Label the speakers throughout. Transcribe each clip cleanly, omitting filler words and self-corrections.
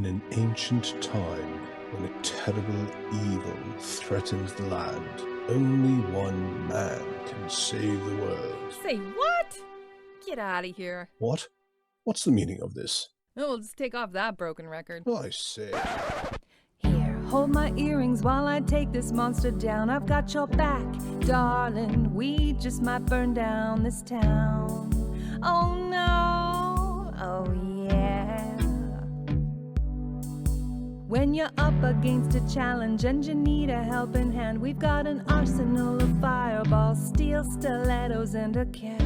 Speaker 1: In an ancient time, when a terrible evil threatens the land, only one man can save the world.
Speaker 2: Say what? Get out of here.
Speaker 1: What? What's the meaning of this?
Speaker 2: Oh, we'll just take off that broken record.
Speaker 1: I say.
Speaker 2: Here, hold my earrings while I take this monster down. I've got your back, darling. We just might burn down this town. Oh no, oh yeah. When you're up against a challenge and you need a helping hand, we've got an arsenal of fireballs, steel stilettos, and a cat.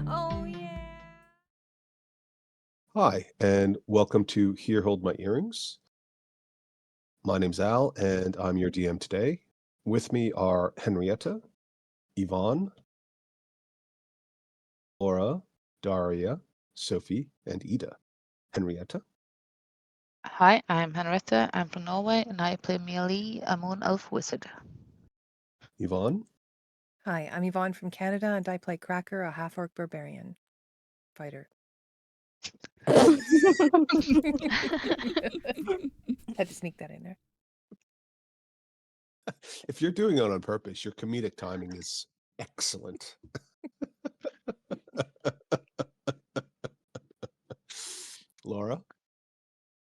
Speaker 2: Oh yeah.
Speaker 1: Hi, and welcome to Here Hold My Earrings. My name's Al, and I'm your DM today. With me are Henrietta, Yvonne, Laura, Daria, Sophie, and Ida. Henrietta?
Speaker 3: Hi, I'm Henriette. I'm from Norway, and I play Mealy, a moon elf wizard.
Speaker 1: Yvonne?
Speaker 4: Hi, I'm Yvonne from Canada, and I play Cracker, a half-orc barbarian fighter. Had to sneak that in there.
Speaker 1: If you're doing it on purpose, your comedic timing is excellent. Laura?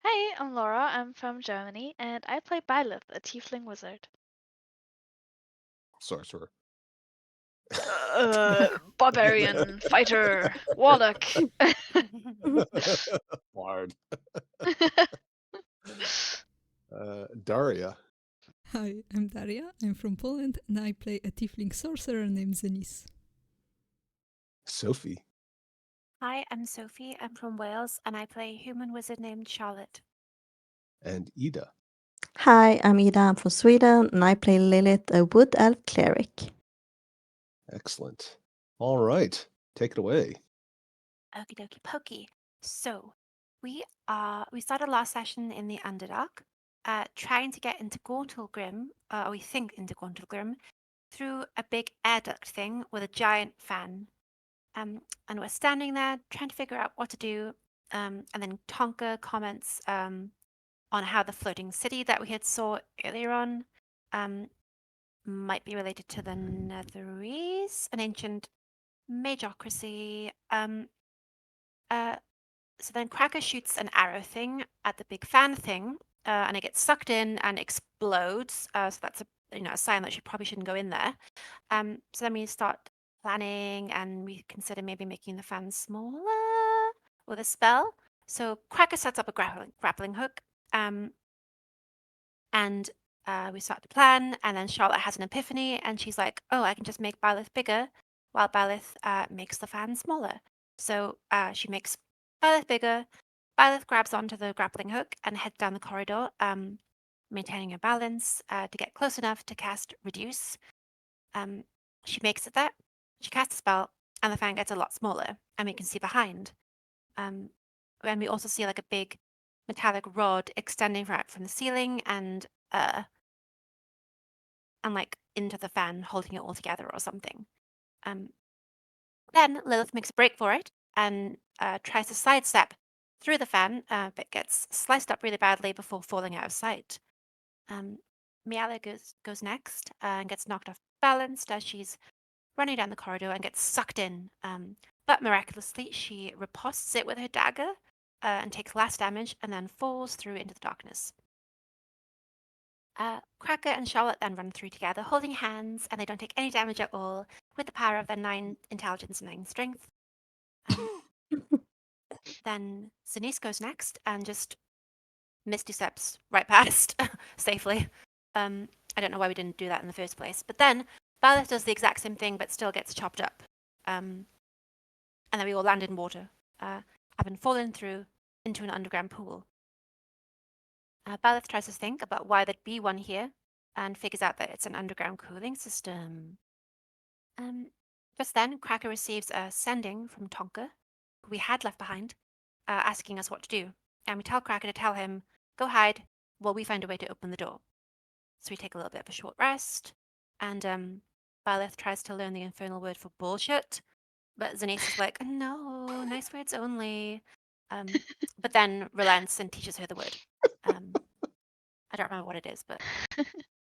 Speaker 5: Hey, I'm Laura. I'm from Germany, and I play Byleth, a tiefling wizard.
Speaker 1: Sorcerer.
Speaker 5: Barbarian, fighter, warlock.
Speaker 1: Bard. Daria?
Speaker 6: Hi, I'm Daria. I'm from Poland, and I play a tiefling sorcerer named Zenis.
Speaker 1: Sophie?
Speaker 7: Hi, I'm Sophie. I'm from Wales, and I play a human wizard named Charlotte.
Speaker 1: And Ida?
Speaker 8: Hi, I'm Ida. I'm from Sweden, and I play Lilith, a wood elf cleric.
Speaker 1: Excellent. All right, take it away.
Speaker 7: Okie dokie pokey. So we started last session in the Underdark, trying to get into Gauntlgrym, or we think into Gauntlgrym, through a big air duct thing with a giant fan. And we're standing there trying to figure out what to do. And then Tonka comments on how the floating city that we had saw earlier on might be related to the Netherese, an ancient magocracy. So then Cracker shoots an arrow thing at the big fan thing, and it gets sucked in and explodes. So that's a sign that she probably shouldn't go in there. So then we start planning, and we consider maybe making the fan smaller with a spell. So Cracker sets up a grappling hook, and we start to plan. And then Charlotte has an epiphany, and she's like, "Oh, I can just make Byleth bigger, while Byleth makes the fan smaller." So she makes Byleth bigger. Byleth grabs onto the grappling hook and heads down the corridor, maintaining her balance to get close enough to cast Reduce. She makes it there. She casts a spell, and the fan gets a lot smaller, and we can see behind. And we also see like a big metallic rod extending right from the ceiling and like into the fan, holding it all together or something. Then Lilith makes a break for it and tries to sidestep through the fan, but gets sliced up really badly before falling out of sight. Miala goes next and gets knocked off balance as she's running down the corridor and gets sucked in. But miraculously, she riposts it with her dagger and takes less damage and then falls through into the darkness. Cracker and Charlotte then run through together, holding hands, and they don't take any damage at all with the power of their 9 intelligence and 9 strength. Then Zenis goes next and just misty steps right past safely. I don't know why we didn't do that in the first place. But then Byleth does the exact same thing, but still gets chopped up. And then we all land in water, having fallen through into an underground pool. Byleth tries to think about why there'd be one here and figures out that it's an underground cooling system. Just then, Cracker receives a sending from Tonka, who we had left behind, asking us what to do. And we tell Cracker to tell him, go hide while we find a way to open the door. So we take a little bit of a short rest, and Byleth tries to learn the infernal word for bullshit, but Zenis is like, no, nice words only. but then relents and teaches her the word. I don't remember what it is, but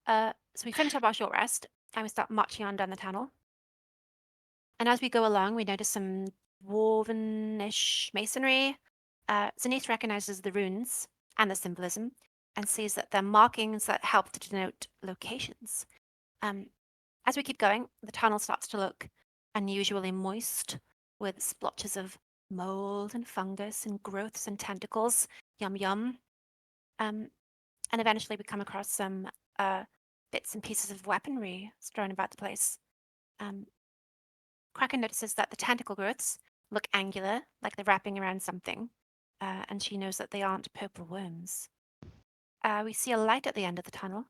Speaker 7: so we finish up our short rest and we start marching on down the tunnel. And as we go along, we notice some dwarven-ish masonry. Zenith recognizes the runes and the symbolism and sees that they're markings that help to denote locations. As we keep going, the tunnel starts to look unusually moist with splotches of mold and fungus and growths and tentacles. Yum yum. And eventually we come across some bits and pieces of weaponry strewn about the place. Kraken notices that the tentacle growths look angular, like they're wrapping around something, and she knows that they aren't purple worms. We see a light at the end of the tunnel,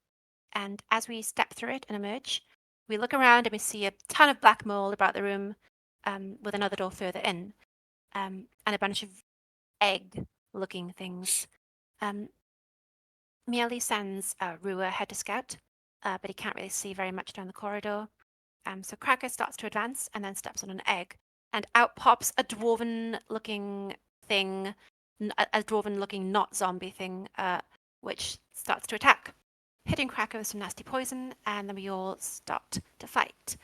Speaker 7: and as we step through it and emerge, we look around and we see a ton of black mold about the room, with another door further in, and a bunch of egg-looking things. Miele sends Rua ahead to scout, but he can't really see very much down the corridor. So Cracker starts to advance and then steps on an egg, and out pops a dwarven-looking thing, a dwarven-looking not zombie thing, which starts to attack, hitting Cracker with some nasty poison, and then we all start to fight.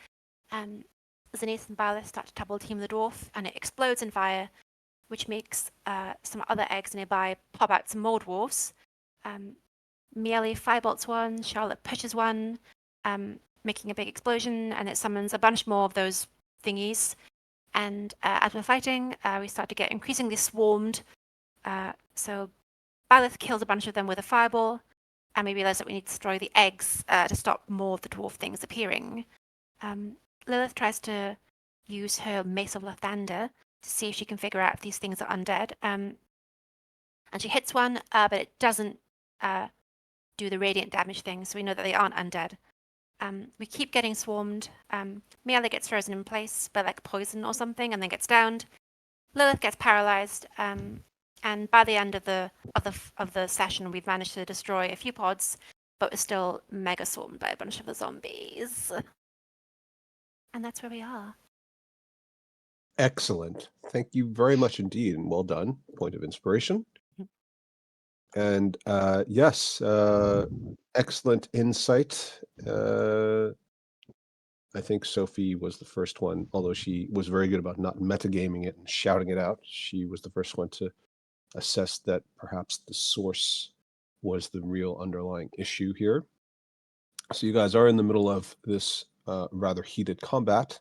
Speaker 7: Zenith and Byleth start to double team the dwarf, and it explodes in fire, which makes some other eggs nearby pop out some more dwarfs. Miele firebolts one, Charlotte pushes one, making a big explosion, and it summons a bunch more of those thingies. And as we're fighting, we start to get increasingly swarmed. So Byleth kills a bunch of them with a fireball, and we realize that we need to destroy the eggs to stop more of the dwarf things appearing. Lilith tries to use her Mace of Lathander to see if she can figure out if these things are undead. And she hits one, but it doesn't do the radiant damage thing, so we know that they aren't undead. We keep getting swarmed. Miele gets frozen in place by like poison or something, and then gets downed. Lilith gets paralyzed, and by the end of the session, we've managed to destroy a few pods, but we're still mega swarmed by a bunch of the zombies. And that's where we are.
Speaker 1: Excellent. Thank you very much indeed, and well done. Point of inspiration. And yes, excellent insight. I think Sophie was the first one, although she was very good about not metagaming it and shouting it out. She was the first one to assess that perhaps the source was the real underlying issue here. So you guys are in the middle of this rather heated combat.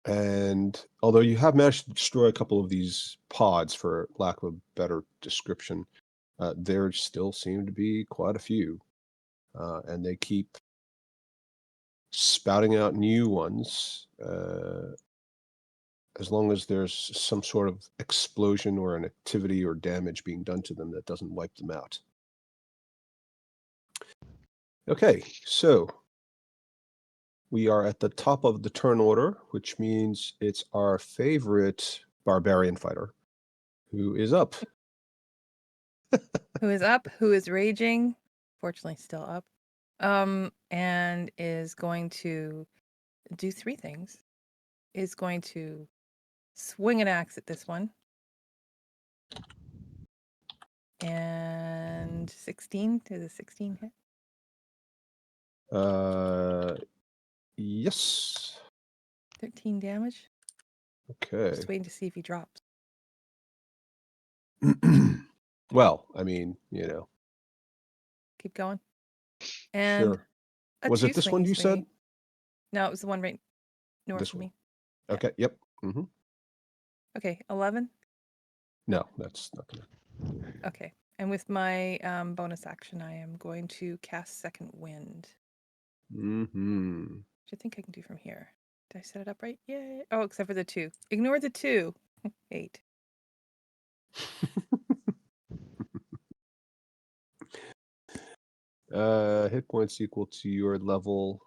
Speaker 1: And although you have managed to destroy a couple of these pods, for lack of a better description, there still seem to be quite a few. And they keep spouting out new ones. As long as there's some sort of explosion or an activity or damage being done to them that doesn't wipe them out. Okay, so we are at the top of the turn order, which means it's our favorite barbarian fighter who is up.
Speaker 4: Who is up, who is raging, fortunately still up, and is going to do three things. Is going to swing an axe at this one. And 16, does a 16 hit?
Speaker 1: Yes.
Speaker 4: 13 damage.
Speaker 1: Okay.
Speaker 4: Just waiting to see if he drops.
Speaker 1: Well, I mean, you know.
Speaker 4: Keep going. And
Speaker 1: Sure. Was it this one you said?
Speaker 4: No, it was the one right north
Speaker 1: This
Speaker 4: of
Speaker 1: one.
Speaker 4: me.
Speaker 1: Okay, yep. Mm-hmm.
Speaker 4: Okay, 11.
Speaker 1: No, that's not gonna.
Speaker 4: Okay, and with my bonus action, I am going to cast Second Wind.
Speaker 1: Mm-hmm.
Speaker 4: Which I think I can do from here. Did I set it up right? Yay. Oh, except for the 2. Ignore the 2. 8.
Speaker 1: Hit points equal to your level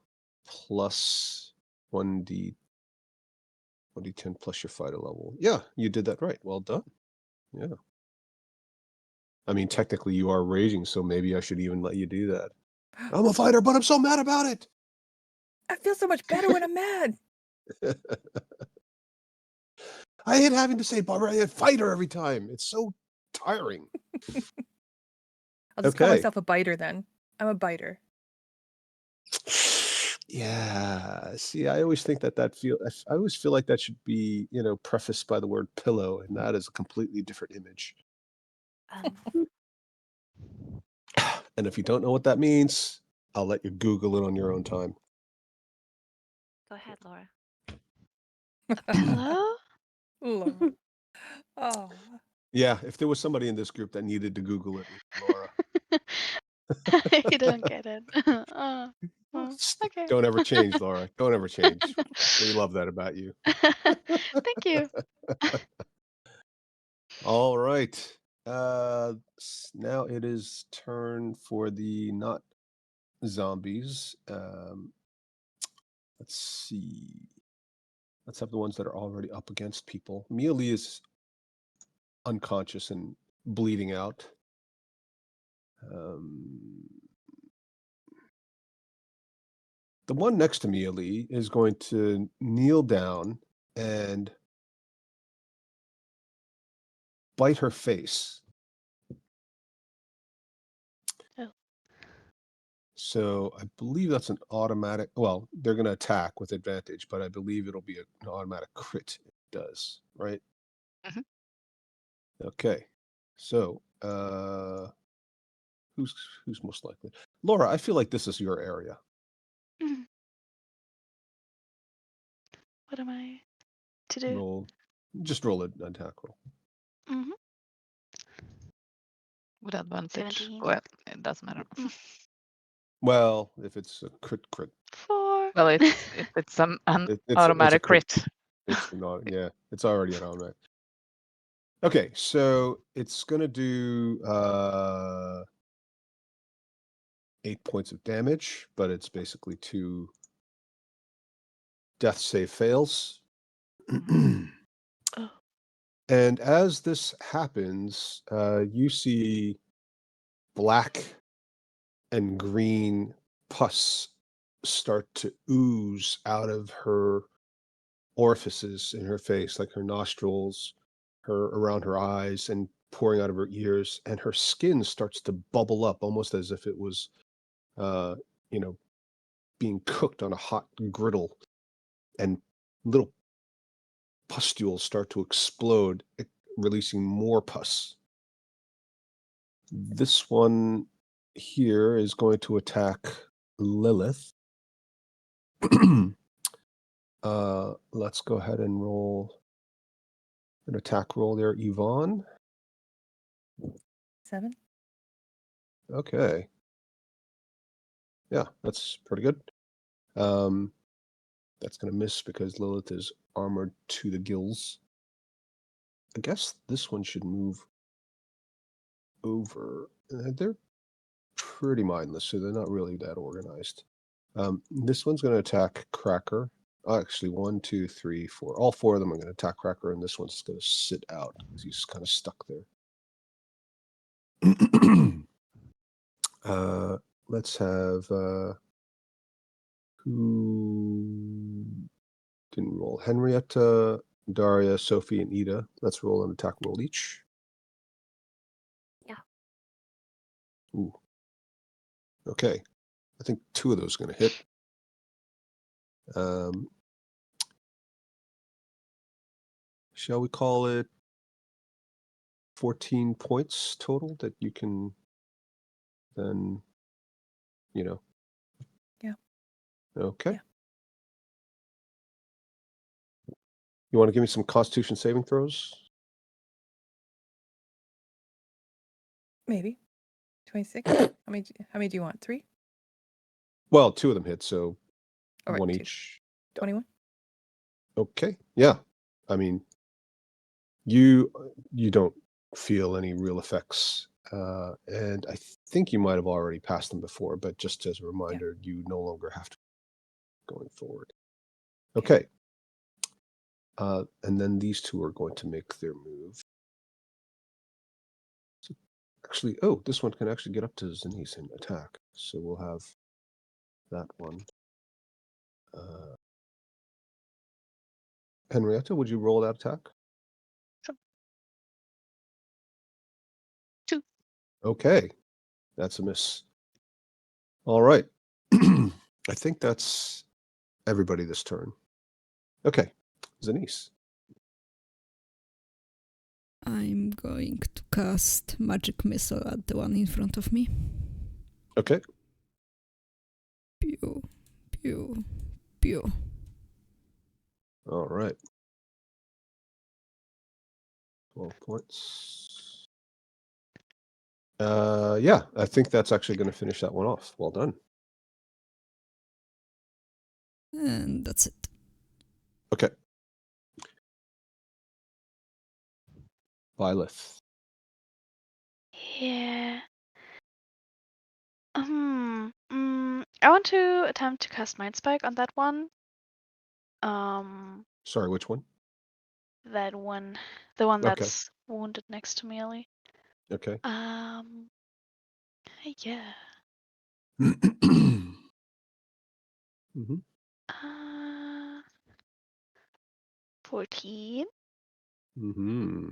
Speaker 1: plus 1d10 plus your fighter level. Yeah, you did that right. Well done. Yeah. I mean, technically you are raging, so maybe I should even let you do that. I'm a fighter, but I'm so mad about it.
Speaker 4: I feel so much better when I'm mad.
Speaker 1: I hate having to say barbarian fighter every time. It's so tiring.
Speaker 4: I'll just call
Speaker 1: Okay.
Speaker 4: myself a biter then. I'm a biter.
Speaker 1: Yeah. See, I always think I always feel like that should be, prefaced by the word pillow, and that is a completely different image. And if you don't know what that means, I'll let you Google it on your own time.
Speaker 7: Go ahead, Laura.
Speaker 5: Hello?
Speaker 4: Laura. Oh.
Speaker 1: Yeah, if there was somebody in this group that needed to Google it, Laura.
Speaker 5: You don't get it. Oh, okay.
Speaker 1: Don't ever change, Laura. Don't ever change. We love that about you.
Speaker 5: Thank you.
Speaker 1: All right. Now it is turn for the not zombies. Let's see. Let's have the ones that are already up against people. Mealy is unconscious and bleeding out. The one next to Mealy is going to kneel down and bite her face.
Speaker 5: Oh.
Speaker 1: So I believe that's an automatic. Well, they're going to attack with advantage, but I believe it'll be an automatic crit. It does, right?
Speaker 3: Mhm.
Speaker 1: Okay. So who's most likely? Laura, I feel like this is your area.
Speaker 5: Mhm. What am I to do?
Speaker 1: Just roll an attack roll.
Speaker 5: Mm-hmm.
Speaker 3: With advantage.
Speaker 5: 17.
Speaker 3: Well, it doesn't matter.
Speaker 1: Well, if it's a crit.
Speaker 5: 4.
Speaker 3: Well, if it's an
Speaker 1: It's a
Speaker 3: automatic crit.
Speaker 1: It's not. Yeah, it's already an automatic. Okay, so it's gonna do 8 points of damage, but it's basically 2 death save fails.
Speaker 5: Oh.
Speaker 1: And as this happens, you see black and green pus start to ooze out of her orifices in her face, like her nostrils, around her eyes, and pouring out of her ears, and her skin starts to bubble up almost as if it was being cooked on a hot griddle, and little pustules start to explode, releasing more pus. This one here is going to attack Lilith. Let's go ahead and roll an attack roll there, Yvonne.
Speaker 4: 7.
Speaker 1: Okay. Yeah, that's pretty good. That's going to miss because Lilith is armored to the gills. I guess this one should move over. They're pretty mindless, so they're not really that organized. This one's going to attack Cracker. Actually, 1, 2, 3, 4. All 4 of them are going to attack Cracker, and this one's going to sit out because he's kind of stuck there. Let's have who can roll? Henrietta, Daria, Sophie, and Ida. Let's roll an attack roll each.
Speaker 7: Yeah.
Speaker 1: Ooh. Okay. I think 2 of those are going to hit. Shall we call it 14 points total that you can then,
Speaker 4: Yeah.
Speaker 1: Okay.
Speaker 4: Yeah.
Speaker 1: You want to give me some Constitution saving throws?
Speaker 4: Maybe. 26. How many do you want? 3?
Speaker 1: Well, 2 of them hit, so
Speaker 4: All right,
Speaker 1: 1
Speaker 4: 2.
Speaker 1: each.
Speaker 4: 21.
Speaker 1: Okay. Yeah. I mean, you don't feel any real effects, and I think you might have already passed them before, but just as a reminder, you no longer have to going forward. Okay. And then these 2 are going to make their move. So actually, this one can actually get up to Zenith and attack. So we'll have that one. Henrietta, would you roll that attack? Okay, that's a miss. All right. I think that's everybody this turn. Okay, Zanice.
Speaker 6: I'm going to cast magic missile at the one in front of me.
Speaker 1: Okay.
Speaker 6: Pew, pew, pew.
Speaker 1: All right. 12 points. Yeah, I think that's actually going to finish that one off. Well done.
Speaker 6: And that's it.
Speaker 1: Okay. Byleth.
Speaker 5: Yeah. I want to attempt to cast Mind Spike on that one.
Speaker 1: Sorry, which one?
Speaker 5: That one, the one
Speaker 1: Okay.
Speaker 5: that's wounded next to Mealy.
Speaker 1: Okay.
Speaker 5: Yeah.
Speaker 1: Mm-hmm.
Speaker 5: 14.
Speaker 1: Mm-hmm.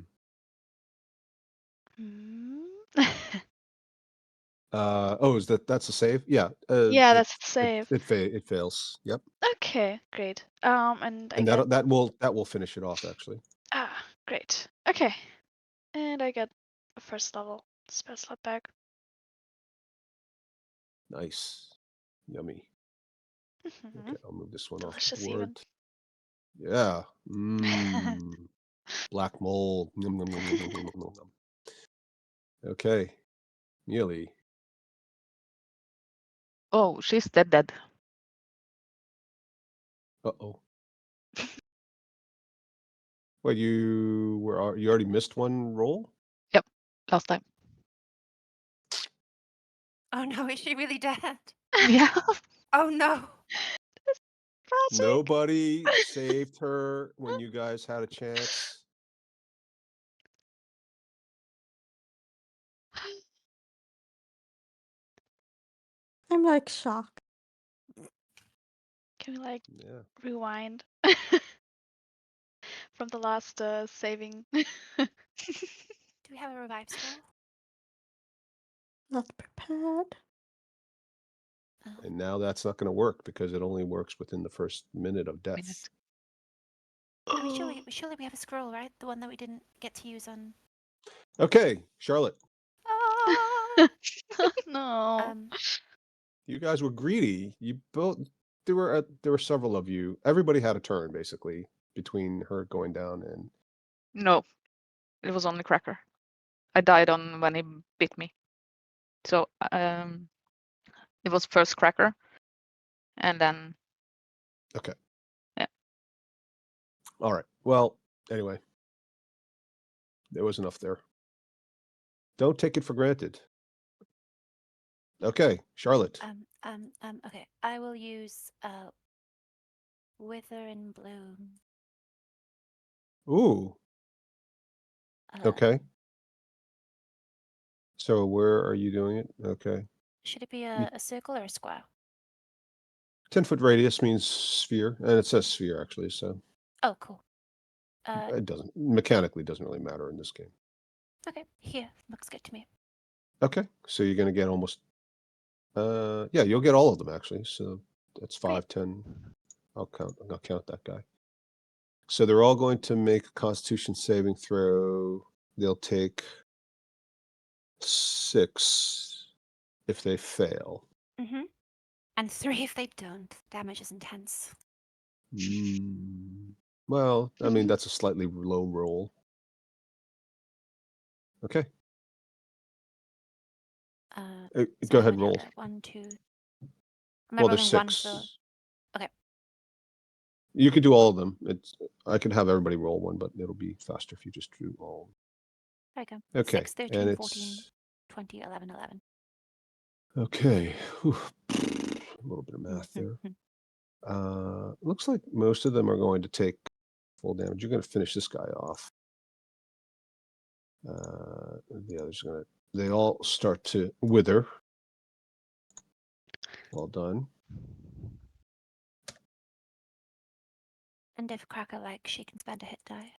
Speaker 1: Is that's a save? Yeah.
Speaker 5: Yeah, that's the save.
Speaker 1: It fails. Yep.
Speaker 5: Okay, great. And I
Speaker 1: And
Speaker 5: get
Speaker 1: that will finish it off actually.
Speaker 5: great. Okay, and I get a first level spell slot back.
Speaker 1: Nice. Yummy. Okay, I'll move this one
Speaker 5: Delicious
Speaker 1: off the
Speaker 5: even.
Speaker 1: board. Yeah. Black mold. Nom, nom, nom, nom, nom, nom, nom, nom. Okay. Mealy.
Speaker 3: Oh, she's dead.
Speaker 1: Uh-oh. Well, you already missed one roll?
Speaker 3: Yep, last time.
Speaker 7: Oh no, is she really dead?
Speaker 3: Yeah.
Speaker 7: Oh no.
Speaker 1: Nobody saved her when you guys had a chance.
Speaker 8: I'm like shocked.
Speaker 5: Can we like
Speaker 1: Yeah.
Speaker 5: rewind from the last saving?
Speaker 7: Do we have a revive spell?
Speaker 8: Not prepared.
Speaker 1: And now that's not going to work because it only works within the first minute of death.
Speaker 7: I mean, surely we have a scroll, right? The one that we didn't get to use on.
Speaker 1: Okay, Charlotte.
Speaker 5: No.
Speaker 1: You guys were greedy. You both there were several of you. Everybody had a turn basically between her going down and
Speaker 3: No, it was only Cracker. I died on when he bit me. So it was first Cracker, and then.
Speaker 1: Okay.
Speaker 3: Yeah.
Speaker 1: All right. Well, anyway, there was enough there. Don't take it for granted. Okay, Charlotte.
Speaker 7: Okay. I will use Wither in Bloom.
Speaker 1: Ooh. Okay. So where are you doing it? Okay.
Speaker 7: Should it be a circle or a square?
Speaker 1: 10-foot radius means sphere, and it says sphere actually, so
Speaker 7: Oh, cool.
Speaker 1: it mechanically doesn't really matter in this game.
Speaker 7: Okay, here. Looks good to me.
Speaker 1: Okay, so you're gonna get almost yeah, you'll get all of them actually. So that's 5, 10. I'll count that guy. So they're all going to make a Constitution saving throw. They'll take 6 if they fail.
Speaker 7: Mm-hmm. And 3 if they don't. Damage is intense.
Speaker 1: Well, I mean, that's a slightly low roll. Okay. Go ahead, roll.
Speaker 7: 1, 2.
Speaker 1: Well, there's 6.
Speaker 7: Okay.
Speaker 1: You could do all of them. I could have everybody roll one, but it'll be faster if you just do all.
Speaker 7: There you go.
Speaker 1: Okay.
Speaker 7: 6, 13, 14, 20, 11, 11.
Speaker 1: Okay. Whew. A little bit of math there. Looks like most of them are going to take full damage. You're going to finish this guy off. The others are going to. They all start to wither. Well done.
Speaker 7: And if Cracker likes, she can spend a hit die.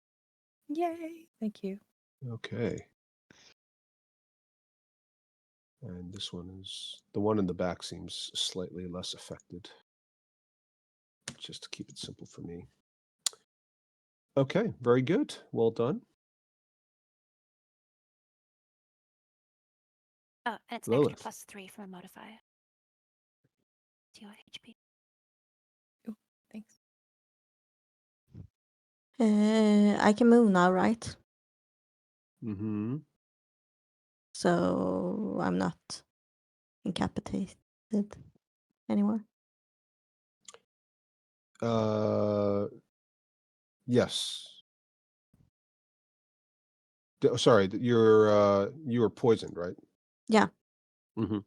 Speaker 4: Yay! Thank you.
Speaker 1: Okay. And this one is, the one in the back seems slightly less affected. Just to keep it simple for me. Okay, very good. Well done.
Speaker 7: Oh, and it's
Speaker 1: Lilith.
Speaker 7: extra +3 from a modifier to your HP.
Speaker 4: Ooh, thanks.
Speaker 8: I can move now, right?
Speaker 1: Mm-hmm.
Speaker 8: So I'm not incapacitated anymore.
Speaker 1: Yes. Sorry, you were poisoned, right?
Speaker 8: Yeah.
Speaker 1: Mm-hmm.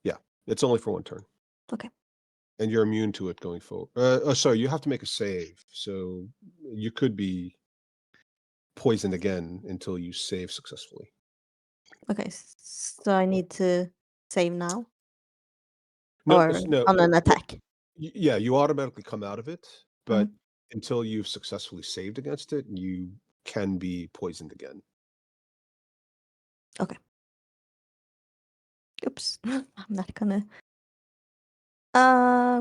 Speaker 1: Yeah, it's only for one turn.
Speaker 8: Okay.
Speaker 1: And you're immune to it going forward. Sorry, you have to make a save. So you could be poisoned again until you save successfully.
Speaker 8: Okay. So I need to save now
Speaker 1: No,
Speaker 8: or
Speaker 1: no.
Speaker 8: on an
Speaker 1: Well,
Speaker 8: attack.
Speaker 1: yeah, you automatically come out of it, but
Speaker 8: Mhm.
Speaker 1: until you've successfully saved against it, you can be poisoned again.
Speaker 8: Okay. Oops. I'm not gonna.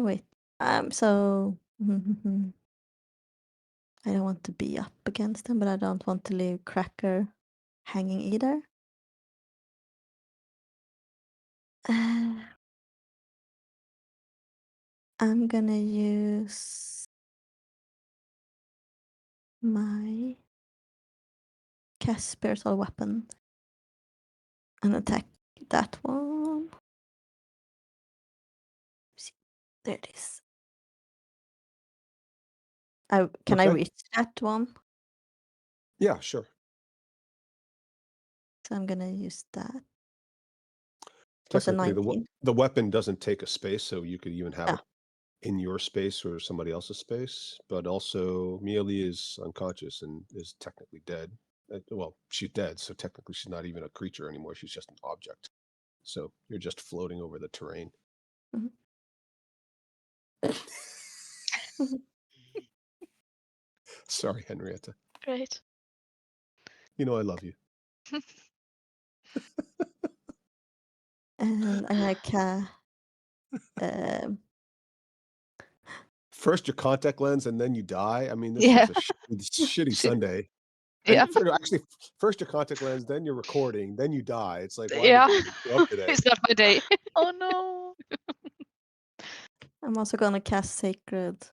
Speaker 8: Wait. So I don't want to be up against them, but I don't want to leave Cracker hanging either. I'm gonna use my cast spiritual weapon and attack that one. See, there it is. Can I
Speaker 1: Okay.
Speaker 8: reach that one?
Speaker 1: Yeah, sure.
Speaker 8: So I'm gonna use that. Was a
Speaker 1: Technically,
Speaker 8: 19.
Speaker 1: the weapon doesn't take a space, so you could even have
Speaker 8: Yeah.
Speaker 1: it in your space or somebody else's space. But also, Mealy is unconscious and is technically dead. Well, she's dead, so technically she's not even a creature anymore. She's just an object. So you're just floating over the terrain.
Speaker 8: Mhm.
Speaker 1: Sorry, Henrietta.
Speaker 5: Great.
Speaker 1: You know I love you.
Speaker 8: And I'm gonna cast.
Speaker 1: First your contact lens and then you die. I mean, this
Speaker 3: Yeah.
Speaker 1: is a shitty
Speaker 3: Shit.
Speaker 1: Sunday.
Speaker 3: Yeah.
Speaker 1: And actually, first your contact lens, then you're recording, then you die. It's like, why
Speaker 3: Yeah.
Speaker 1: did you show up today?
Speaker 3: It's not my day.
Speaker 5: Oh no.
Speaker 8: I'm also gonna cast Sacred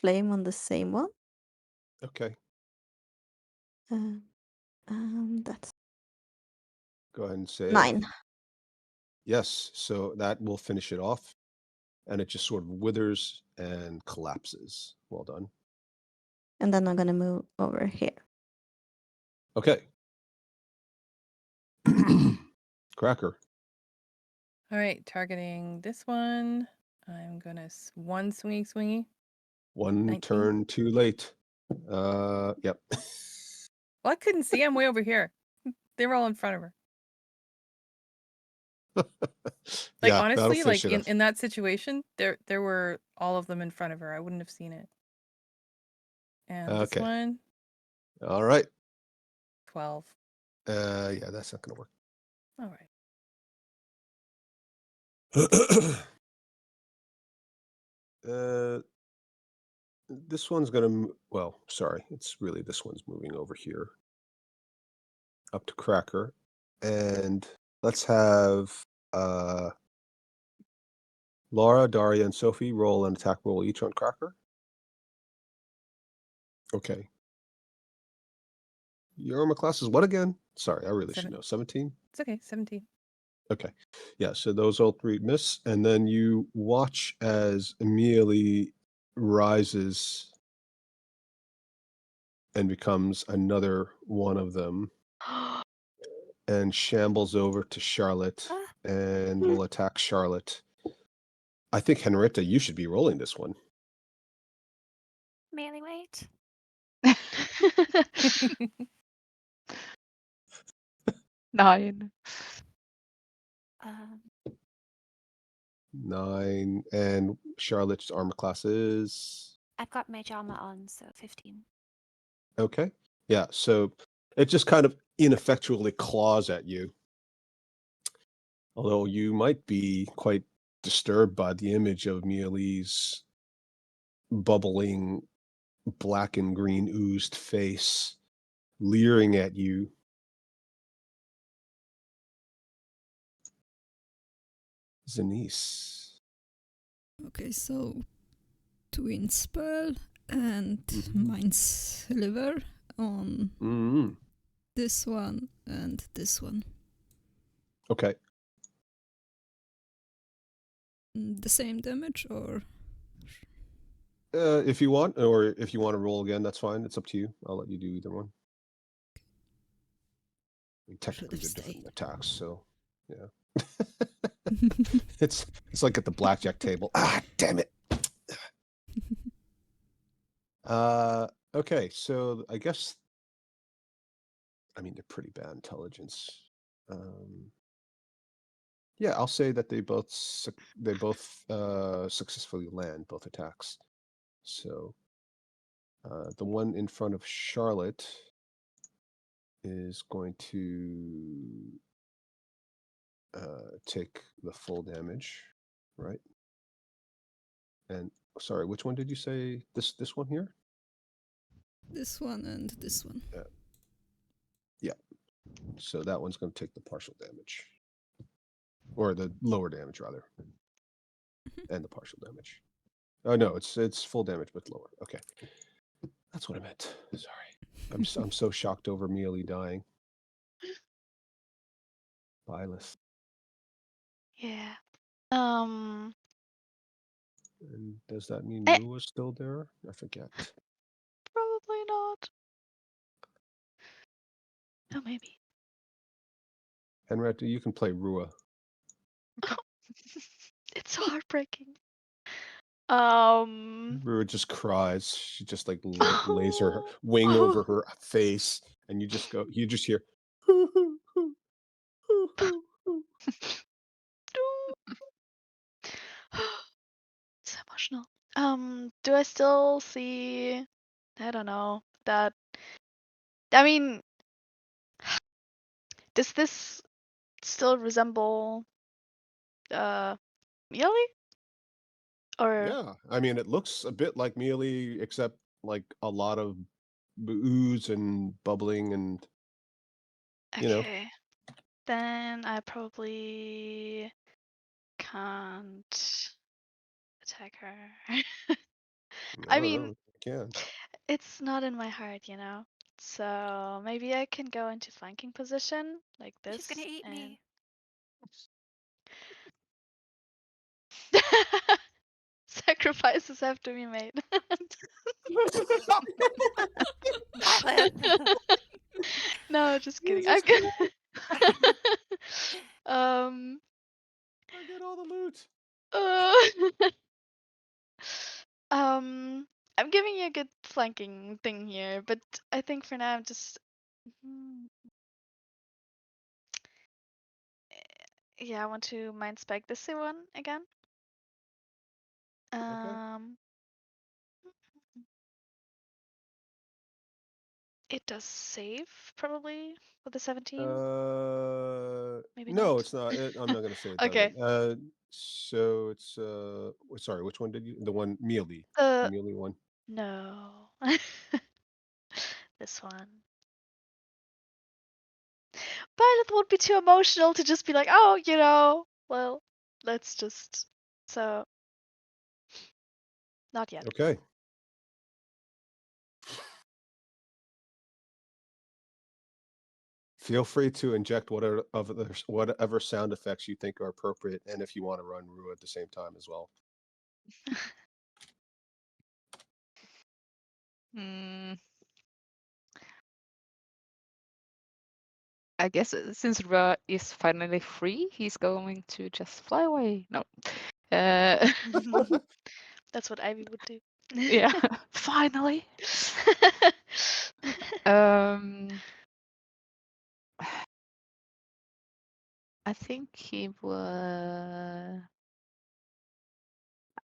Speaker 8: Flame on the same one.
Speaker 1: Okay,
Speaker 8: That's
Speaker 1: go ahead and say
Speaker 8: 9.
Speaker 1: yes. So that will finish it off. And it just sort of withers and collapses. Well done.
Speaker 8: And then I'm gonna move over here.
Speaker 1: Okay. Cracker.
Speaker 4: All right, targeting this one. I'm gonna one swingy.
Speaker 1: One
Speaker 4: 19.
Speaker 1: turn too late. Yep.
Speaker 4: Well, I couldn't see. I'm way over here. They were all in front of her. Like
Speaker 1: Yeah, that'll
Speaker 4: honestly,
Speaker 1: finish
Speaker 4: like
Speaker 1: it off.
Speaker 4: in that situation, there were all of them in front of her. I wouldn't have seen it. And this
Speaker 1: Okay.
Speaker 4: one,
Speaker 1: All right.
Speaker 4: 12.
Speaker 1: Yeah, that's not gonna work.
Speaker 4: All right.
Speaker 1: This one's gonna, well, sorry, it's really this one's moving over here up to Cracker. And let's have Laura, Daria, and Sophie roll an attack roll each on Cracker. Okay. Your armor class is what again? Sorry, I really should know. 17?
Speaker 4: It's okay. 17.
Speaker 1: Okay. Yeah, so those all three miss. And then you watch as Amelie rises and becomes another one of them and shambles over to Charlotte and will attack Charlotte. I think, Henrietta, you should be rolling this one.
Speaker 7: Melee weight.
Speaker 3: 9.
Speaker 1: 9, and Charlotte's armor class is...
Speaker 7: I've got mage armor on, so 15.
Speaker 1: Okay. Yeah, so It just kind of ineffectually claws at you. Although you might be quite disturbed by the image of Mealy's bubbling black and green oozed face leering at you. Zanice.
Speaker 6: Okay, so twin spell and mind sliver on this one and this one.
Speaker 1: Okay.
Speaker 6: The same damage, or
Speaker 1: if you want, or if you want to roll again, that's fine. It's up to you. I'll let you do either one. I mean, technically, they're different attacks, so yeah. it's like at the blackjack table. Ah, damn it. Okay, so I guess, I mean, they're pretty bad intelligence. Yeah, I'll say that they both successfully land both attacks. So the one in front of Charlotte is going to take the full damage, right? And sorry, which one did you say? This one here?
Speaker 6: this one and this one.
Speaker 1: Yeah. So that one's going to take the partial damage, or the lower damage rather, and the partial damage. Oh no, it's full damage but lower. Okay, that's what I meant. Sorry, I'm so shocked over Mealy dying. Byleth.
Speaker 5: Yeah.
Speaker 1: And does that mean Rua's still there? I forget.
Speaker 5: Probably not. Oh, maybe.
Speaker 1: Henrietta, you can play Rua.
Speaker 5: It's so heartbreaking.
Speaker 1: Rua just cries. She just like lays her wing over her face, and you just hear.
Speaker 5: It's emotional. Do I still see? I don't know that. I mean, does this still resemble Mealy? Or
Speaker 1: Yeah, I mean, it looks a bit like Mealy, except like a lot of ooze and bubbling, and you know.
Speaker 5: okay, then I probably can't attack her. I mean,
Speaker 1: You can.
Speaker 5: it's not in my heart, you know. So maybe I can go into flanking position like this.
Speaker 7: She's gonna eat me.
Speaker 5: Sacrifices have to be made. No, just kidding. I'm gonna
Speaker 1: I get all the loot.
Speaker 5: I'm giving you a good flanking thing here, but I think for now I'm just yeah, I want to mind spike this one again. It does save probably with the 17. Maybe
Speaker 1: No,
Speaker 5: not.
Speaker 1: it's not. I'm not gonna say it.
Speaker 5: Okay.
Speaker 1: So it's sorry, which one did you? The one Mealy.
Speaker 5: The
Speaker 1: Mealy one.
Speaker 5: No. This one. Violet won't be too emotional to just be like, oh, you know, well, let's just. So, not yet.
Speaker 1: Okay. Feel free to inject whatever sound effects you think are appropriate, and if you want to run Rua at the same time as well.
Speaker 3: I guess since Ra is finally free, he's going to just fly away. No.
Speaker 5: That's what Ivy would do.
Speaker 3: Yeah, finally. I think he will.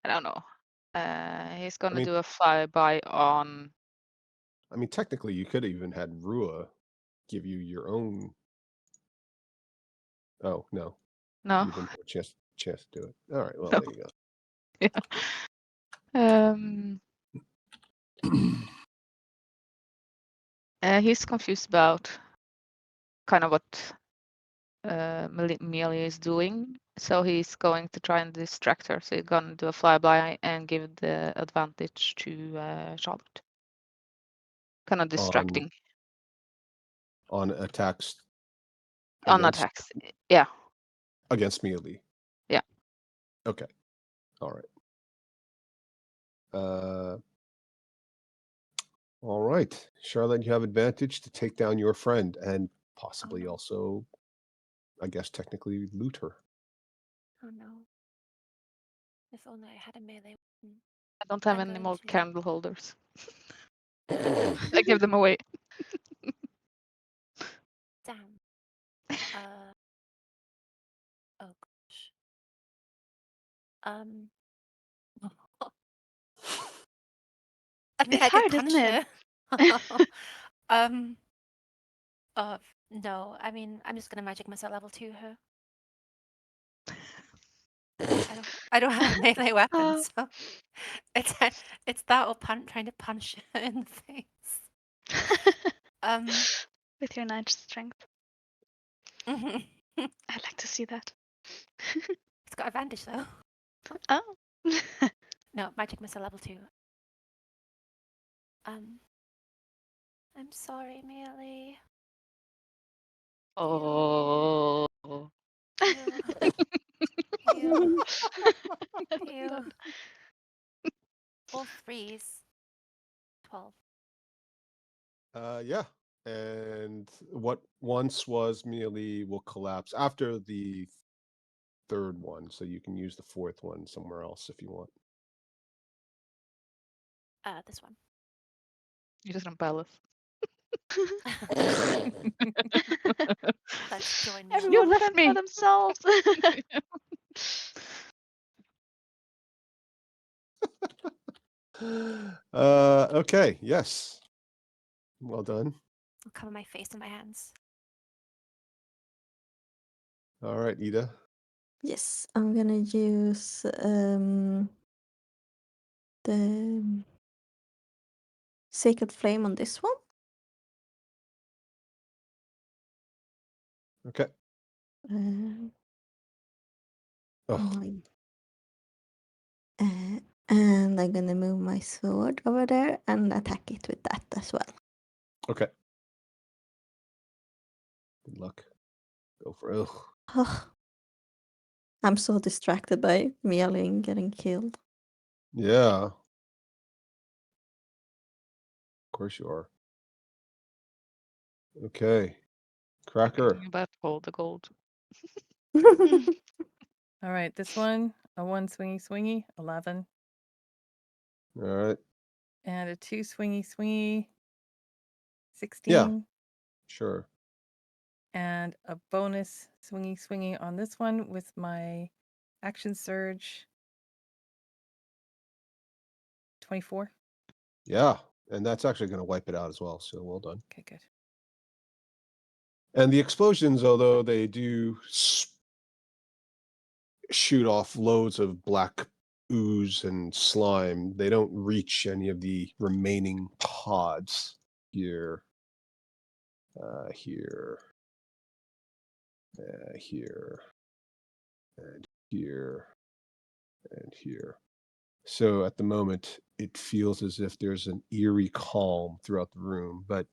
Speaker 3: I don't know. He's gonna do a flyby on.
Speaker 1: I mean, technically, you could have even had Rua give you your own. Oh no,
Speaker 3: No.
Speaker 1: you didn't have a chance to do it. All right, well
Speaker 3: No.
Speaker 1: there you
Speaker 3: Yeah. He's confused about kind of what Mealy is doing, so he's going to try and distract her. So he's gonna do a flyby and give the advantage to Charlotte. Kind of distracting
Speaker 1: on attacks.
Speaker 3: on
Speaker 1: against-
Speaker 3: attacks. Yeah.
Speaker 1: Against Mealy.
Speaker 3: Yeah.
Speaker 1: Okay. All right. All right, Charlotte, you have advantage to take down your friend and possibly
Speaker 7: no.
Speaker 1: also, I guess, technically loot her.
Speaker 7: Oh no. If only I had a melee weapon.
Speaker 3: I don't have
Speaker 7: I'm
Speaker 3: any
Speaker 7: going
Speaker 3: more
Speaker 7: to-
Speaker 3: candle holders. I give them away.
Speaker 7: Damn. Oh gosh. I mean,
Speaker 5: It's
Speaker 7: I could
Speaker 5: hard,
Speaker 7: punch
Speaker 5: isn't it?
Speaker 7: her. No. I mean, I'm just gonna magic missile level 2 her. I don't have a melee weapon, so it's that or trying to punch her in the face.
Speaker 5: With your 9 strength.
Speaker 7: It's
Speaker 5: I'd like to see that.
Speaker 7: got advantage though.
Speaker 5: Oh.
Speaker 7: No, magic missile level 2. I'm sorry, Mealy.
Speaker 3: Oh.
Speaker 7: Heal.
Speaker 5: Done.
Speaker 7: All 3s. 12.
Speaker 1: Yeah, and what once was Mealy will collapse after the third one, so you can use the fourth one somewhere else if you want.
Speaker 7: This one.
Speaker 3: You just repel us.
Speaker 7: Let's join
Speaker 5: Everyone
Speaker 3: You left
Speaker 5: fend
Speaker 3: me.
Speaker 5: for themselves.
Speaker 1: Okay, yes. Well done.
Speaker 7: I'll cover my face in my hands.
Speaker 1: All right, Ida.
Speaker 8: Yes, I'm gonna use the Sacred Flame on this one.
Speaker 1: Okay. Oh,
Speaker 8: And I'm gonna move my sword over there and attack it with that as well.
Speaker 1: okay. Good luck. Go for it.
Speaker 8: Ugh. I'm so distracted by Meowling getting killed.
Speaker 1: Yeah. Of course you are. Okay. Cracker.
Speaker 3: Thinking about all the gold.
Speaker 4: All right, this one, a 1 swingy, 11.
Speaker 1: All right.
Speaker 4: And a 2 swingy, 16.
Speaker 1: Sure.
Speaker 4: And a bonus swingy on this one with my action surge. 24.
Speaker 1: Yeah. And that's actually going to wipe it out as well. So well done.
Speaker 4: Okay, good.
Speaker 1: And the explosions, although they do shoot off loads of black ooze and slime, they don't reach any of the remaining pods here, here, here, and here, and here. So at the moment, it feels as if there's an eerie calm throughout the room, but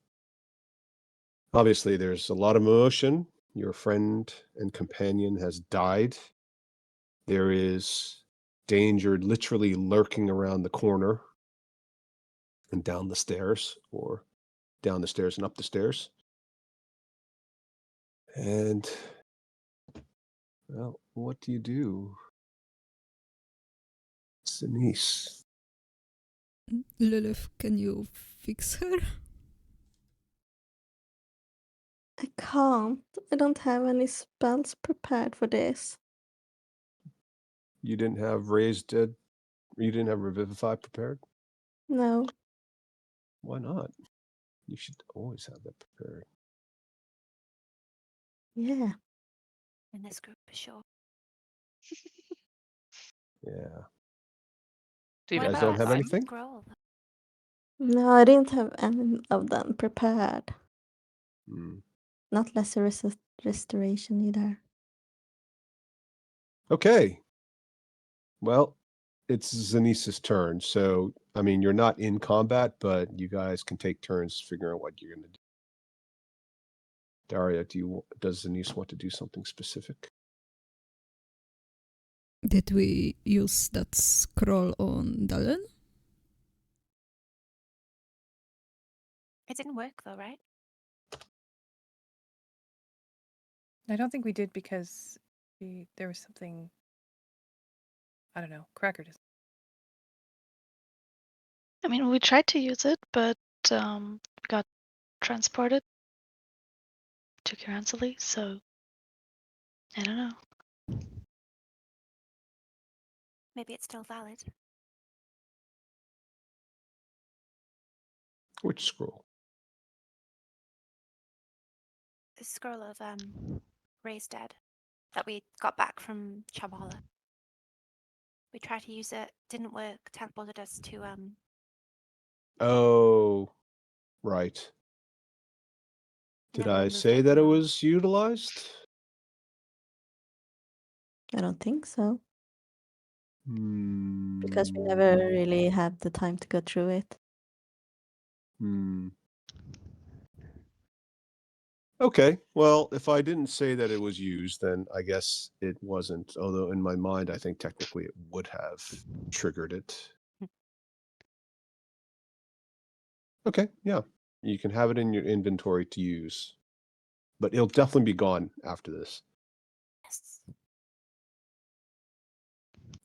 Speaker 1: obviously there's a lot of emotion. Your friend and companion has died. There is danger literally lurking around the corner and down the stairs, or down the stairs and up the stairs. And, well, what do you do? Sinise.
Speaker 6: Lilith, can you fix her?
Speaker 8: I can't. I don't have any spells prepared for this.
Speaker 1: You didn't have Revivify prepared?
Speaker 8: No.
Speaker 1: Why not? You should always have that prepared.
Speaker 8: Yeah.
Speaker 7: in this group for sure.
Speaker 1: Yeah.
Speaker 3: Do
Speaker 1: You
Speaker 3: you
Speaker 7: What
Speaker 1: guys
Speaker 3: even
Speaker 1: don't
Speaker 7: about
Speaker 3: have
Speaker 1: have
Speaker 3: time?
Speaker 1: anything?
Speaker 7: scroll?
Speaker 8: No, I didn't have any of them prepared.
Speaker 1: Hmm.
Speaker 8: Not lesser restoration either.
Speaker 1: Okay. Well, it's Zanissa's turn. So, I mean, you're not in combat, but you guys can take turns figuring out what you're going to do. Daria, does Zanisse want to do something specific?
Speaker 6: Did we use that scroll on Dalen?
Speaker 7: It didn't work though, right?
Speaker 4: I don't think we did because there was something. I don't know. Cracker does.
Speaker 5: I mean, we tried to use it, but got transported to Caranthely, so I don't know.
Speaker 7: Maybe it's still valid.
Speaker 1: Which scroll?
Speaker 7: The scroll of Ray's dead that we got back from Chabala. We tried to use it, didn't work. Teleported us to
Speaker 1: Oh, right. Did
Speaker 7: then we
Speaker 1: I
Speaker 7: moved
Speaker 1: say
Speaker 7: it
Speaker 1: that it
Speaker 7: from
Speaker 1: was utilized?
Speaker 8: I don't think so. Because we
Speaker 1: Hmm.
Speaker 8: never really had the time to go through it.
Speaker 1: Hmm. Okay. Well, if I didn't say that it was used, then I guess it wasn't. Although in my mind, I think technically it would have triggered it. Okay. Yeah. You can have it in your inventory to use, but it'll definitely be gone after this.
Speaker 7: Yes.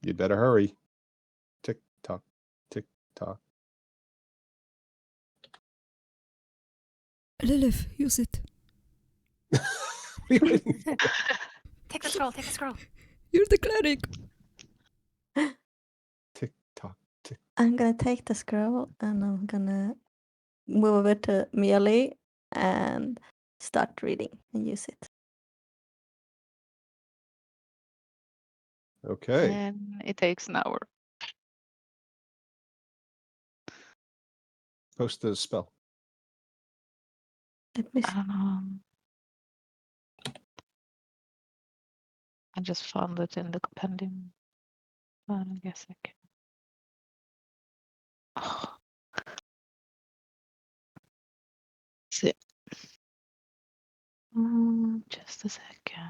Speaker 1: You better hurry. Tick tock, tick tock.
Speaker 6: Lilith, use it.
Speaker 1: What are you waiting for?
Speaker 7: Take the scroll, take the scroll.
Speaker 6: You're the cleric.
Speaker 1: Tick tock, tick.
Speaker 8: I'm gonna take the scroll and I'm gonna move over to Mealy and start reading and use it.
Speaker 1: Okay.
Speaker 3: And it takes an hour.
Speaker 1: Post the spell.
Speaker 8: Let me see.
Speaker 3: I just found it in the compendium. I guess I can. Oh. See. Just a second.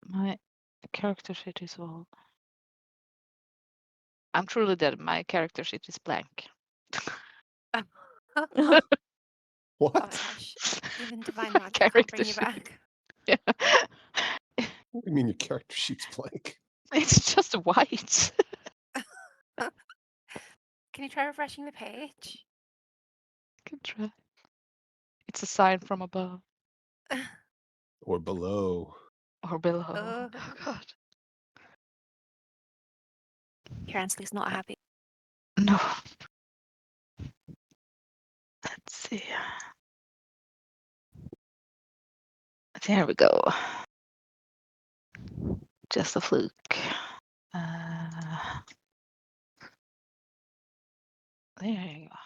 Speaker 3: My character sheet is all. I'm truly dead. My character sheet is blank.
Speaker 7: Oh
Speaker 1: What?
Speaker 7: gosh. Even divine magic can't
Speaker 3: Character
Speaker 7: bring you
Speaker 3: sheet.
Speaker 7: back.
Speaker 3: Yeah.
Speaker 1: What do you mean your character sheet's blank?
Speaker 3: It's just white.
Speaker 7: Can you try refreshing the page?
Speaker 3: Can try. It's a sign from above
Speaker 1: Or below?
Speaker 3: or below.
Speaker 7: Oh.
Speaker 3: Oh God.
Speaker 7: Caranthely's not happy.
Speaker 3: No. Let's see. There we go. Just a fluke. There you go.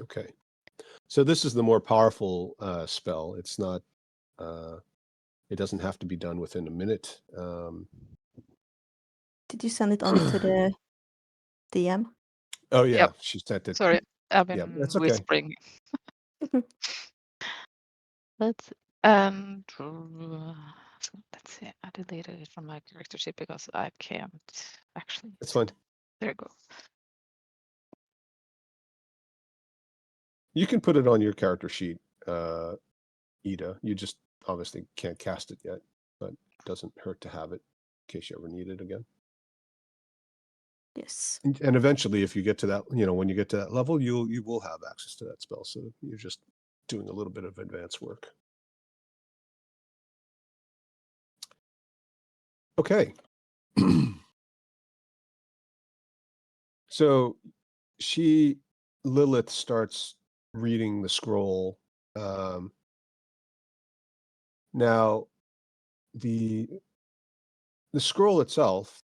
Speaker 1: Okay. So this is the more powerful spell. It's not. It doesn't have to be done within a minute.
Speaker 8: Did you send it on to the DM?
Speaker 1: Oh yeah,
Speaker 3: Yep.
Speaker 1: she sent it.
Speaker 3: Sorry, I've
Speaker 1: Yeah,
Speaker 3: been
Speaker 1: that's okay.
Speaker 3: whispering. Let's let's see. I deleted it from my character sheet because I can't actually.
Speaker 1: That's fine.
Speaker 3: There you go.
Speaker 1: You can put it on your character sheet, Ida. You just obviously can't cast it yet, but it doesn't hurt to have it in case you ever need it again.
Speaker 8: Yes.
Speaker 1: And eventually, if you get to that, when you get to that level, you will have access to that spell. So you're just doing a little bit of advanced work. Okay. So Lilith starts reading the scroll Now, the scroll itself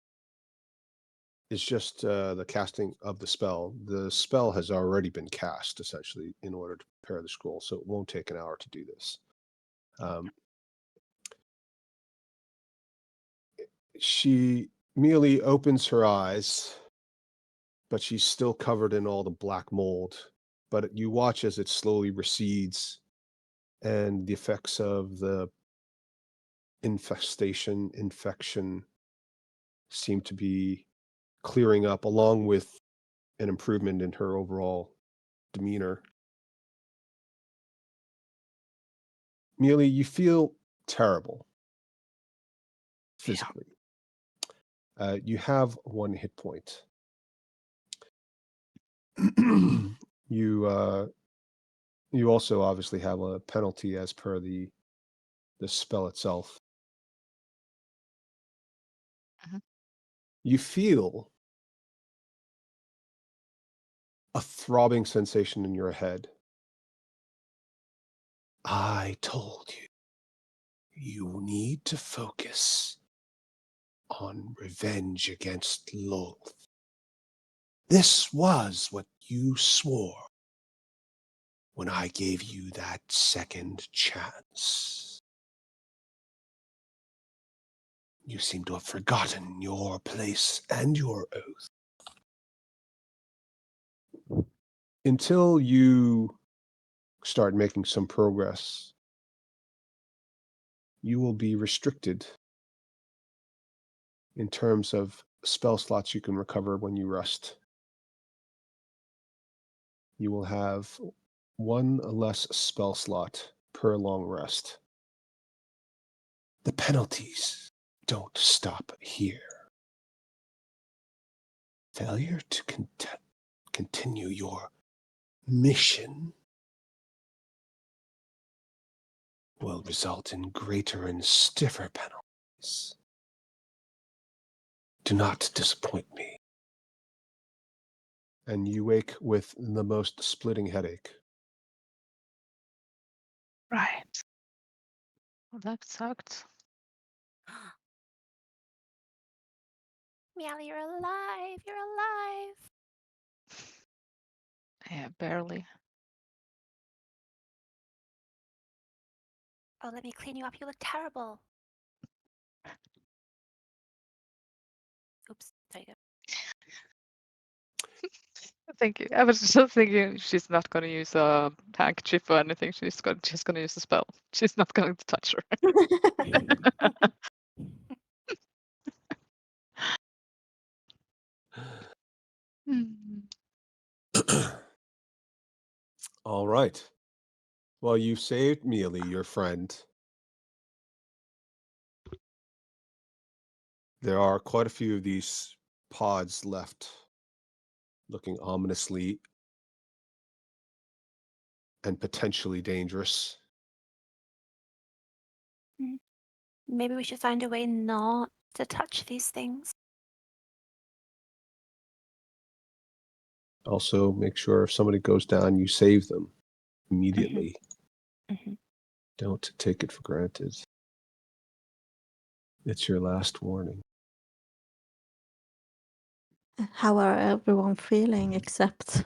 Speaker 1: is just the casting of the spell. The spell has already been cast, essentially, in order to prepare the scroll, so it won't take an hour to do this. She merely opens her eyes, but she's still covered in all the black mold. But you watch as it slowly recedes, and the effects of the infection seem to be clearing up, along with an improvement in her overall demeanor. Merely, you feel terrible physically. You have 1 hit point. You also obviously have a penalty as per the spell itself.
Speaker 3: Mhm.
Speaker 1: You feel a throbbing sensation in your head. I told you, you need to focus on revenge against Lolth. This was what you swore when I gave you that second chance. You seem to have forgotten your place and your oath. Until you start making some progress, you will be restricted in terms of spell slots you can recover when you rest. You will have 1 less spell slot per long rest. The penalties don't stop here. Failure to continue your mission will result in greater and stiffer penalties. Do not disappoint me. And you wake with the most splitting headache.
Speaker 3: Right. Well, that sucked.
Speaker 7: Meow, you're alive. You're alive.
Speaker 3: Yeah, barely.
Speaker 7: Oh, let me clean you up. You look terrible. Oops. There you go.
Speaker 3: Thank you. I was just thinking she's not going to use a handkerchief or anything. She's just going to use a spell. She's not going to touch her. Hmm.
Speaker 1: All right. Well, you saved Mealy, your friend. There are quite a few of these pods left, looking ominously and potentially dangerous.
Speaker 7: Maybe we should find a way not to touch these things.
Speaker 1: Also, make sure if somebody goes down, you save them immediately. Don't take it for granted. It's your last warning.
Speaker 8: How are everyone feeling except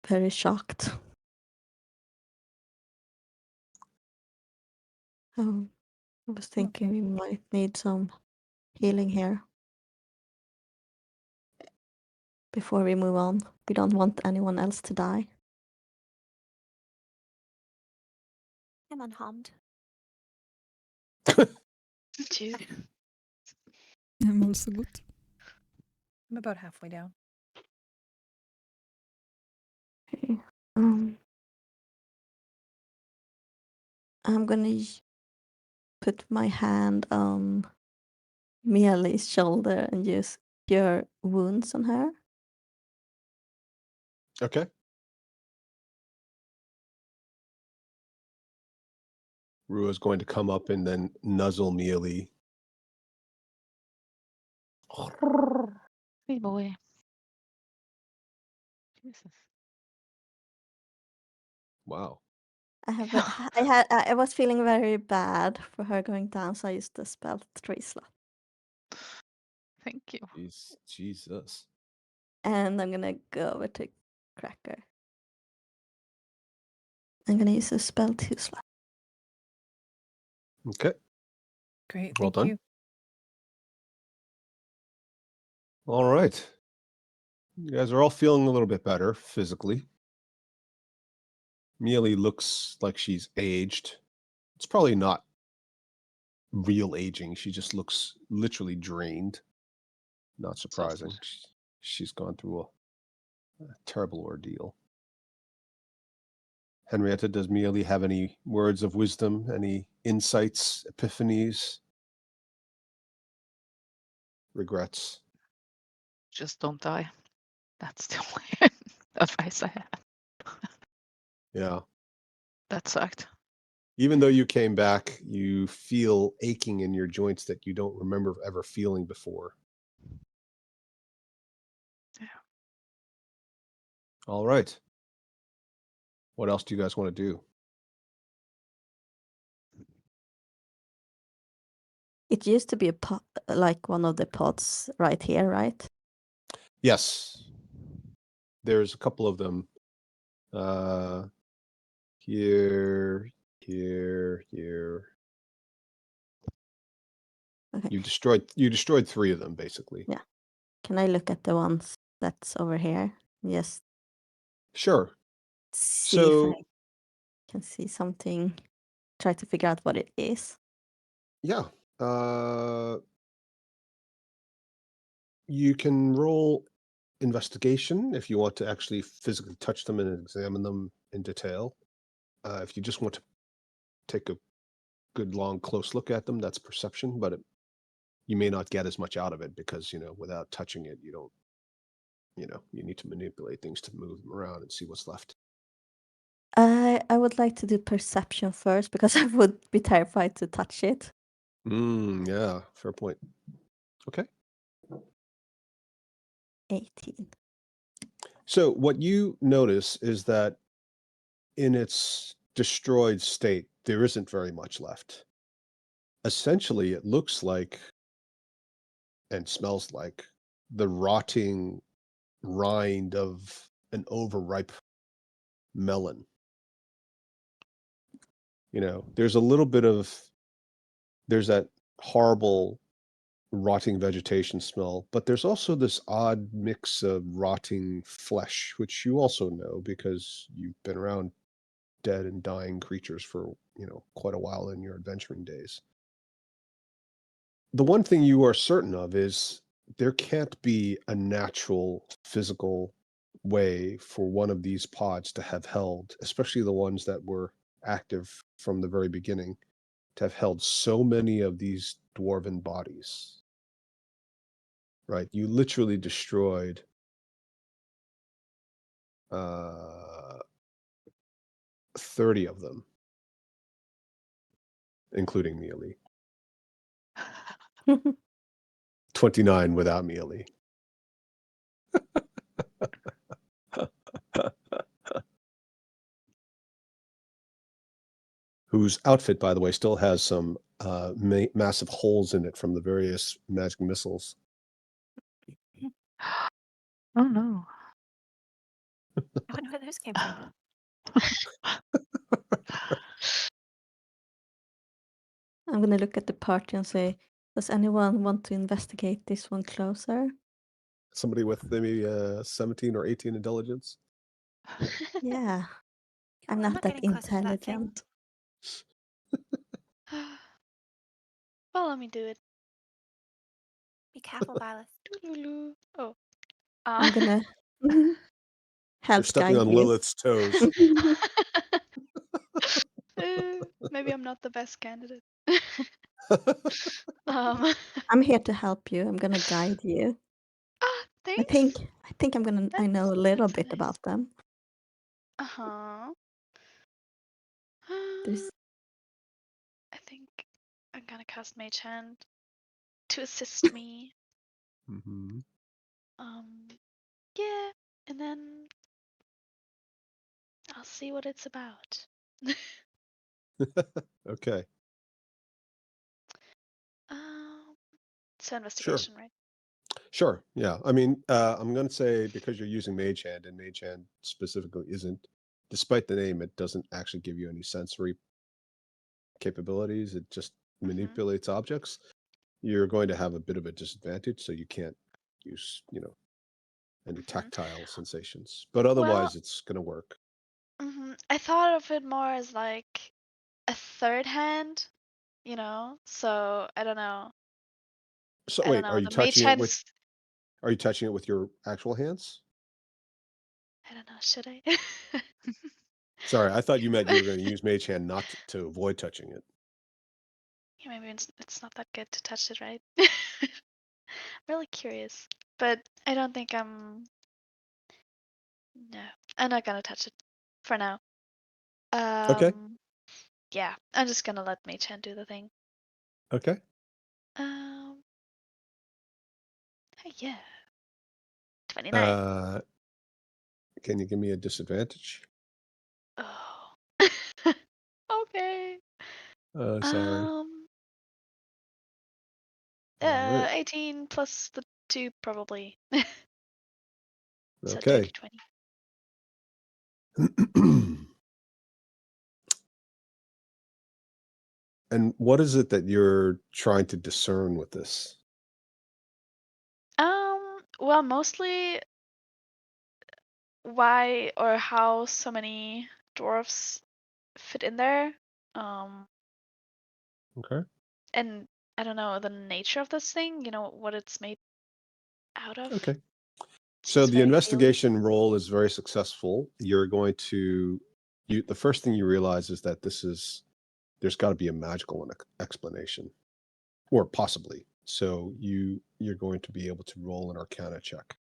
Speaker 8: very shocked? Oh, I was thinking we might need some healing here before we move on. We don't want anyone else to die.
Speaker 7: I'm unharmed.
Speaker 5: Did you?
Speaker 6: I'm also good.
Speaker 4: I'm about halfway down.
Speaker 8: Okay. I'm gonna put my hand on Miali's shoulder and use cure wounds on her.
Speaker 1: Okay. Rua is going to come up and then nuzzle Mealy.
Speaker 3: Hey boy. Jesus.
Speaker 1: Wow.
Speaker 8: I was feeling very bad for her going down, so I used the spell 3 slot.
Speaker 3: Thank you.
Speaker 1: Jesus.
Speaker 8: And I'm gonna go over to Cracker. I'm gonna use a spell 2 slot.
Speaker 1: Okay.
Speaker 4: Great,
Speaker 1: Well
Speaker 4: thank
Speaker 1: done.
Speaker 4: you.
Speaker 1: All right. You guys are all feeling a little bit better physically. Mealy looks like she's aged. It's probably not real aging. She just looks literally drained. Not surprising.
Speaker 3: Exhausted.
Speaker 1: She's gone through a terrible ordeal. Henrietta, does Mealy have any words of wisdom, any insights, epiphanies, regrets?
Speaker 3: Just don't die. That's the only advice I have.
Speaker 1: Yeah.
Speaker 3: That sucked.
Speaker 1: Even though you came back, you feel aching in your joints that you don't remember ever feeling before.
Speaker 3: Yeah.
Speaker 1: All right. What else do you guys want to do?
Speaker 8: It used to be a pot, like one of the pots right here, right?
Speaker 1: Yes. There's a couple of them. Here.
Speaker 8: Okay.
Speaker 1: You destroyed 3 of them, basically.
Speaker 8: Yeah. Can I look at the ones that's over here? Yes.
Speaker 1: Sure.
Speaker 8: See if
Speaker 1: So
Speaker 8: I can see something. Try to figure out what it is.
Speaker 1: yeah, you can roll investigation if you want to actually physically touch them and examine them in detail. If you just want to take a good long close look at them, that's perception, but you may not get as much out of it because without touching it, you don't. You need to manipulate things to move them around and see what's left.
Speaker 8: I would like to do perception first because I would be terrified to touch it.
Speaker 1: Yeah, fair point. Okay.
Speaker 8: 18.
Speaker 1: So what you notice is that in its destroyed state, there isn't very much left. Essentially, it looks like and smells like the rotting rind of an overripe melon. There's a little bit of there's that horrible rotting vegetation smell, but there's also this odd mix of rotting flesh, which you also know because you've been around dead and dying creatures for, quite a while in your adventuring days. The one thing you are certain of is there can't be a natural physical way for one of these pods to have held, especially the ones that were active from the very beginning, to have held so many of these dwarven bodies. Right? You literally destroyed 30 of them, including Mealy. 29 without Mealy. Whose outfit, by the way, still has some massive holes in it from the various magic missiles.
Speaker 3: Oh no.
Speaker 7: I wonder where those came from.
Speaker 8: I'm gonna look at the party and say, does anyone want to investigate this one closer?
Speaker 1: Somebody with maybe 17 or 18 intelligence.
Speaker 8: Yeah. I'm
Speaker 7: I'm
Speaker 8: not that
Speaker 7: getting close to that thing.
Speaker 8: intelligent.
Speaker 5: Well, let me do it.
Speaker 7: Be careful, Violet.
Speaker 5: Doodaloo. Oh.
Speaker 8: I'm gonna
Speaker 1: You're
Speaker 8: help
Speaker 1: stepping
Speaker 8: guide
Speaker 1: on
Speaker 8: you.
Speaker 1: Lilith's toes.
Speaker 5: Maybe I'm not the best candidate. um,
Speaker 8: I'm here to help you. I'm gonna guide you. I
Speaker 5: thanks.
Speaker 8: think I know a little
Speaker 5: That's
Speaker 8: bit
Speaker 5: nice.
Speaker 8: about them.
Speaker 5: Uh-huh.
Speaker 8: There's
Speaker 5: I think I'm gonna cast Mage Hand to assist me.
Speaker 1: Mm-hmm.
Speaker 5: Yeah, and then I'll see what it's about.
Speaker 1: Okay.
Speaker 5: So investigation, right?
Speaker 1: Sure. Yeah. I mean, I'm going to say because you're using Mage Hand, and Mage Hand specifically isn't, despite the name, it doesn't actually give you any sensory capabilities. It just manipulates objects. You're going to have a bit of a disadvantage, so you can't use, any tactile sensations. But
Speaker 5: Well,
Speaker 1: otherwise, it's going to work.
Speaker 5: I thought of it more as like a third hand, So I don't know.
Speaker 1: So
Speaker 5: I don't
Speaker 1: wait,
Speaker 5: know. The mage hand is.
Speaker 1: are you touching it with your actual hands?
Speaker 5: I don't know. Should I?
Speaker 1: Sorry, I thought you meant you were going to use Mage Hand not to avoid touching it.
Speaker 5: Yeah, maybe it's not that good to touch it, right? I'm really curious, but I don't think I'm. No, I'm not gonna touch it for now.
Speaker 1: Okay.
Speaker 5: Yeah, I'm just gonna let Mage Hand do the thing.
Speaker 1: Okay.
Speaker 5: Oh, yeah. 29.
Speaker 1: Can you give me a disadvantage?
Speaker 5: Oh. Okay.
Speaker 1: Sorry. All right.
Speaker 5: 18 plus the 2 probably. So
Speaker 1: Okay.
Speaker 5: 20.
Speaker 1: And what is it that you're trying to discern with this?
Speaker 5: Well, mostly why or how so many dwarfs fit in there.
Speaker 1: Okay.
Speaker 5: And I don't know the nature of this thing, what it's made out of.
Speaker 1: Okay. So
Speaker 5: Seems
Speaker 1: the
Speaker 5: very alien.
Speaker 1: investigation roll is very successful. You're going to the first thing you realize is that there's got to be a magical explanation, or possibly. So you're going to be able to roll an Arcana check,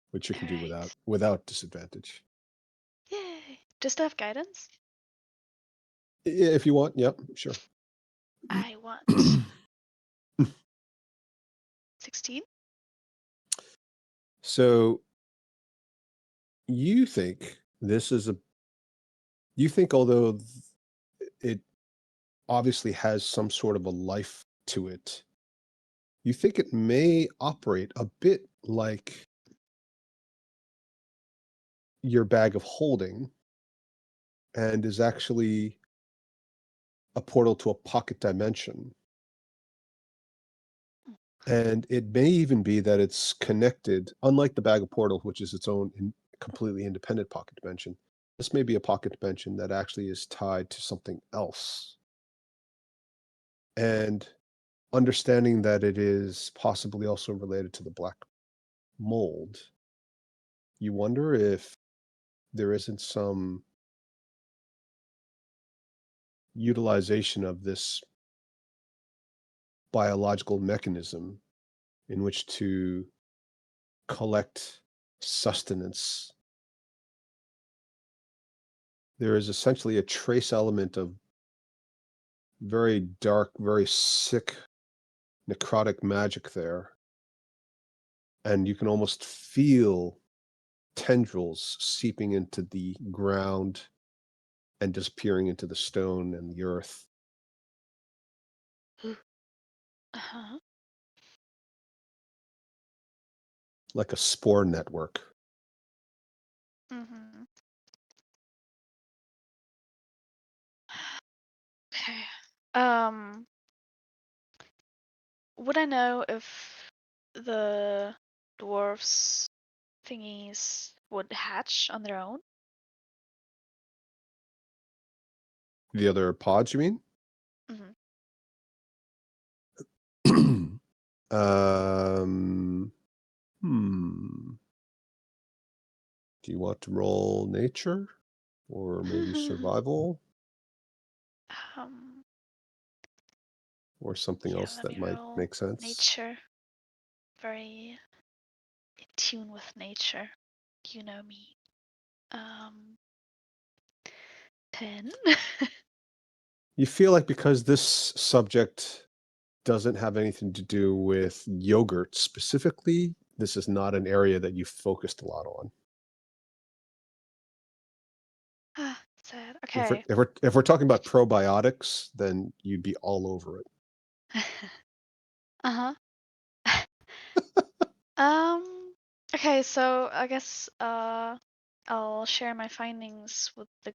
Speaker 1: which you can do
Speaker 5: Alright.
Speaker 1: without disadvantage.
Speaker 5: Yay. Just to have guidance?
Speaker 1: If you want, yep, sure.
Speaker 5: I want 16.
Speaker 1: So you think although it obviously has some sort of a life to it, you think it may operate a bit like your bag of holding and is actually a portal to a pocket dimension. And it may even be that it's connected, unlike the bag of portal, which is its own completely independent pocket dimension. This may be a pocket dimension that actually is tied to something else. And understanding that it is possibly also related to the black mold, you wonder if there isn't some utilization of this biological mechanism in which to collect sustenance. There is essentially a trace element of very dark, very sick, necrotic magic there. And you can almost feel tendrils seeping into the ground and disappearing into the stone and the earth.
Speaker 5: Uh-huh.
Speaker 1: Like a spore network.
Speaker 5: Mm-hmm. Okay. Would I know if the dwarfs thingies would hatch on their own?
Speaker 1: The other pods, you mean?
Speaker 5: Mm-hmm.
Speaker 1: Do you want to roll nature or maybe survival or something
Speaker 5: Yeah,
Speaker 1: else
Speaker 5: let
Speaker 1: that
Speaker 5: me
Speaker 1: might
Speaker 5: roll
Speaker 1: make sense?
Speaker 5: nature. Very in tune with nature. You know me. 10.
Speaker 1: You feel like because this subject doesn't have anything to do with yogurt specifically, this is not an area that you focused a lot on.
Speaker 5: Sad.
Speaker 1: If we're,
Speaker 5: Okay.
Speaker 1: if we're talking about probiotics, then you'd be all over it.
Speaker 5: Uh-huh. Okay, so I guess I'll share my findings with the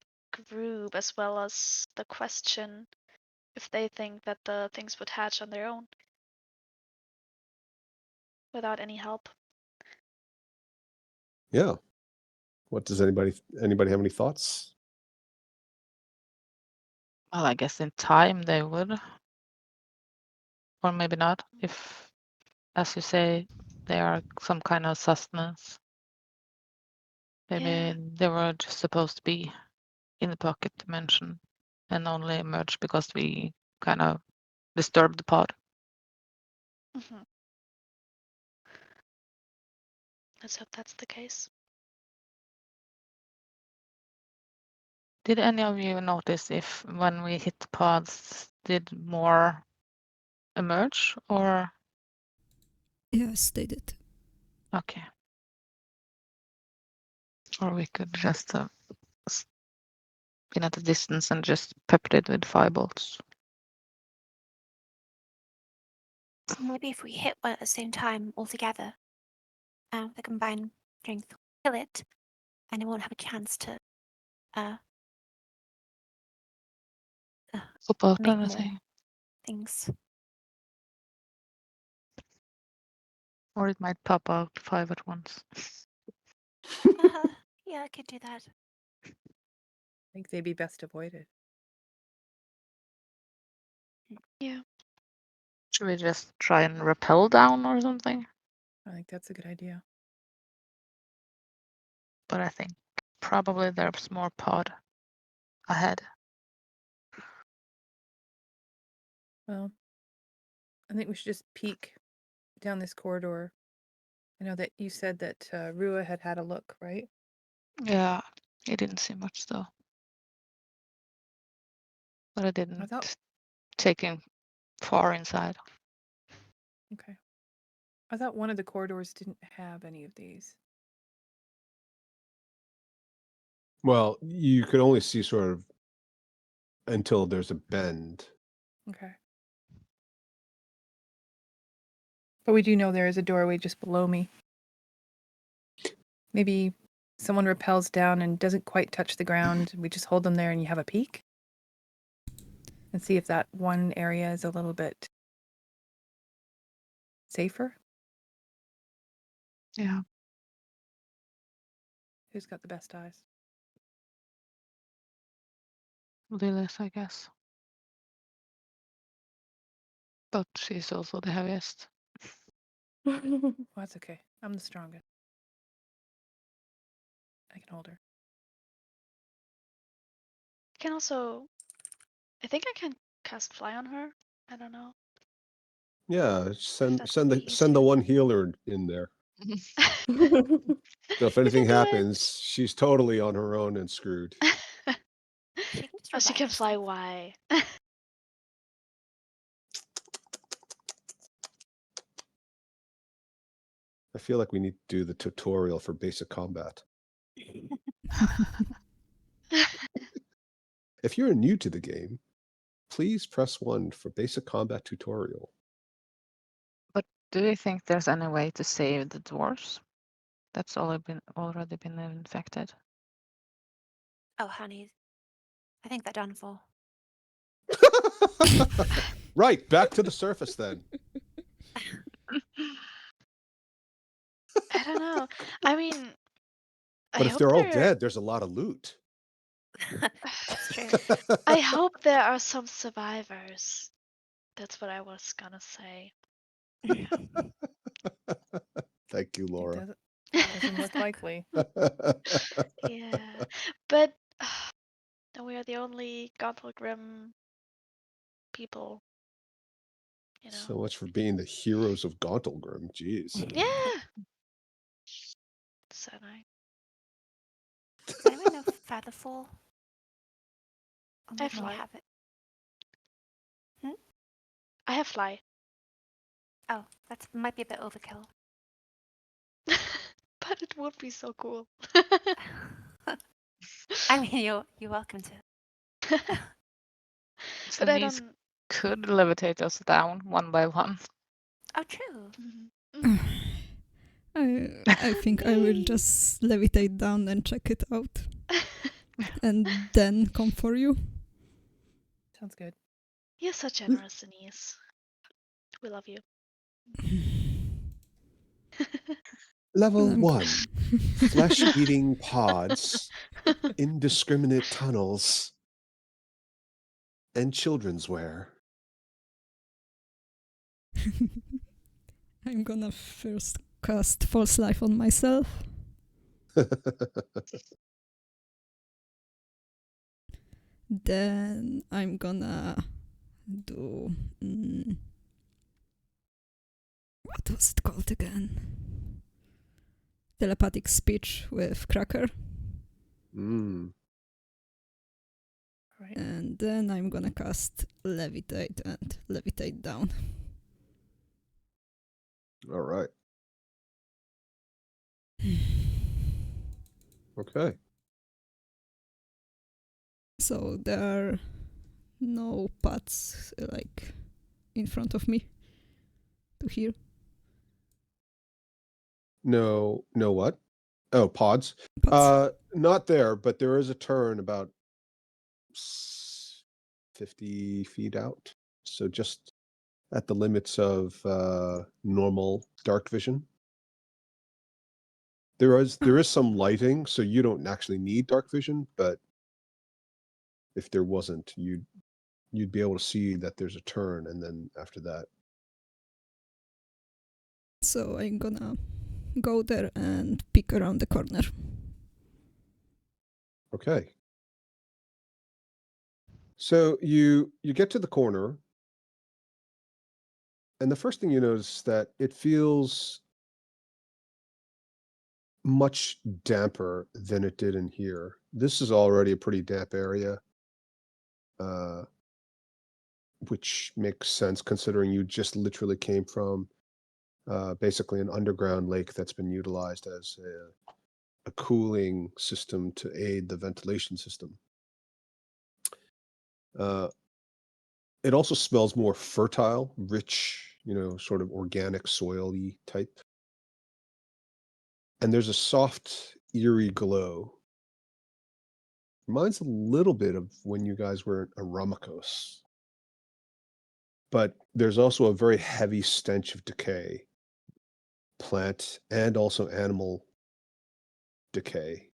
Speaker 5: group as well as the question if they think that the things would hatch on their own without any help.
Speaker 1: Yeah. What does anybody have any thoughts?
Speaker 3: Well, I guess in time they would. Or maybe not, if, as you say, they are some kind of sustenance. Maybe
Speaker 5: Yeah.
Speaker 3: they were just supposed to be in the pocket dimension and only emerged because we kind of disturbed the pod.
Speaker 5: Mm-hmm. Let's hope that's the case.
Speaker 3: Did any of you notice if when we hit the pods, did more emerge or?
Speaker 6: Yes, they did.
Speaker 3: Okay. Or we could just have been at a distance and just peppered it with firebolts.
Speaker 7: Maybe if we hit one at the same time all together, the combined strength will kill it, and it won't have a chance to
Speaker 3: Pop out
Speaker 7: make more
Speaker 3: anything.
Speaker 7: things.
Speaker 3: Or it might pop out 5 at once.
Speaker 7: Yeah, I could do that.
Speaker 4: I think they'd be best avoided.
Speaker 5: Yeah.
Speaker 3: Should we just try and rappel down or something?
Speaker 4: I think that's a good idea.
Speaker 3: But I think probably there's more pod ahead.
Speaker 4: Well, I think we should just peek down this corridor. I know that you said that Rua had a look, right?
Speaker 3: Yeah, he didn't see much though. But I didn't
Speaker 4: thought-
Speaker 3: take him far inside.
Speaker 4: Okay. I thought one of the corridors didn't have any of these.
Speaker 1: Well, you could only see sort of until there's a bend.
Speaker 4: Okay. But we do know there is a doorway just below me. Maybe someone rappels down and doesn't quite touch the ground. We just hold them there and you have a peek. And see if that one area is a little bit safer.
Speaker 3: Yeah.
Speaker 4: Who's got the best eyes?
Speaker 3: Lilith, I guess. But she's also the heaviest.
Speaker 4: Well, that's okay. I'm the strongest. I can hold her.
Speaker 5: I can also. I think I can cast fly on her. I don't know.
Speaker 1: Yeah, send
Speaker 5: that
Speaker 1: send
Speaker 5: would
Speaker 1: the
Speaker 5: be
Speaker 1: send the
Speaker 5: easier.
Speaker 1: one healer in there. So if
Speaker 5: You
Speaker 1: anything
Speaker 5: can do it.
Speaker 1: happens, she's totally on her own and screwed.
Speaker 7: She can
Speaker 5: Oh, she
Speaker 7: revive
Speaker 5: can fly
Speaker 7: herself.
Speaker 5: Y.
Speaker 1: I feel like we need to do the tutorial for basic combat. If you're new to the game, please press 1 for basic combat tutorial.
Speaker 3: But do you think there's any way to save the dwarfs? That's already been infected.
Speaker 7: Oh, honey, I think they're done for.
Speaker 1: Right, back to the surface then.
Speaker 5: I don't know. I mean,
Speaker 1: But
Speaker 5: I
Speaker 1: if
Speaker 5: hope
Speaker 1: they're all
Speaker 5: there.
Speaker 1: dead, there's a lot of loot.
Speaker 7: That's true.
Speaker 5: I hope there are some survivors. That's what I was gonna say.
Speaker 1: Thank you,
Speaker 4: It
Speaker 1: Laura.
Speaker 4: doesn't look likely.
Speaker 5: Yeah, but we are the only Gauntlgrym people. You know.
Speaker 1: So much for being the heroes of Gauntlgrym. Jeez.
Speaker 5: Yeah. So nice.
Speaker 7: Does anyone know Featherfall? Or
Speaker 5: I have
Speaker 7: maybe we
Speaker 5: fly.
Speaker 7: have it.
Speaker 5: I have fly.
Speaker 7: Oh, that might be a bit overkill.
Speaker 5: But it would be so cool.
Speaker 7: I mean, you're welcome to.
Speaker 5: But I
Speaker 3: Unease
Speaker 5: don't.
Speaker 3: could levitate us down one by one.
Speaker 7: Oh, true.
Speaker 5: Mhm.
Speaker 6: I think I will just levitate down and check it out, and then come for you.
Speaker 4: Sounds good.
Speaker 5: You're so generous, Denise. We love you.
Speaker 1: Level
Speaker 6: I'm-
Speaker 1: 1. Flesh-eating pods, indiscriminate tunnels, and children's wear.
Speaker 6: I'm gonna first cast False Life on myself. Then I'm gonna do... what was it called again? Telepathic speech with Cracker.
Speaker 1: Mm.
Speaker 4: Right.
Speaker 6: And then I'm gonna cast Levitate and levitate down.
Speaker 1: All right. Okay.
Speaker 6: So there are no paths like in front of me to hear.
Speaker 1: No what? Oh, pods.
Speaker 6: Paths.
Speaker 1: Not there, but there is a turn about 50 feet out. So just at the limits of normal dark vision. There is some lighting, so you don't actually need dark vision, but if there wasn't, you'd be able to see that there's a turn, and then after that.
Speaker 6: So I'm gonna go there and peek around the corner.
Speaker 1: Okay. So you get to the corner, and the first thing you notice is that it feels much damper than it did in here. This is already a pretty damp area, which makes sense considering you just literally came from basically an underground lake that's been utilized as a cooling system to aid the ventilation system. It also smells more fertile, rich, sort of organic, soil-y type. And there's a soft, eerie glow. Reminds a little bit of when you guys were at Aramikos. But there's also a very heavy stench of decay, plant and also animal decay.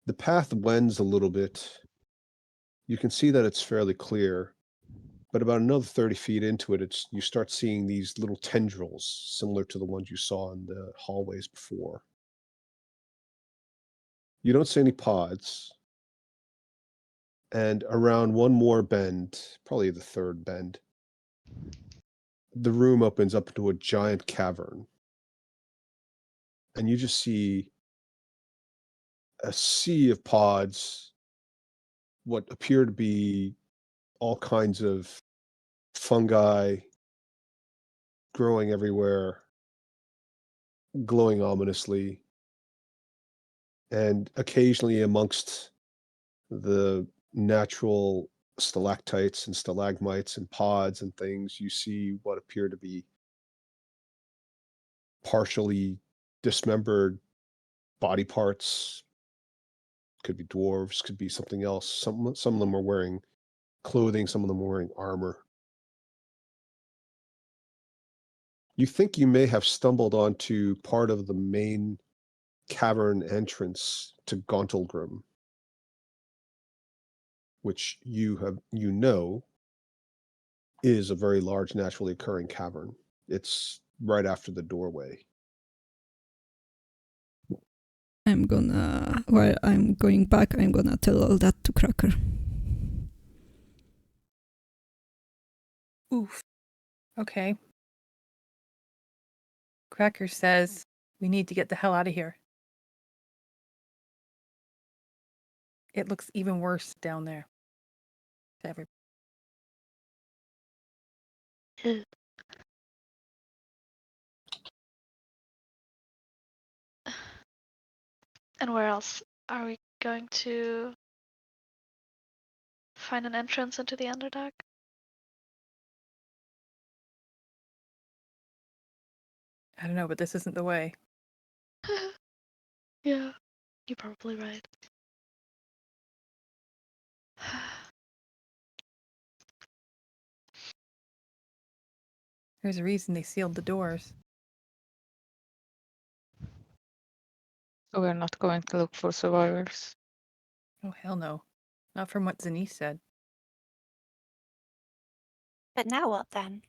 Speaker 1: The path wends a little bit. You can see that it's fairly clear, but about another 30 feet into it, you start seeing these little tendrils similar to the ones you saw in the hallways before. You don't see any pods. And around one more bend, probably the third bend, the room opens up into a giant cavern. And you just see a sea of pods, what appear to be all kinds of fungi growing everywhere, glowing ominously. And occasionally amongst the natural stalactites and stalagmites and pods and things, you see what appear to be partially dismembered body parts. Could be dwarves, could be something else. Some of them are wearing clothing, some of them are wearing armor. You think you may have stumbled onto part of the main cavern entrance to Gauntlgrym, which you know is a very large naturally occurring cavern. It's right after the doorway.
Speaker 6: While I'm going back, I'm gonna tell all that to Cracker.
Speaker 4: Oof. Okay. Cracker says we need to get the hell out of here. It looks even worse down there. To everybody.
Speaker 5: And where else are we going to find an entrance into the Underdark?
Speaker 4: I don't know, but this isn't the way.
Speaker 5: Yeah, you're probably right.
Speaker 4: There's a reason they sealed the doors.
Speaker 3: So we're not going to look for survivors.
Speaker 4: Oh, hell no. Not from what Zenith said.
Speaker 7: But now what then?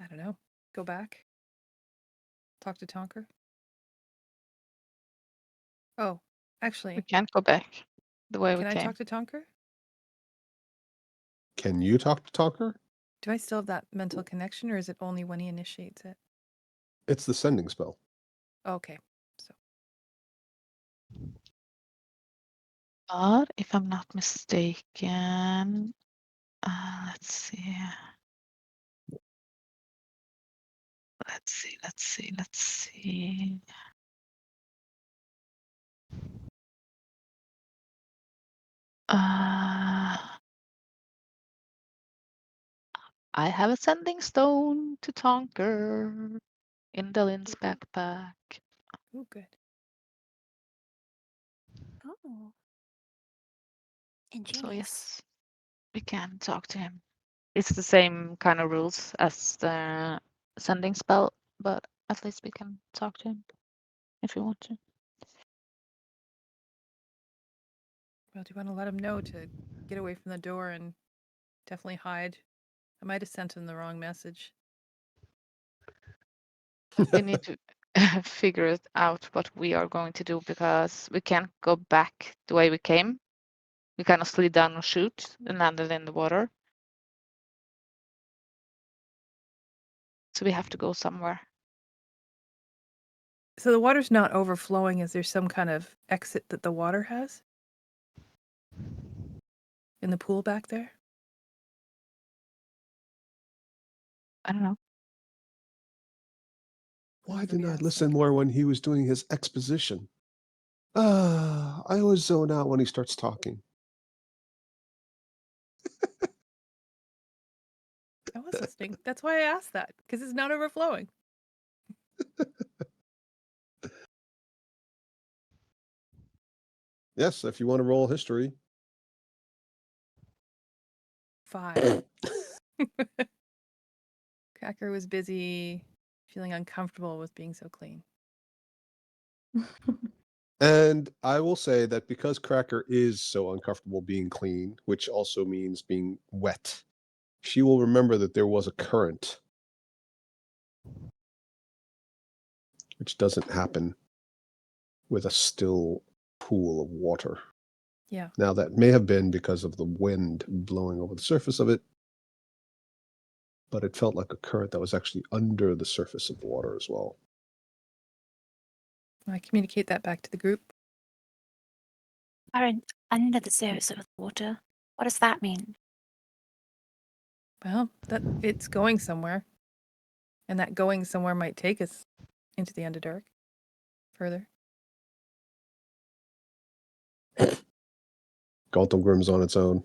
Speaker 4: I don't know. Go back. Talk to Tonker. Oh,
Speaker 3: We
Speaker 4: actually,
Speaker 3: can't go back the way we
Speaker 4: can I
Speaker 3: came.
Speaker 4: talk to Tonker?
Speaker 1: Can you talk to Talker?
Speaker 4: Do I still have that mental connection, or is it only when he initiates it?
Speaker 1: It's the sending spell.
Speaker 4: Okay. So
Speaker 3: But if I'm not mistaken, let's see. Let's see. I have a sending stone to Tonker in Dalin's backpack.
Speaker 4: oh, good.
Speaker 7: Oh,
Speaker 3: So
Speaker 7: ingenious.
Speaker 3: yes, we can talk to him. It's the same kind of rules as the sending spell, but at least we can talk to him if you want to.
Speaker 4: Well, do you want to let him know to get away from the door and definitely hide? I might have sent him the wrong message.
Speaker 3: We need to figure it out what we are going to do because we can't go back the way we came. We kind of slid down a chute and landed in the water. So we have to go somewhere.
Speaker 4: So the water's not overflowing. Is there some kind of exit that the water has? In the pool back there?
Speaker 3: I don't know.
Speaker 1: Why
Speaker 4: Nobody
Speaker 1: didn't I
Speaker 4: asked
Speaker 1: listen
Speaker 4: that.
Speaker 1: more when he was doing his exposition? I always zone out when he starts talking.
Speaker 4: I was listening. That's why I asked that, because it's not overflowing.
Speaker 1: Yes, if you want to roll history.
Speaker 4: 5. Cracker was busy feeling uncomfortable with being so clean.
Speaker 1: And I will say that because Cracker is so uncomfortable being clean, which also means being wet, she will remember that there was a current, which doesn't happen with a still pool of water.
Speaker 4: Yeah.
Speaker 1: Now, that may have been because of the wind blowing over the surface of it, but it felt like a current that was actually under the surface of the water as well.
Speaker 4: I communicate that back to the group.
Speaker 7: Current under the surface of the water. What does that mean?
Speaker 4: Well, that it's going somewhere. And that going somewhere might take us into the Underdark further.
Speaker 1: Gauntlgrym's on its own.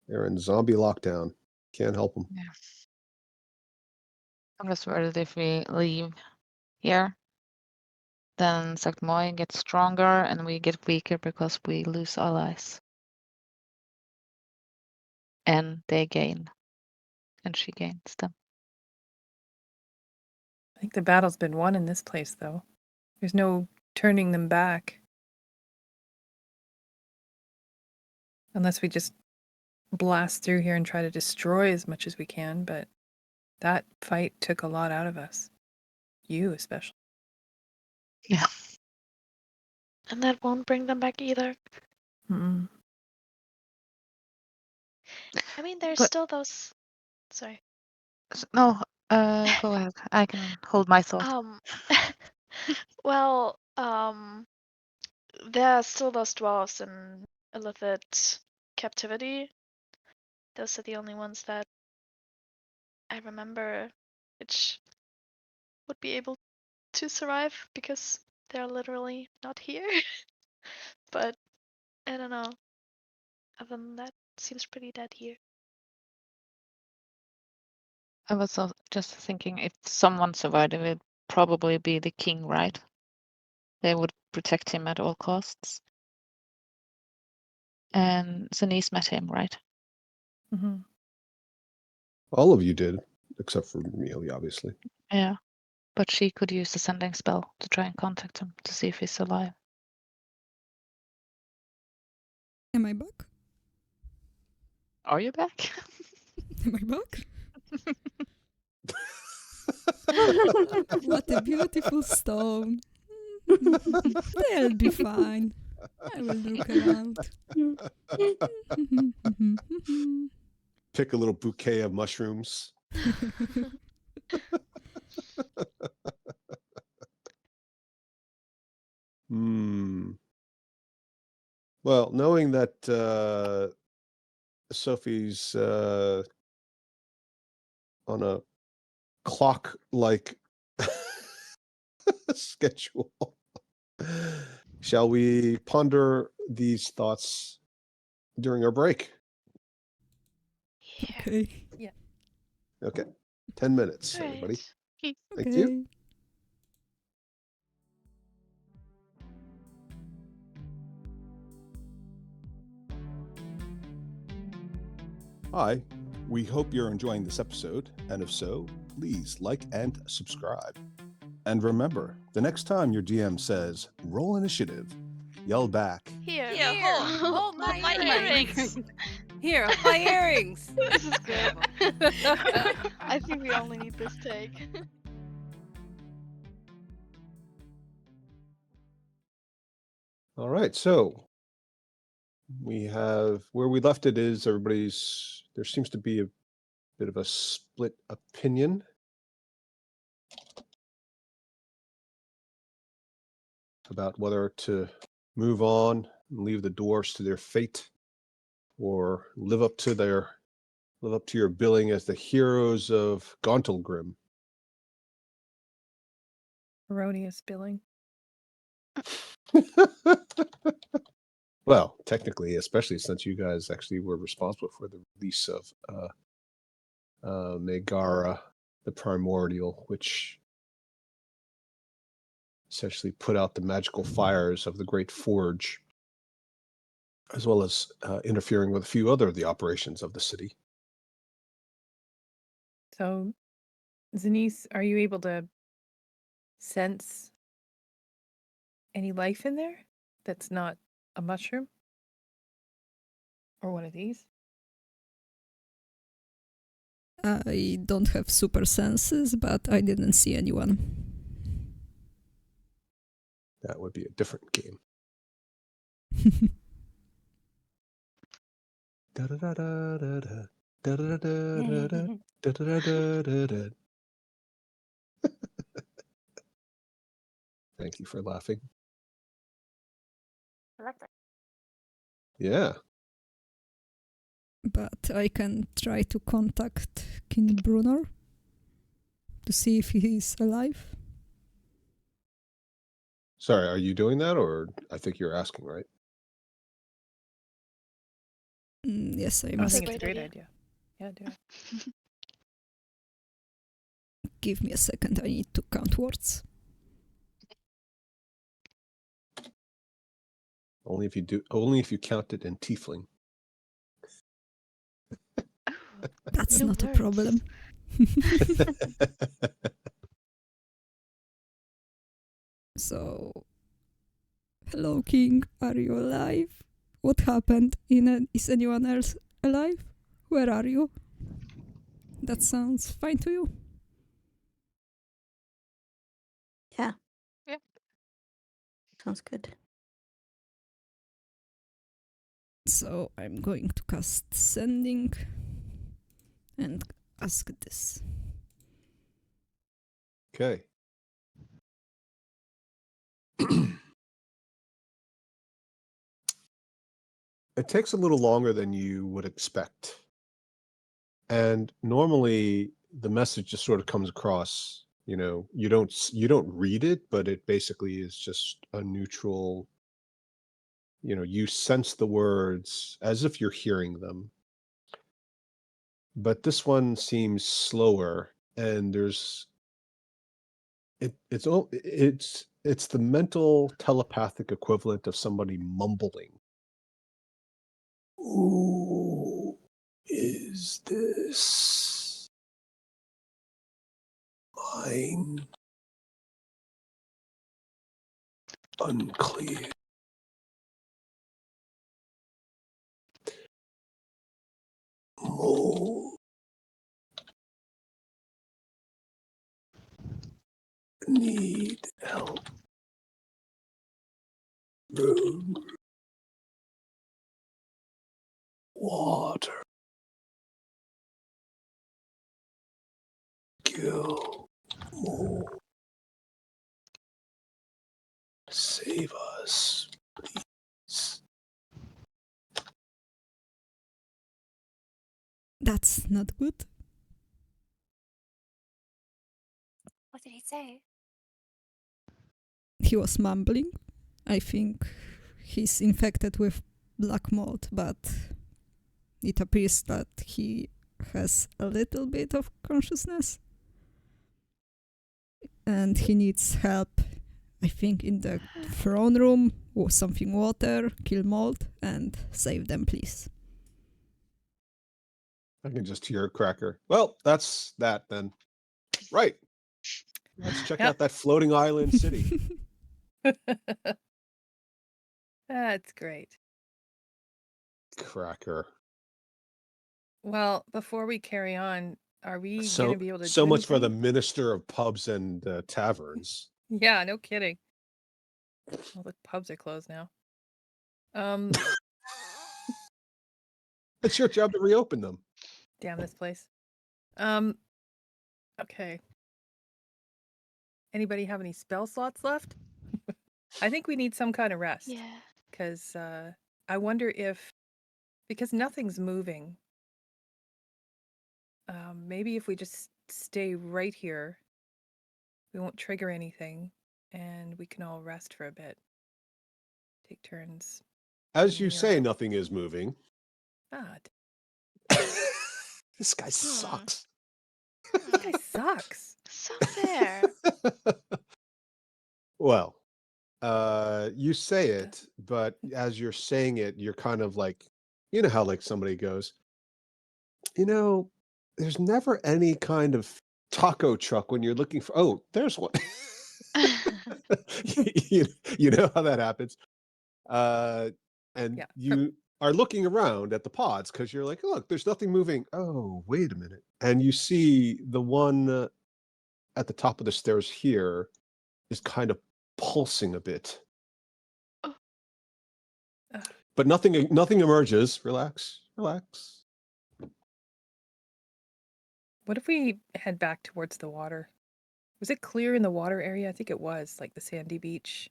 Speaker 1: They're in zombie lockdown. Can't help them.
Speaker 3: Yeah. I'm just worried if we leave here, then Sakmoy gets stronger and we get weaker because we lose allies. And they gain. And she gains them.
Speaker 4: I think the battle's been won in this place, though. There's no turning them back. Unless we just blast through here and try to destroy as much as we can, but that fight took a lot out of us. You especially.
Speaker 3: Yeah.
Speaker 5: And that won't bring them back either.
Speaker 4: Mm.
Speaker 5: I mean, there's
Speaker 3: But-
Speaker 5: still those. Sorry.
Speaker 3: No, go ahead. I can hold my thought.
Speaker 5: Well, there are still those dwarves in Illithid captivity. Those are the only ones that I remember which would be able to survive because they're literally not here. But I don't know. Other than that, seems pretty dead here.
Speaker 3: I was just thinking if someone survived, it would probably be the king, right? They would protect him at all costs. And Zenise met him, right?
Speaker 4: Hmm.
Speaker 1: All of you did, except for Mealy, obviously.
Speaker 3: Yeah. But she could use the sending spell to try and contact him to see if he's alive.
Speaker 6: Am I back?
Speaker 3: Are you back?
Speaker 6: Am I back? What a beautiful stone. They'll be fine. I will look around.
Speaker 1: Pick a little bouquet of mushrooms. Well, knowing that Sophie's on a clock-like schedule, shall we ponder these thoughts during our break?
Speaker 6: Okay.
Speaker 1: Okay, 10 minutes,
Speaker 5: All
Speaker 1: everybody.
Speaker 5: right.
Speaker 1: Thank you. Hi, we hope you're enjoying this episode, and if so, please like and subscribe. And remember, the next time your DM says, roll initiative, yell back,
Speaker 5: Here,
Speaker 7: hold my earrings.
Speaker 4: Here, hold my earrings.
Speaker 5: This is good. I think we only need this take.
Speaker 1: All right, so we have where we left it is there seems to be a bit of a split opinion about whether to move on and leave the dwarfs to their fate or live up to your billing as the heroes of Gauntlgrym.
Speaker 4: Erroneous billing.
Speaker 1: Well, technically, especially since you guys actually were responsible for the release of Megara, the Primordial, which essentially put out the magical fires of the Great Forge, as well as interfering with a few other of the operations of the city.
Speaker 4: So, Zenise, are you able to sense any life in there that's not a mushroom? Or one of these?
Speaker 6: I don't have super senses, but I didn't see anyone.
Speaker 1: That would be a different game. Thank you for laughing.
Speaker 7: I like that.
Speaker 1: Yeah.
Speaker 6: But I can try to contact King Bruenor to see if he's alive.
Speaker 1: Sorry, are you doing that, or I think you're asking, right?
Speaker 6: Yes, I'm
Speaker 4: I
Speaker 5: That's a
Speaker 4: think
Speaker 6: asking.
Speaker 4: it's a
Speaker 5: great
Speaker 4: great
Speaker 5: idea.
Speaker 4: idea. Yeah, do it.
Speaker 6: Give me a second, I need to count words.
Speaker 1: Only if you count it in tiefling.
Speaker 6: That's
Speaker 5: New
Speaker 6: not a
Speaker 5: words.
Speaker 6: problem. So, hello, King. Are you alive? What happened? Is anyone else alive? Where are you? That sounds fine to you?
Speaker 8: Yeah.
Speaker 3: Yeah.
Speaker 8: Sounds good.
Speaker 6: So, I'm going to cast Sending and ask this.
Speaker 1: Okay. It takes a little longer than you would expect. And normally the message just sort of comes across You know, you don't read it, but it basically is just a neutral. You know, you sense the words as if you're hearing them. But this one seems slower, and it's the mental telepathic equivalent of somebody mumbling. Who is this? Mine. Unclear. Mole. Need help. Room. Water. Kill. Mole. Save us, please.
Speaker 6: That's not good.
Speaker 7: What did he say?
Speaker 6: He was mumbling. I think he's infected with black mold, but it appears that he has a little bit of consciousness. And he needs help, I think, in the throne room or something water, kill mold, and save them, please.
Speaker 1: I can just hear a cracker. Well, that's that then. Right. Let's check out that floating island city.
Speaker 4: That's great.
Speaker 1: Cracker.
Speaker 4: Well, before we carry on, are we going
Speaker 1: So
Speaker 4: to be able to
Speaker 1: so
Speaker 4: do
Speaker 1: much for the
Speaker 4: anything?
Speaker 1: minister of pubs and taverns.
Speaker 4: Yeah, no kidding. All the pubs are closed now.
Speaker 1: It's your job to reopen them.
Speaker 4: Damn this place. Okay. Anybody have any spell slots left? I think we need some kind of rest.
Speaker 5: Yeah.
Speaker 4: Because I wonder if, because nothing's moving, maybe if we just stay right here, we won't trigger anything, and we can all rest for a bit. Take turns.
Speaker 1: As you
Speaker 4: cleaning
Speaker 1: say,
Speaker 4: up.
Speaker 1: nothing is moving.
Speaker 4: Ah,
Speaker 1: This guy sucks.
Speaker 4: this guy sucks.
Speaker 5: So fair.
Speaker 1: Well, you say it, but as you're saying it, you're kind of like, you know how like somebody goes, you know, there's never any kind of taco truck when you're looking for, oh, there's one. you, you know how that happens. And
Speaker 4: Yeah.
Speaker 1: you are looking around at the pods because you're like, oh, look, there's nothing moving. Oh, wait a minute. And you see the one at the top of the stairs here is kind of pulsing a bit. But nothing emerges. Relax.
Speaker 4: What if we head back towards the water? Was it clear in the water area? I think it was, like the sandy beach.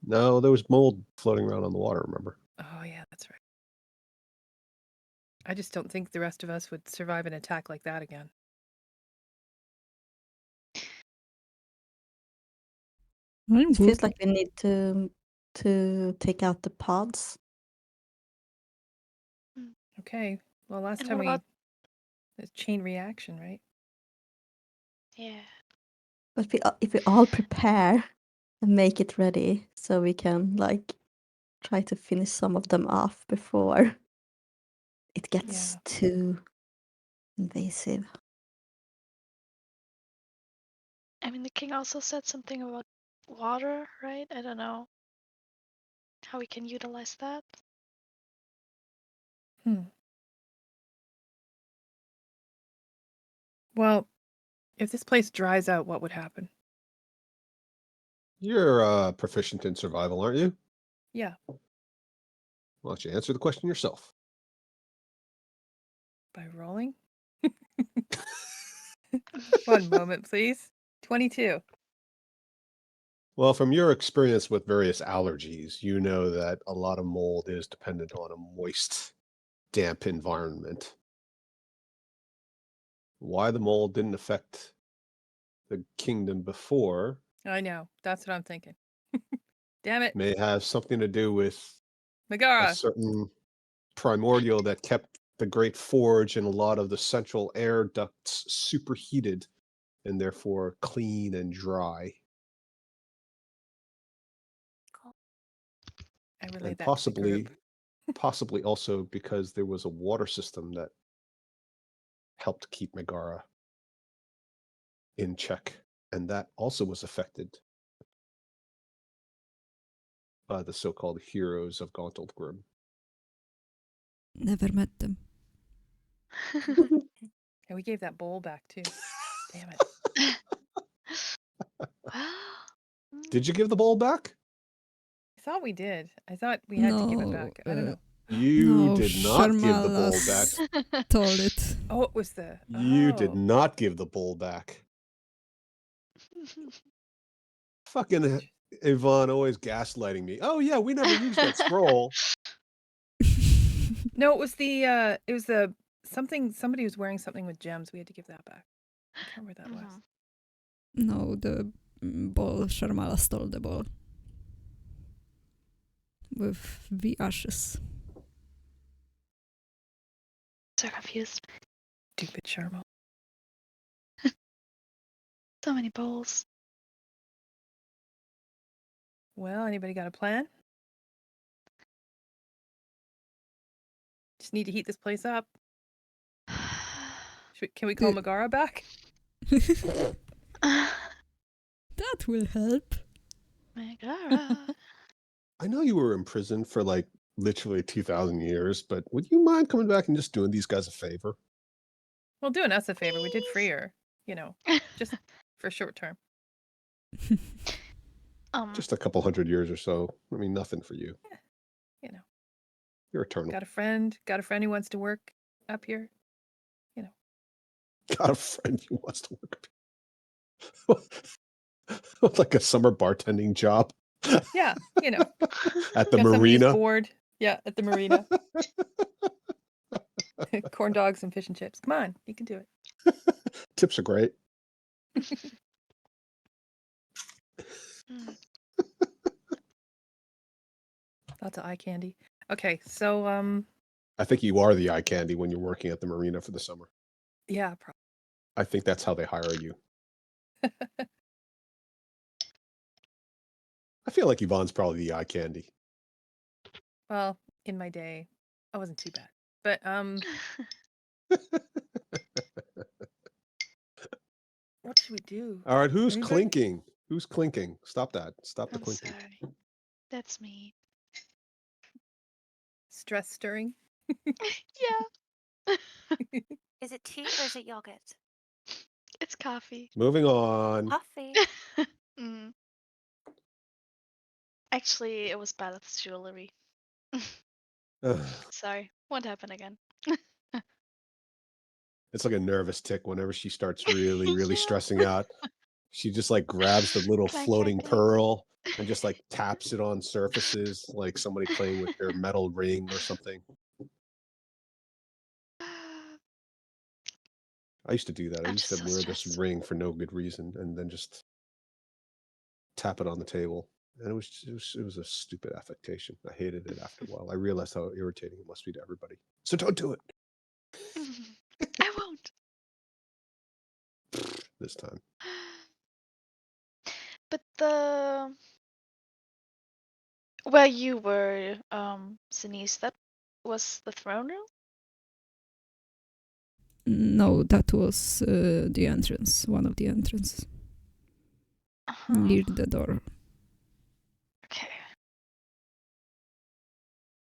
Speaker 1: No, there was mold floating around on the water, remember?
Speaker 4: Oh, yeah, that's right. I just don't think the rest of us would survive an attack like that again.
Speaker 8: It feels like we need to take out the pods.
Speaker 4: Okay. Well, last
Speaker 5: And
Speaker 4: time
Speaker 5: what about-
Speaker 4: it's chain reaction, right?
Speaker 5: Yeah.
Speaker 8: But if we all prepare and make it ready, so we can like try to finish some of them off before it gets too invasive.
Speaker 5: I mean, the king also said something about water, right? I don't know how we can utilize that.
Speaker 4: Well, if this place dries out, what would happen?
Speaker 1: You're proficient in survival, aren't you?
Speaker 4: Yeah.
Speaker 1: Why don't you answer the question yourself?
Speaker 4: By rolling? 1 moment, please. 22.
Speaker 1: Well, from your experience with various allergies, you know that a lot of mold is dependent on a moist, damp environment. Why the mold didn't affect the kingdom before
Speaker 4: I know. That's what I'm thinking. Damn it.
Speaker 1: may have something to do with a
Speaker 4: Megara.
Speaker 1: certain primordial that kept the Great Forge and a lot of the central air ducts superheated and therefore clean and dry.
Speaker 4: I relate
Speaker 1: And
Speaker 4: that to the
Speaker 1: possibly,
Speaker 4: group.
Speaker 1: possibly also because there was a water system that helped keep Megara in check, and that also was affected by the so-called heroes of Gauntlgrym.
Speaker 6: Never met them.
Speaker 4: And we gave that bowl back too. Damn it.
Speaker 1: Did you give the bowl back?
Speaker 4: I thought we did. I thought we had to give it back. I don't know.
Speaker 1: You
Speaker 6: No,
Speaker 1: did not give the bowl
Speaker 6: Sharmalas
Speaker 1: back.
Speaker 6: told it.
Speaker 4: Oh, it was the.
Speaker 1: You did
Speaker 4: oh.
Speaker 1: not give the bowl back. Fucking Yvonne always gaslighting me. Oh yeah, we never used that scroll.
Speaker 4: No, it was the something. Somebody was wearing something with gems. We had to give that back. I can't remember what that was.
Speaker 6: No, the ball, Sharmala stole the ball. With the ashes.
Speaker 5: So confused.
Speaker 4: Stupid Sharma.
Speaker 5: So many bowls.
Speaker 4: Well, anybody got a plan? Just need to heat this place up. Can we call Megara back?
Speaker 6: That will help.
Speaker 5: Megara.
Speaker 1: I know you were imprisoned for like literally 2,000 years, but would you mind coming back and just doing these guys a favor?
Speaker 4: Well, doing us a favor. We did free her, just for short term.
Speaker 1: Just a couple hundred years or so. I mean, nothing for you.
Speaker 4: Yeah,
Speaker 1: You're eternal.
Speaker 4: Got a friend who wants to work up here.
Speaker 1: Got a friend who wants to work up like a summer bartending job.
Speaker 4: Yeah,
Speaker 1: At the
Speaker 4: got somebody who's
Speaker 1: marina.
Speaker 4: bored. Yeah, at the marina. Corn dogs and fish and chips. Come on, you can do it.
Speaker 1: Tips are great.
Speaker 4: Lots of eye candy. Okay, so
Speaker 1: I think you are the eye candy when you're working at the marina for the summer.
Speaker 4: yeah, probably.
Speaker 1: I think that's how they hire you. I feel like Yvonne's probably the eye candy.
Speaker 4: Well, in my day, I wasn't too bad. But what should we do?
Speaker 1: All right, who's
Speaker 4: Anybody?
Speaker 1: clinking? Who's clinking? Stop that. Stop the
Speaker 5: I'm
Speaker 1: clinking.
Speaker 5: sorry. That's me.
Speaker 4: Stress stirring.
Speaker 5: Yeah.
Speaker 7: Is it tea or is it yogurt?
Speaker 5: It's coffee.
Speaker 1: Moving on.
Speaker 7: Coffee.
Speaker 5: Actually, it was Ballot's jewelry.
Speaker 1: Ugh.
Speaker 5: Sorry, won't happen again.
Speaker 1: It's like a nervous tick whenever she starts really, really
Speaker 5: Yeah.
Speaker 1: stressing out. She just like grabs the little
Speaker 5: Clank,
Speaker 1: floating
Speaker 5: clank, clank.
Speaker 1: pearl and just like taps it on surfaces like somebody playing with their metal ring or something. I used to do that. I
Speaker 5: I'm
Speaker 1: used
Speaker 5: just
Speaker 1: to
Speaker 5: so
Speaker 1: wear this
Speaker 5: stressed.
Speaker 1: ring for no good reason and then just tap it on the table. And it was a stupid affectation. I hated it after a while. I realized how irritating it must be to everybody. So don't do it
Speaker 5: I won't.
Speaker 1: this time.
Speaker 5: But where you were, Sinise, that was the throne room?
Speaker 6: No, that was the entrance, one of the entrances. Near the door.
Speaker 5: Okay.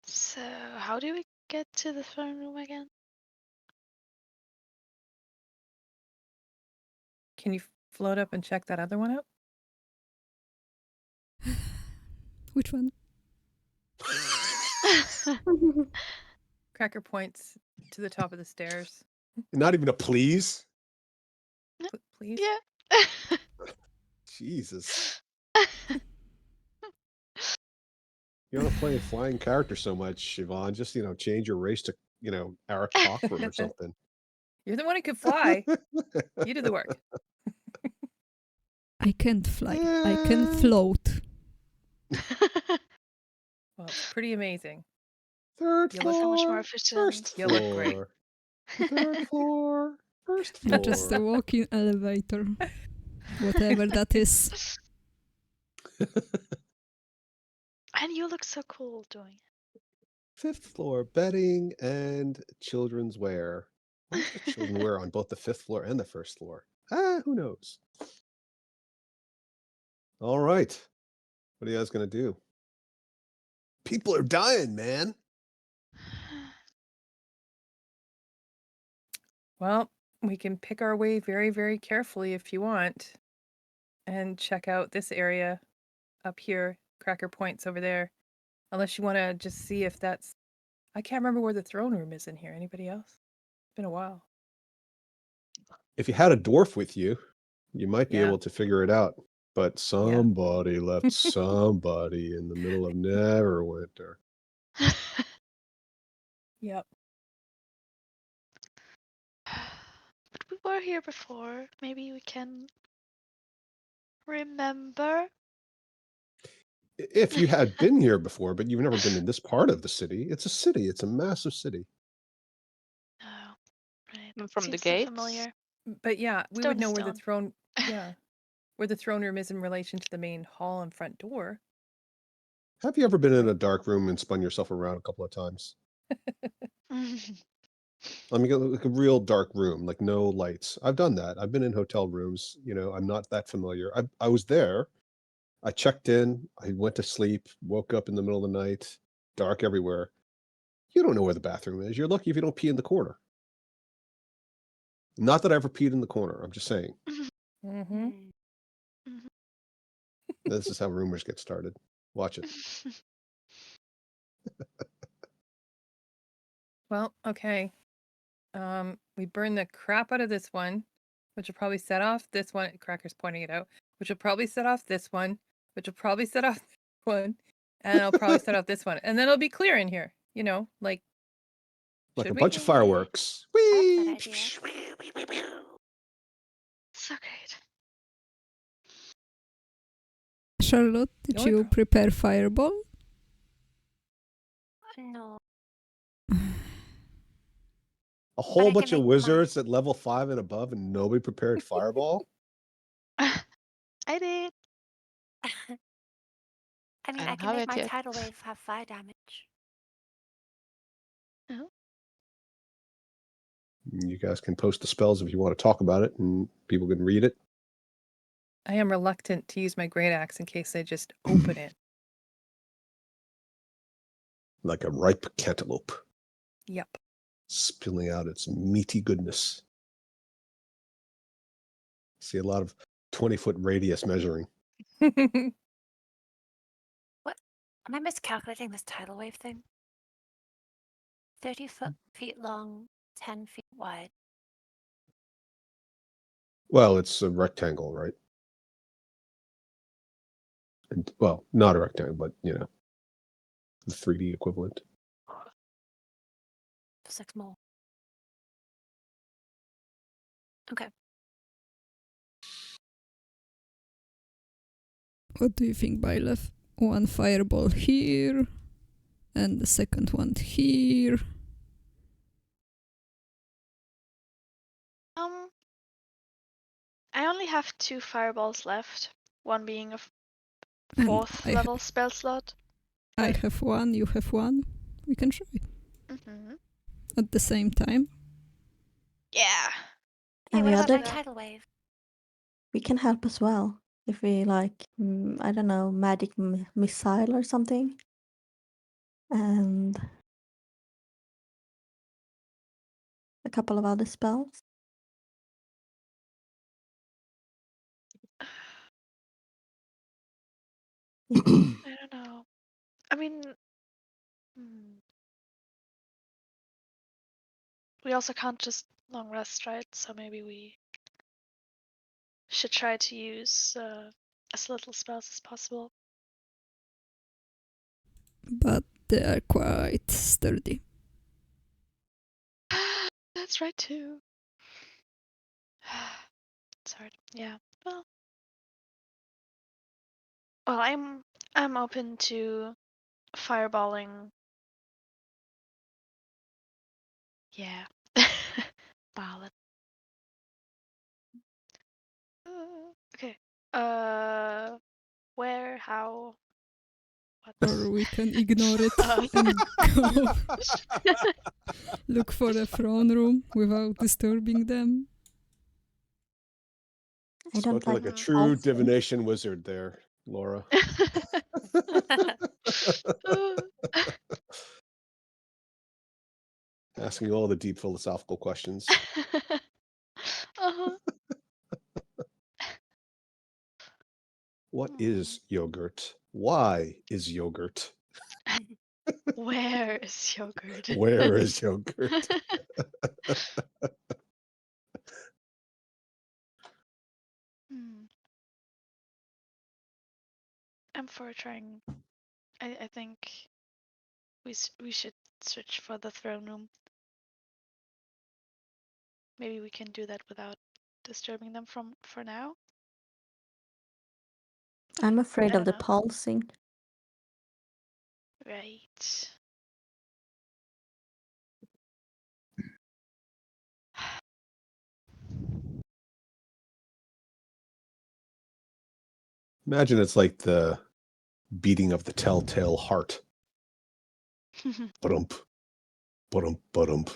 Speaker 5: So, how do we get to the throne room again?
Speaker 4: Can you float up and check that other one out?
Speaker 6: Which one?
Speaker 4: Cracker points to the top of the stairs.
Speaker 1: Not even a please.
Speaker 4: Please.
Speaker 5: Yeah.
Speaker 1: Jesus. You don't play a flying character so much, Siobhan. Just, change your race to, Eric Cochran or something.
Speaker 4: You're the one who could fly. You do the work.
Speaker 6: I can't fly. I can float.
Speaker 4: Well, it's pretty amazing.
Speaker 1: Third
Speaker 4: You
Speaker 5: It's so much more
Speaker 1: floor, first
Speaker 5: efficient.
Speaker 4: You look great.
Speaker 1: floor. Third floor, first
Speaker 6: I'm just a
Speaker 1: floor.
Speaker 6: walking elevator. Whatever that is.
Speaker 5: And you look so cool doing
Speaker 1: Fifth floor, bedding and children's wear. Where's the children's wear on both the fifth floor and the first floor? Who knows? All right. What are you guys going to do? People are dying, man.
Speaker 5: it.
Speaker 4: Well, we can pick our way very, very carefully if you want, and check out this area up here. Cracker Point's over there. Unless you want to just see if that's. I can't remember where the throne room is in here. Anybody else? It's been a while.
Speaker 1: If you had a dwarf with you, you might be
Speaker 4: Yeah.
Speaker 1: able to figure it out. But somebody left somebody in the middle of Neverwinter.
Speaker 4: Yep.
Speaker 5: But we were here before. Maybe we can remember.
Speaker 1: If you had been here before, but you've never been in this part of the city, it's a city. It's a massive city.
Speaker 5: Oh, right.
Speaker 3: And from the
Speaker 5: Seems so
Speaker 3: gates?
Speaker 5: familiar.
Speaker 4: But yeah, we
Speaker 5: Stone
Speaker 4: would
Speaker 5: is
Speaker 4: know where the
Speaker 5: stone.
Speaker 4: throne. Yeah, where the throne room is in relation to the main hall and front door.
Speaker 1: Have you ever been in a dark room and spun yourself around a couple of times? I mean, like a real dark room, like no lights. I've done that. I've been in hotel rooms. I'm not that familiar. I was there. I checked in. I went to sleep. Woke up in the middle of the night. Dark everywhere. You don't know where the bathroom is. You're lucky if you don't pee in the corner. Not that I ever peed in the corner. I'm just saying.
Speaker 4: Mm-hmm.
Speaker 1: This is how rumors get started. Watch it.
Speaker 4: Well, okay. We burn the crap out of this one, which will probably set off this one. Cracker's pointing it out, which will probably set off this one, which will probably set off this one, and it'll probably set off this one, and then it'll be clear in here. Like
Speaker 1: Like
Speaker 4: should
Speaker 1: a
Speaker 4: we?
Speaker 1: bunch of fireworks.
Speaker 7: I like
Speaker 1: Whee!
Speaker 7: that idea.
Speaker 5: So great.
Speaker 6: Charlotte, did
Speaker 4: The only
Speaker 6: you prepare fireball?
Speaker 7: No.
Speaker 1: A whole
Speaker 7: I can
Speaker 1: bunch of
Speaker 7: make
Speaker 1: wizards at level 5 and above, and nobody prepared fireball.
Speaker 5: I did.
Speaker 7: I mean,
Speaker 3: And
Speaker 7: I can
Speaker 3: have
Speaker 7: make
Speaker 3: it
Speaker 7: my
Speaker 3: yet.
Speaker 7: tidal wave have fire damage.
Speaker 1: You guys can post the spells if you want to talk about it, and people can read it.
Speaker 4: I am reluctant to use my great axe in case I just open it.
Speaker 1: Like a ripe cantaloupe,
Speaker 4: Yep.
Speaker 1: spilling out its meaty goodness. See a lot of 20-foot radius measuring.
Speaker 7: What? Am I miscalculating this tidal wave thing? 30 feet long, 10 feet wide.
Speaker 1: Well, it's a rectangle, right? And, well, not a rectangle, but the 3D equivalent.
Speaker 7: 6 more. Okay.
Speaker 6: What do you think, Byleth? One fireball here, and the second one here.
Speaker 5: I only have 2 fireballs left. One being a
Speaker 6: And
Speaker 5: 4th level spell slot.
Speaker 6: I have one, you have one. We can try at the same time.
Speaker 5: Yeah.
Speaker 7: Hey,
Speaker 8: And
Speaker 7: what
Speaker 8: the
Speaker 7: about
Speaker 8: other
Speaker 7: my tidal wave?
Speaker 8: We can help as well if we like, I don't know, magic missile or something. And a couple of other spells.
Speaker 5: I don't know. I mean, we also can't just long rest, right? So maybe we should try to use as little spells as possible.
Speaker 6: But they are quite sturdy.
Speaker 5: That's right too. It's hard. Yeah. Well, Well, I'm open to fireballing. Yeah. Ball it. Okay. Where? How? What?
Speaker 6: Or we can ignore it
Speaker 5: Uh,
Speaker 6: and go look for a throne room without disturbing them.
Speaker 8: I don't
Speaker 1: Spoken like
Speaker 8: like
Speaker 1: a true
Speaker 8: also.
Speaker 1: divination wizard there, Laura. Asking all the deep philosophical questions.
Speaker 5: uh-huh.
Speaker 1: What is yogurt? Why is yogurt?
Speaker 5: Where is yogurt?
Speaker 1: Where is yogurt?
Speaker 5: I'm for trying. I think we should search for the throne room. Maybe we can do that without disturbing them for now.
Speaker 8: I'm afraid
Speaker 5: I
Speaker 8: of
Speaker 5: don't
Speaker 8: the
Speaker 5: know.
Speaker 8: pulsing.
Speaker 5: Right.
Speaker 1: Imagine it's like the beating of the telltale heart. Ba-dump, ba-dump, ba-dump,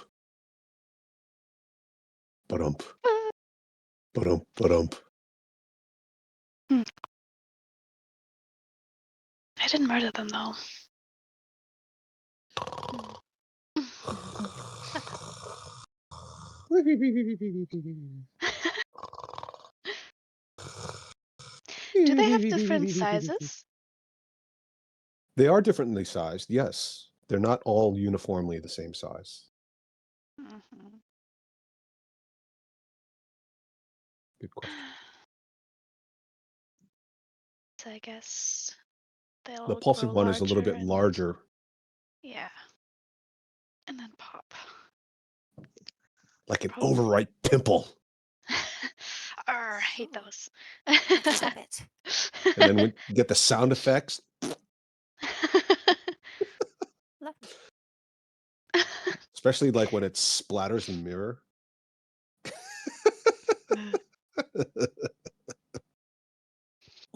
Speaker 1: ba-dump, ba-dump, ba-dump.
Speaker 5: I didn't murder them though. Do they have different sizes?
Speaker 1: They are differently sized, yes. They're not all uniformly the same size.
Speaker 5: Mm-hmm.
Speaker 1: Good question.
Speaker 5: So I guess they'll
Speaker 1: The pulsing
Speaker 5: grow
Speaker 1: one is a little bit
Speaker 5: and
Speaker 1: larger.
Speaker 5: yeah, and then pop.
Speaker 1: Like an
Speaker 5: Probably.
Speaker 1: overripe pimple.
Speaker 5: I hate those.
Speaker 7: I love it.
Speaker 1: And then when you get the sound effects.
Speaker 7: Love it.
Speaker 1: Especially like when it splatters the mirror.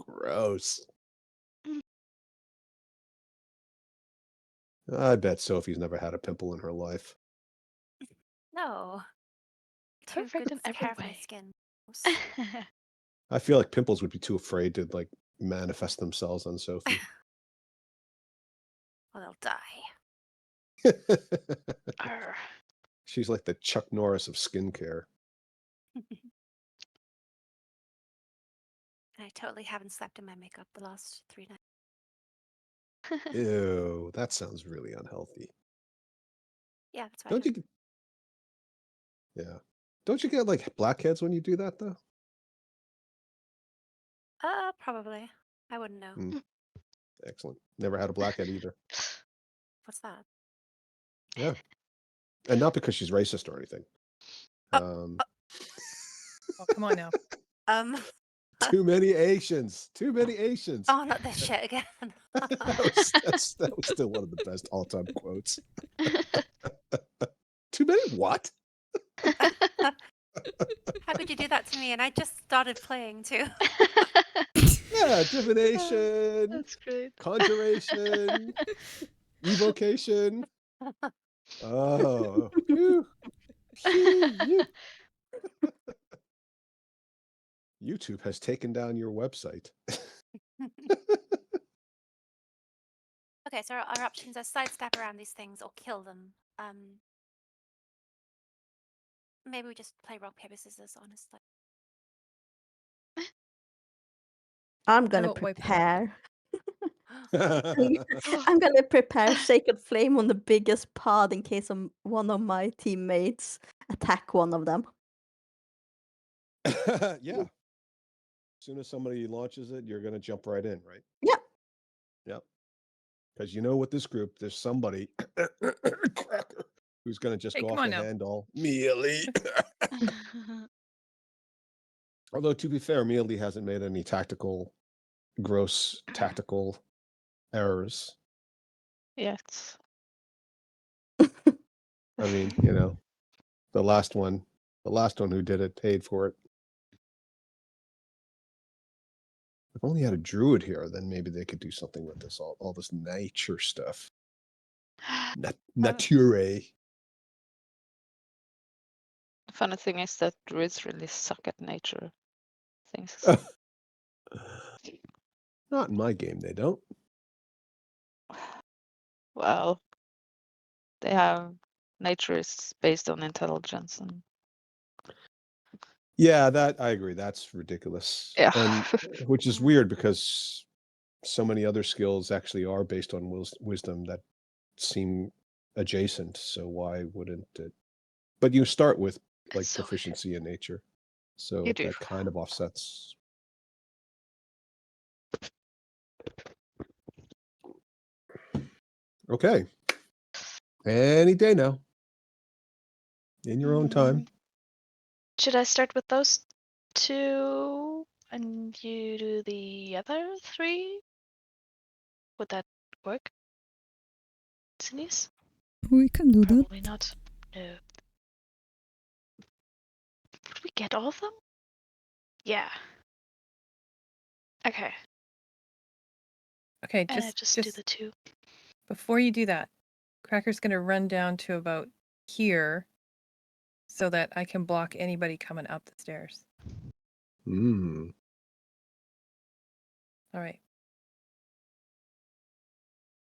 Speaker 1: Gross. I bet Sophie's never had a pimple in her life.
Speaker 7: No. Too
Speaker 5: Perfect
Speaker 7: good
Speaker 5: in every
Speaker 7: care for my
Speaker 5: way.
Speaker 7: skin.
Speaker 1: I feel like pimples would be too afraid to like manifest themselves on Sophie.
Speaker 7: Well, they'll die.
Speaker 5: Arr.
Speaker 1: She's like the Chuck Norris of skincare.
Speaker 7: I totally haven't slept in my makeup the last 3 nights.
Speaker 1: Ew, that sounds really unhealthy.
Speaker 7: Yeah, that's why.
Speaker 1: Don't you? Yeah. Don't you get like blackheads when you do that though?
Speaker 7: Probably. I wouldn't know.
Speaker 1: Excellent. Never had a blackhead either.
Speaker 7: What's that?
Speaker 1: Yeah. And not because she's racist or anything.
Speaker 4: Oh, come on now.
Speaker 1: Too many Asians. Too many Asians.
Speaker 7: Oh, not this shit again.
Speaker 1: that was still one of the best all-time quotes. Too many what?
Speaker 7: How could you do that to me? And I just started playing too.
Speaker 1: Yeah, divination.
Speaker 5: That's great.
Speaker 1: Conjuration. Evocation. Oh. Phew. Phew. YouTube has taken down your website.
Speaker 7: Okay, so our options are sidestep around these things or kill them. Maybe we just play rock, paper, scissors, honestly.
Speaker 8: I'm gonna
Speaker 4: vote wipe.
Speaker 8: prepare. I'm gonna prepare Sacred Flame on the biggest pod in case one of my teammates attack one of them.
Speaker 1: Yeah. As soon as somebody launches it, you're going to jump right in, right?
Speaker 8: Yeah.
Speaker 1: Yep. Because you know, with this group, there's somebody who's going to just
Speaker 4: Hey,
Speaker 1: go
Speaker 4: come
Speaker 1: off
Speaker 4: on
Speaker 1: the
Speaker 4: now.
Speaker 1: handle. Mealy. Although, to be fair, Mealy hasn't made any tactical gross tactical errors.
Speaker 3: Yes.
Speaker 1: I mean, you know, the last one who did it paid for it. If only had a druid here, then maybe they could do something with this, all this nature stuff. Nature.
Speaker 3: The funny thing is that druids really suck at nature things.
Speaker 1: Not in my game, they don't.
Speaker 3: Well, they have nature is based on intelligence, and
Speaker 1: Yeah, that I agree. That's ridiculous.
Speaker 3: yeah.
Speaker 1: And which is weird because so many other skills actually are based on wisdom that seem adjacent. So why wouldn't it? But you start with like
Speaker 5: so weird.
Speaker 1: proficiency in nature, so
Speaker 3: You do.
Speaker 1: that kind of offsets. Okay. Any day now. In your own time.
Speaker 5: Should I start with those two and you do the other three? Would that work? Denise?
Speaker 6: We can do that.
Speaker 5: Probably not. No. Would we get all of them? Yeah. Okay.
Speaker 4: Okay,
Speaker 5: And I just do the two.
Speaker 4: before you do that, Cracker's gonna run down to about here so that I can block anybody coming up the stairs.
Speaker 1: Mm.
Speaker 4: All right.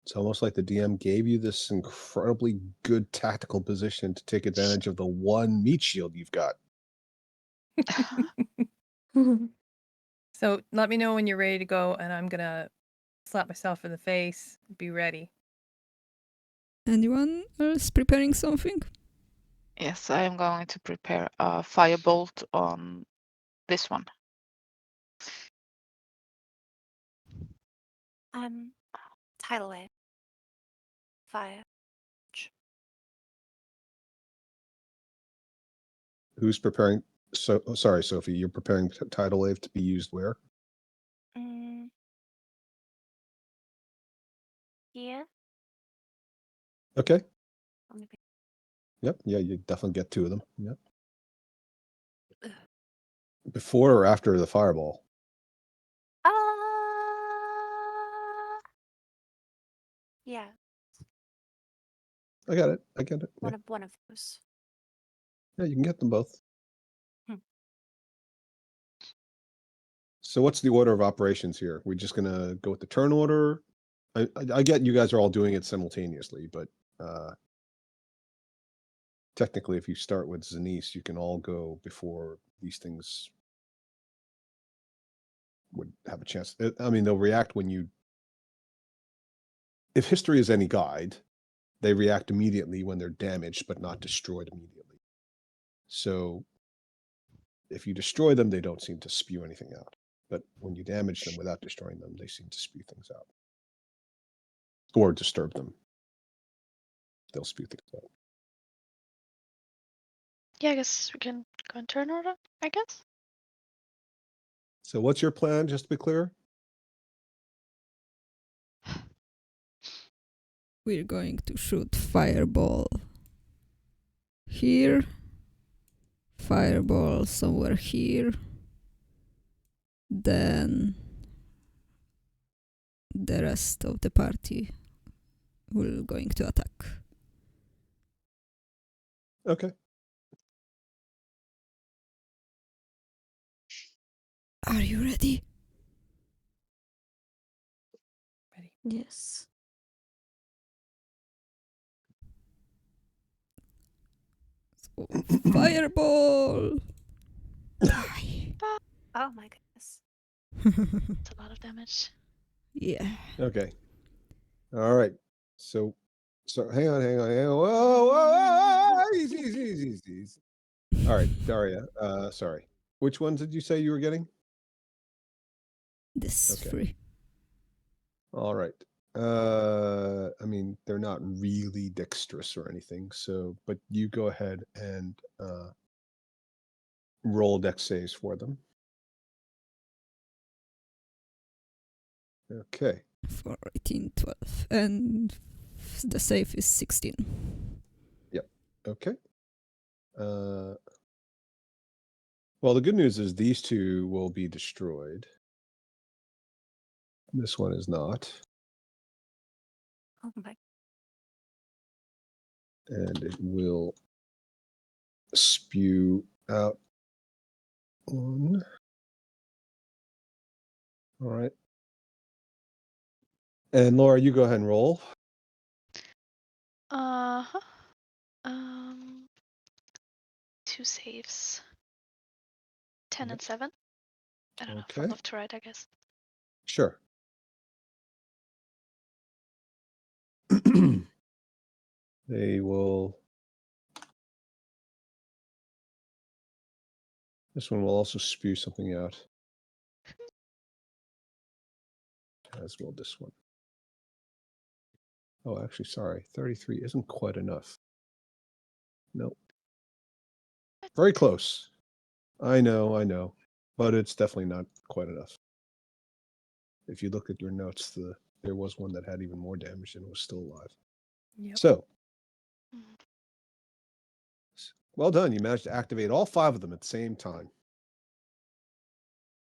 Speaker 1: It's almost like the DM gave you this incredibly good tactical position to take advantage of the one meat shield you've got.
Speaker 4: So let me know when you're ready to go, and I'm gonna slap myself in the face. Be ready.
Speaker 6: Anyone else preparing something?
Speaker 3: Yes, I am going to prepare a firebolt on this one.
Speaker 7: Tidal wave. Fire.
Speaker 1: Who's preparing? So sorry, Sophie, you're preparing tidal wave to be used where?
Speaker 7: Here.
Speaker 1: Okay.
Speaker 7: On the
Speaker 1: Yep. Yeah, you definitely get two of them. Yep. Before or after the fireball?
Speaker 7: Yeah.
Speaker 1: I got it. I get it. Yeah.
Speaker 7: One of those.
Speaker 1: Yeah, you can get them both.
Speaker 7: Hmm.
Speaker 1: So what's the order of operations here? We're just gonna go with the turn order. I get you guys are all doing it simultaneously, but technically, if you start with Zenith, you can all go before these things would have a chance. I mean, they'll react when you. If history is any guide, they react immediately when they're damaged, but not destroyed immediately. So if you destroy them, they don't seem to spew anything out. But when you damage them without destroying them, they seem to spew things out. Or disturb them. They'll spew things out.
Speaker 5: Yeah, I guess we can go in turn order, I guess.
Speaker 1: So what's your plan, just to be clear?
Speaker 6: We're going to shoot fireball here, fireball somewhere here, then the rest of the party will going to attack.
Speaker 1: Okay.
Speaker 6: Are you ready?
Speaker 4: Ready.
Speaker 8: Yes.
Speaker 6: So, fireball! Die.
Speaker 7: Oh my goodness.
Speaker 5: It's a lot of damage.
Speaker 6: Yeah.
Speaker 1: Okay. All right. So hang on. Whoa, easy. All right, Daria. Sorry. Which ones did you say you were getting?
Speaker 6: This
Speaker 1: Okay.
Speaker 6: free.
Speaker 1: All right. I mean, they're not really dexterous or anything, so but you go ahead and roll dex saves for them. Okay.
Speaker 6: For 18, 12. And the save is 16.
Speaker 1: Okay. Well, the good news is these two will be destroyed. This one is not.
Speaker 7: Oh my.
Speaker 1: And it will spew out one. All right. And Laura, you go ahead and roll.
Speaker 5: Uh-huh. 2 saves. 10 and 7. I don't know, from
Speaker 1: Okay.
Speaker 5: left to right, I guess.
Speaker 1: Sure. They will. This one will also spew something out. As will this one. Oh, actually, sorry. 33 isn't quite enough. Nope. Very close. I know. But it's definitely not quite enough. If you look at your notes, there was one that had even more damage and was still alive.
Speaker 4: Yep.
Speaker 1: So,
Speaker 5: Mm.
Speaker 1: well done. You managed to activate all 5 of them at the same time.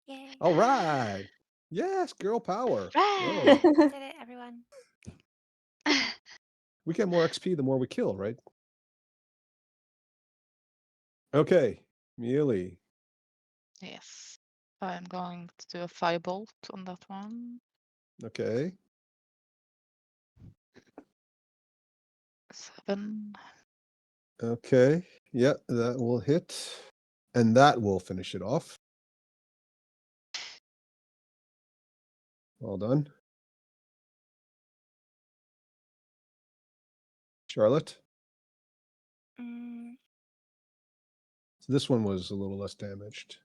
Speaker 7: Yay.
Speaker 1: All right. Yes, girl power. Whoa.
Speaker 5: Right.
Speaker 7: Did it, everyone.
Speaker 1: We get more XP the more we kill, right? Okay, Mealy.
Speaker 3: Yes. I'm going to do a firebolt on that one.
Speaker 1: Okay.
Speaker 3: 7.
Speaker 1: Okay. Yeah, that will hit. And that will finish it off. Well done. Charlotte.
Speaker 7: Mm,
Speaker 1: So this one was a little less damaged.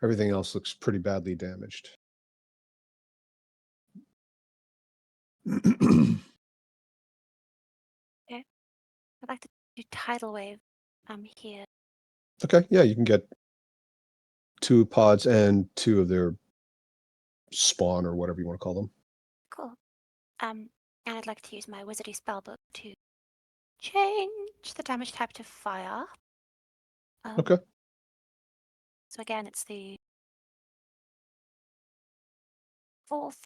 Speaker 1: Everything else looks pretty badly damaged.
Speaker 7: I'd like to do tidal wave. Here.
Speaker 1: Okay, yeah, you can get 2 pods and 2 of their spawn or whatever you want to call them.
Speaker 7: Cool. And I'd like to use my wizardry spellbook to change the damage type to fire.
Speaker 1: Okay.
Speaker 7: So again, it's the 4th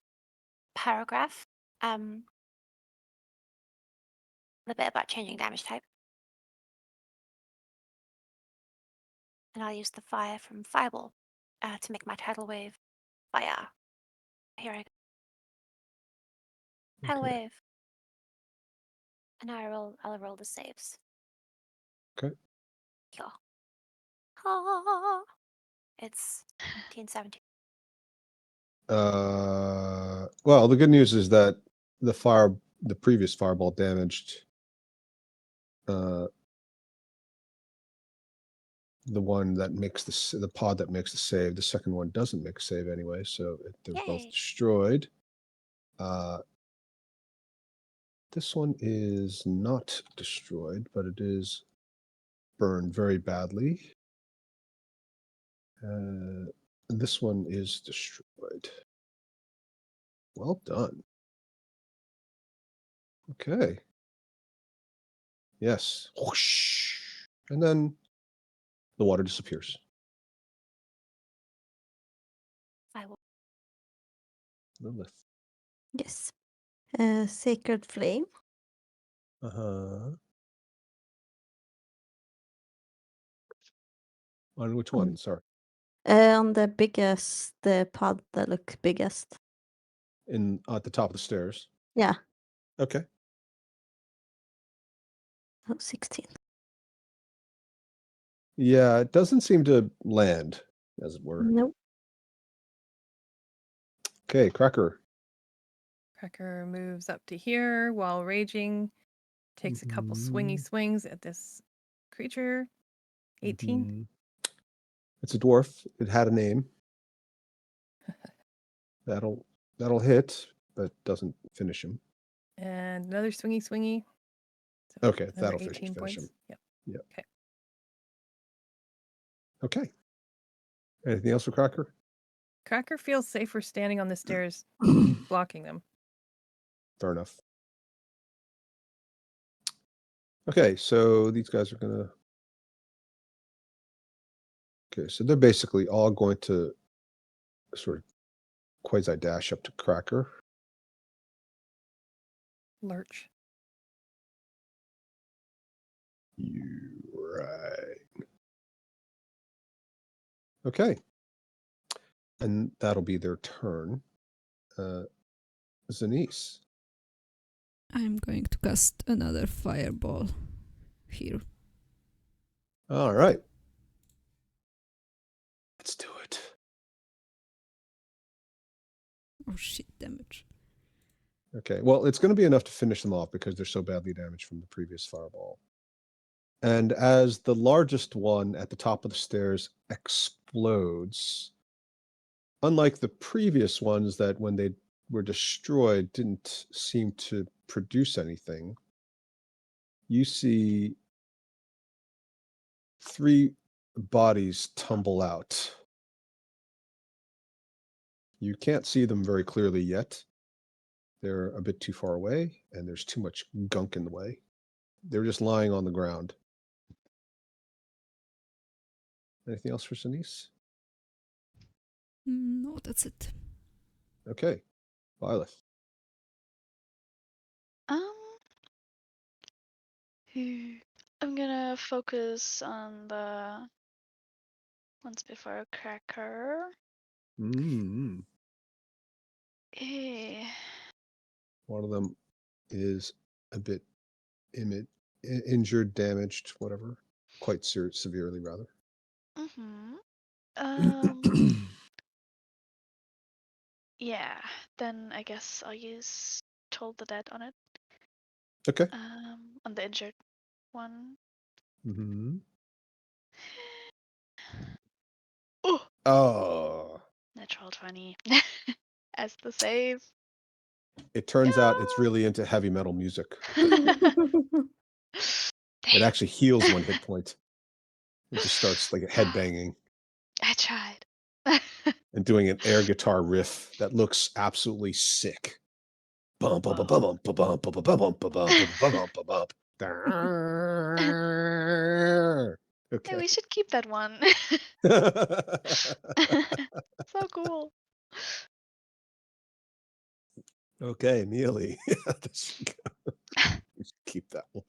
Speaker 7: paragraph. The bit about changing damage type. And I'll use the fire from Fireball to make my tidal wave fire. Here I go. Tidal
Speaker 1: Okay.
Speaker 7: wave. And now I'll roll the saves.
Speaker 1: Okay.
Speaker 7: Yeah. Ah, it's 1917.
Speaker 1: Well, the good news is that the previous fireball damaged the one that makes the pod that makes the save. The second one doesn't make a save anyway, so they're both
Speaker 7: Yay.
Speaker 1: destroyed. This one is not destroyed, but it is burned very badly. This one is destroyed. Well done. Okay. Yes. Whoosh. And then the water disappears.
Speaker 7: I will.
Speaker 1: Lilith.
Speaker 8: Yes. Sacred flame.
Speaker 1: Uh-huh. On which
Speaker 8: Um,
Speaker 1: one? Sorry.
Speaker 8: On the biggest, the pod that look biggest.
Speaker 1: At the top of the stairs.
Speaker 8: Yeah.
Speaker 1: Okay.
Speaker 8: Oh, 16.
Speaker 1: Yeah, it doesn't seem to land, as it were.
Speaker 8: Nope.
Speaker 1: Okay, Cracker.
Speaker 4: Cracker moves up to here while raging, takes a couple swingy swings at this creature. 18.
Speaker 1: Mhm. It's a dwarf. It had a name. That'll hit, but doesn't finish him.
Speaker 4: And another swingy. So
Speaker 1: Okay,
Speaker 4: another
Speaker 1: that'll
Speaker 4: 18
Speaker 1: finish
Speaker 4: points.
Speaker 1: him.
Speaker 4: Yep.
Speaker 1: Yep.
Speaker 4: Okay.
Speaker 1: Okay. Anything else for Cracker?
Speaker 4: Cracker feels safer standing on the stairs, blocking them.
Speaker 1: Fair enough. Okay, so these guys are gonna. Okay, so they're basically all going to sort of quasi dash up to Cracker.
Speaker 4: Lurch.
Speaker 1: You right. Okay. And that'll be their turn. Zanice.
Speaker 6: I'm going to cast another fireball here.
Speaker 1: All right. Let's do it.
Speaker 6: Oh shit, damage.
Speaker 1: Okay, well, it's going to be enough to finish them off because they're so badly damaged from the previous fireball. And as the largest one at the top of the stairs explodes, unlike the previous ones that when they were destroyed didn't seem to produce anything, you see 3 bodies tumble out. You can't see them very clearly yet. They're a bit too far away, and there's too much gunk in the way. They're just lying on the ground. Anything else for Sinise?
Speaker 6: No, that's it.
Speaker 1: Okay. Violet.
Speaker 5: I'm gonna focus on the ones before Cracker.
Speaker 1: Mm-hmm.
Speaker 5: Eh.
Speaker 1: One of them is a bit injured, damaged, whatever. Quite severely, rather.
Speaker 5: Yeah, then I guess I'll use Toll the Dead on it.
Speaker 1: Okay.
Speaker 5: On the injured one.
Speaker 1: Mm-hmm.
Speaker 5: Oh! Natural 20. As the save.
Speaker 1: It turns out it's really into heavy metal music. It actually heals 1 hit point. It just starts like a headbanging.
Speaker 5: I tried.
Speaker 1: And doing an air guitar riff that looks absolutely sick. Bum bum bum bum bum bum bum bum bum bum bum bum.
Speaker 5: Hey, we should keep that one. So cool.
Speaker 1: Okay, Neely. Keep that one.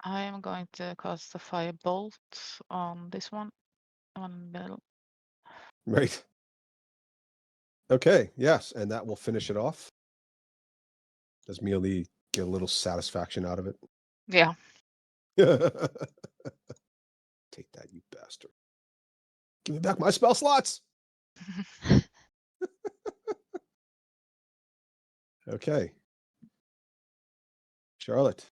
Speaker 3: I am going to cast a firebolt on this one. On middle.
Speaker 1: Right. Okay, yes, and that will finish it off. Does Mealy get a little satisfaction out of it?
Speaker 3: Yeah.
Speaker 1: Take that, you bastard. Give me back my spell slots. Okay. Charlotte.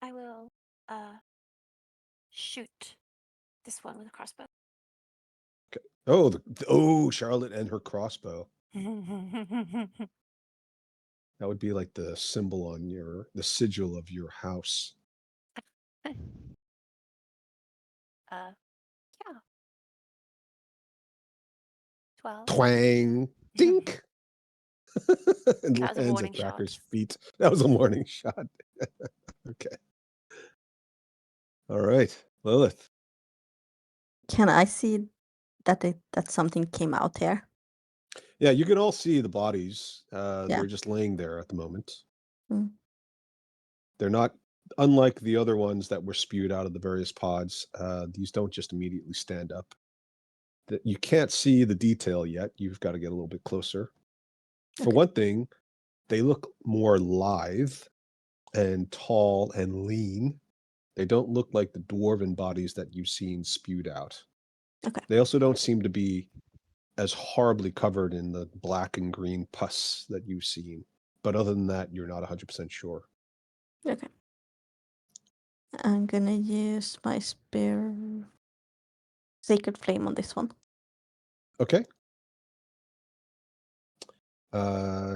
Speaker 7: I will shoot this one with a crossbow.
Speaker 1: Okay. Oh, Charlotte and her crossbow. That would be like the symbol on the sigil of your house.
Speaker 7: Yeah. 12.
Speaker 1: Twang. Dink. And
Speaker 7: That was a
Speaker 1: lands
Speaker 7: warning
Speaker 1: at Cracker's
Speaker 7: shot.
Speaker 1: feet. That was a warning shot. Okay. All right. Lilith.
Speaker 8: Can I see that that something came out here?
Speaker 1: Yeah, you can all see the bodies.
Speaker 8: Yeah.
Speaker 1: They're just laying there at the moment.
Speaker 8: Mm.
Speaker 1: They're not, unlike the other ones that were spewed out of the various pods, these don't just immediately stand up. You can't see the detail yet. You've got to get a little bit closer. For
Speaker 8: Okay.
Speaker 1: one thing, they look more lithe and tall and lean. They don't look like the dwarven bodies that you've seen spewed out.
Speaker 8: Okay.
Speaker 1: They also don't seem to be as horribly covered in the black and green pus that you've seen. But other than that, you're not 100% sure.
Speaker 8: Okay. I'm gonna use my spear sacred flame on this one.
Speaker 1: Okay.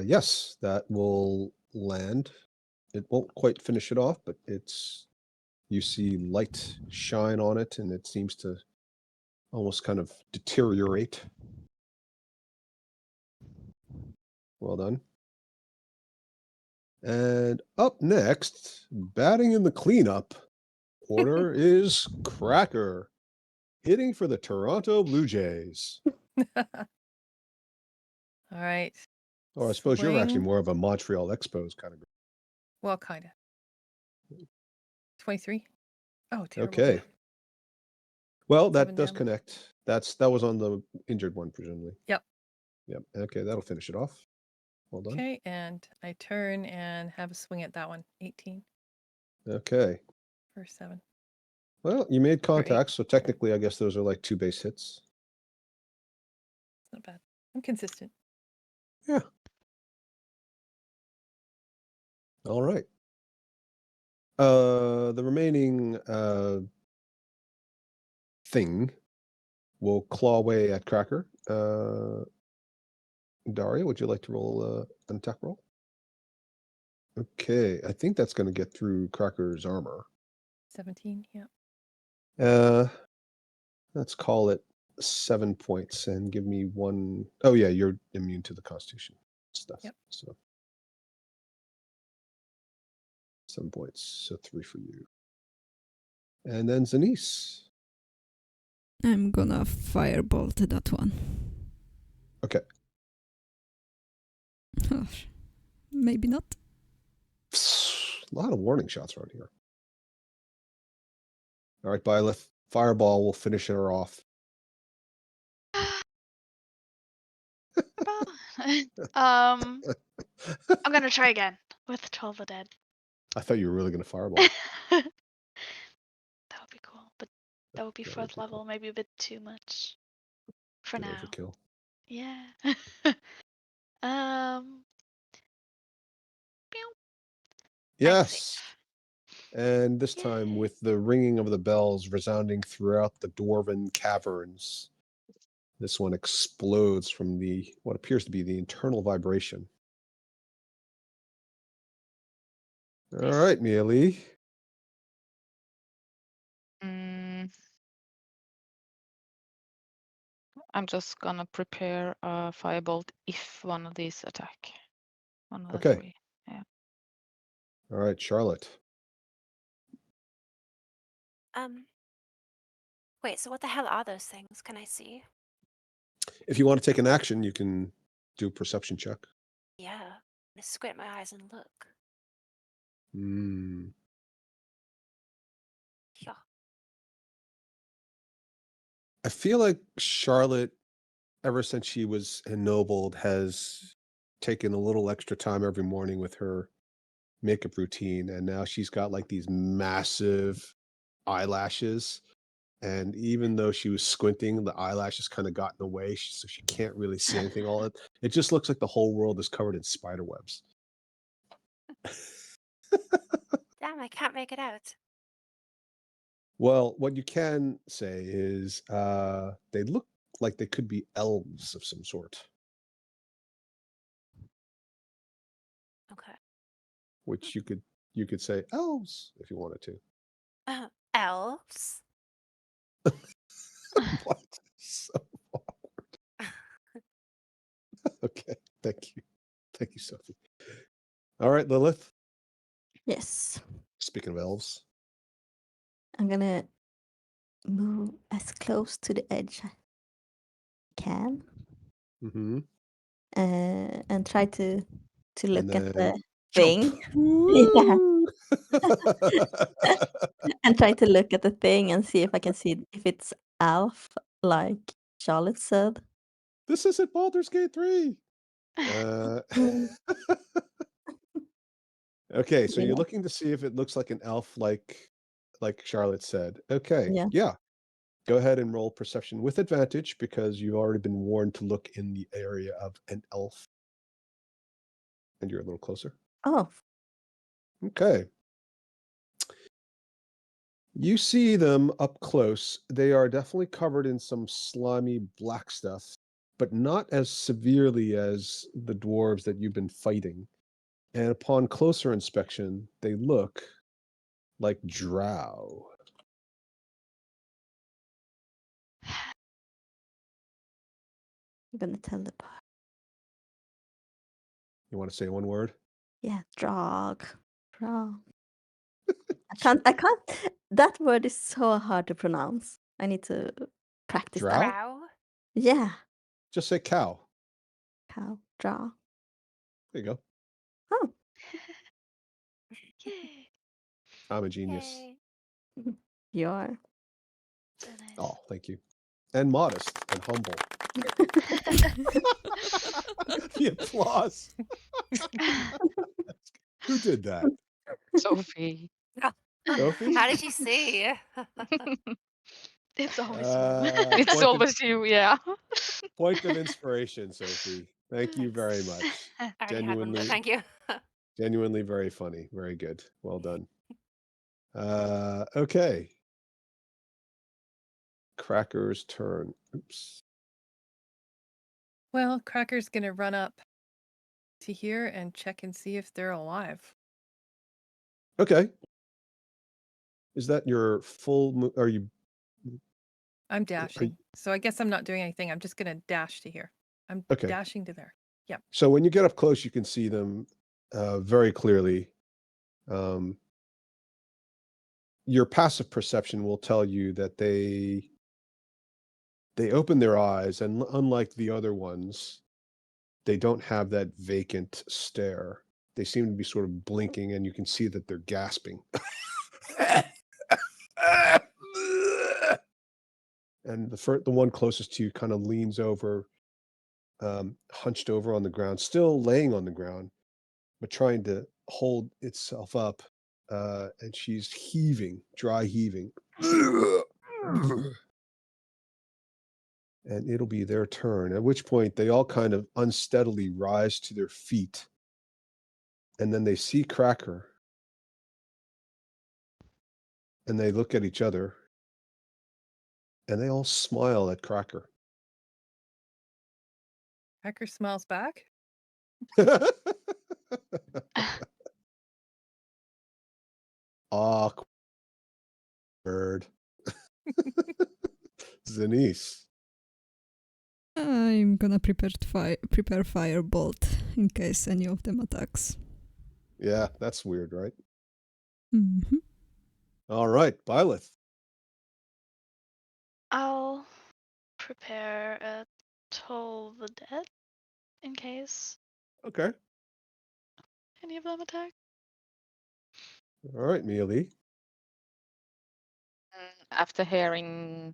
Speaker 1: Yes, that will land. It won't quite finish it off, but it's You see light shine on it, and it seems to almost kind of deteriorate. Well done. And up next, batting in the cleanup order is Cracker, hitting for the Toronto Blue Jays.
Speaker 4: All right.
Speaker 1: Or I suppose you're actually
Speaker 4: Swing.
Speaker 1: more of a Montreal Expos kind of girl.
Speaker 4: Well, kind of. 23. Oh, terrible.
Speaker 1: Okay. Well, that
Speaker 4: 7
Speaker 1: does
Speaker 4: damage.
Speaker 1: connect. That was on the injured one, presumably.
Speaker 4: Yep.
Speaker 1: Yep. Okay, that'll finish it off. Well done.
Speaker 4: Okay, and I turn and have a swing at that one. 18
Speaker 1: Okay.
Speaker 4: for 7.
Speaker 1: Well, you made
Speaker 4: eight.
Speaker 1: contact, so technically, I guess those are like 2 base hits.
Speaker 4: It's not bad. I'm consistent.
Speaker 1: Yeah. All right. The remaining thing will claw away at Cracker. Daria, would you like to roll an attack roll? Okay, I think that's going to get through Cracker's armor.
Speaker 4: 17, yeah.
Speaker 1: Let's call it 7 points and give me 1. Oh yeah, you're immune to the Constitution stuff.
Speaker 4: Yep.
Speaker 1: So 7 points, so 3 for you. And then Zanice.
Speaker 6: I'm gonna firebolt that one.
Speaker 1: Okay.
Speaker 6: Oh, maybe not.
Speaker 1: A lot of warning shots around here. All right, Byleth. Fireball will finish her off.
Speaker 5: I'm gonna try again with 12 the Dead.
Speaker 1: I thought you were really going to fireball.
Speaker 5: That would be cool, but that would be
Speaker 1: That would
Speaker 5: 4th
Speaker 1: be
Speaker 5: level,
Speaker 1: cool.
Speaker 5: maybe a bit too much for
Speaker 1: Bit
Speaker 5: now.
Speaker 1: overkill.
Speaker 5: Yeah. Pew.
Speaker 1: Yes. And this time
Speaker 5: Yay.
Speaker 1: with the ringing of the bells resounding throughout the dwarven caverns, this one explodes from what appears to be the internal vibration. All right, Mia Lee.
Speaker 3: I'm just gonna prepare a firebolt if one of these attack. One of the
Speaker 1: Okay.
Speaker 3: 3. Yeah.
Speaker 1: All right, Charlotte.
Speaker 7: Wait, so what the hell are those things? Can I see?
Speaker 1: If you want to take an action, you can do a perception check.
Speaker 7: Yeah. I'm gonna squint my eyes and look. Yeah.
Speaker 1: I feel like Charlotte, ever since she was ennobled, has taken a little extra time every morning with her makeup routine, and now she's got like these massive eyelashes. And even though she was squinting, the eyelashes kind of got in the way, so she can't really see anything. It just looks like the whole world is covered in spider webs.
Speaker 7: Damn, I can't make it out.
Speaker 1: Well, what you can say is they look like they could be elves of some sort,
Speaker 7: Okay.
Speaker 1: which you could say elves if you wanted to.
Speaker 7: Elves?
Speaker 1: What? So awkward. Okay, thank you, Sophie. All right, Lilith.
Speaker 8: Yes.
Speaker 1: Speaking of elves,
Speaker 8: I'm gonna move as close to the edge I can.
Speaker 1: mm-hmm.
Speaker 8: And try to look at the
Speaker 1: jump.
Speaker 8: thing. Yeah. And try to look at the thing and see if I can see if it's Alf, like Charlotte said.
Speaker 1: This isn't Baldur's Gate 3.
Speaker 8: Mm.
Speaker 1: Okay, so
Speaker 8: Yeah.
Speaker 1: you're looking to see if it looks like an elf, like Charlotte said. Okay,
Speaker 8: Yeah.
Speaker 1: Go ahead and roll perception with advantage because you've already been warned to look in the area of an elf. And you're a little closer.
Speaker 8: Oh.
Speaker 1: Okay. You see them up close. They are definitely covered in some slimy black stuff, but not as severely as the dwarves that you've been fighting. And upon closer inspection, they look like drow.
Speaker 8: I'm gonna tell the part.
Speaker 1: You want to say one word?
Speaker 8: Yeah, drog. Drog. I can't. That word is so hard to pronounce. I need to practice
Speaker 1: Drow?
Speaker 8: that.
Speaker 7: Drow.
Speaker 8: Yeah.
Speaker 1: Just say cow.
Speaker 8: Cow. Draw.
Speaker 1: There you go.
Speaker 8: Oh.
Speaker 5: Yay.
Speaker 1: I'm a genius.
Speaker 7: Yay.
Speaker 8: You are.
Speaker 5: So nice.
Speaker 1: Oh, thank you. And modest and humble. The applause. Who did that?
Speaker 3: Sophie.
Speaker 1: Sophie?
Speaker 7: How did you see?
Speaker 5: It's always you.
Speaker 3: It's
Speaker 1: Point of,
Speaker 3: always you, yeah.
Speaker 1: point of inspiration, Sophie. Thank you very much.
Speaker 7: I already had one, but
Speaker 1: Genuinely,
Speaker 7: thank you.
Speaker 1: genuinely very funny. Very good. Well done. Okay. Cracker's turn. Oops.
Speaker 4: Well, Cracker's gonna run up to here and check and see if they're alive.
Speaker 1: Okay. Is that your full? Are you?
Speaker 4: I'm dashing. So I guess I'm not doing anything. I'm just gonna dash to here. I'm
Speaker 1: Okay.
Speaker 4: dashing to there.
Speaker 1: So when you get up close, you can see them very clearly. Your passive perception will tell you that they open their eyes, and unlike the other ones, they don't have that vacant stare. They seem to be sort of blinking, and you can see that they're gasping. And the one closest to you kind of leans over, hunched over on the ground, still laying on the ground, but trying to hold itself up. And she's heaving, dry heaving. And it'll be their turn, at which point they all kind of unsteadily rise to their feet. And then they see Cracker. And they look at each other. And they all smile at Cracker.
Speaker 4: Cracker smiles back.
Speaker 1: Awkward. Zanice.
Speaker 6: I'm gonna prepare firebolt in case any of them attacks.
Speaker 1: Yeah, that's weird, right?
Speaker 6: Mm-hmm.
Speaker 1: All right, Byleth.
Speaker 5: I'll prepare a Toll the Dead in case
Speaker 1: Okay.
Speaker 5: any of them attack.
Speaker 1: All right, Mia Lee.
Speaker 3: After hearing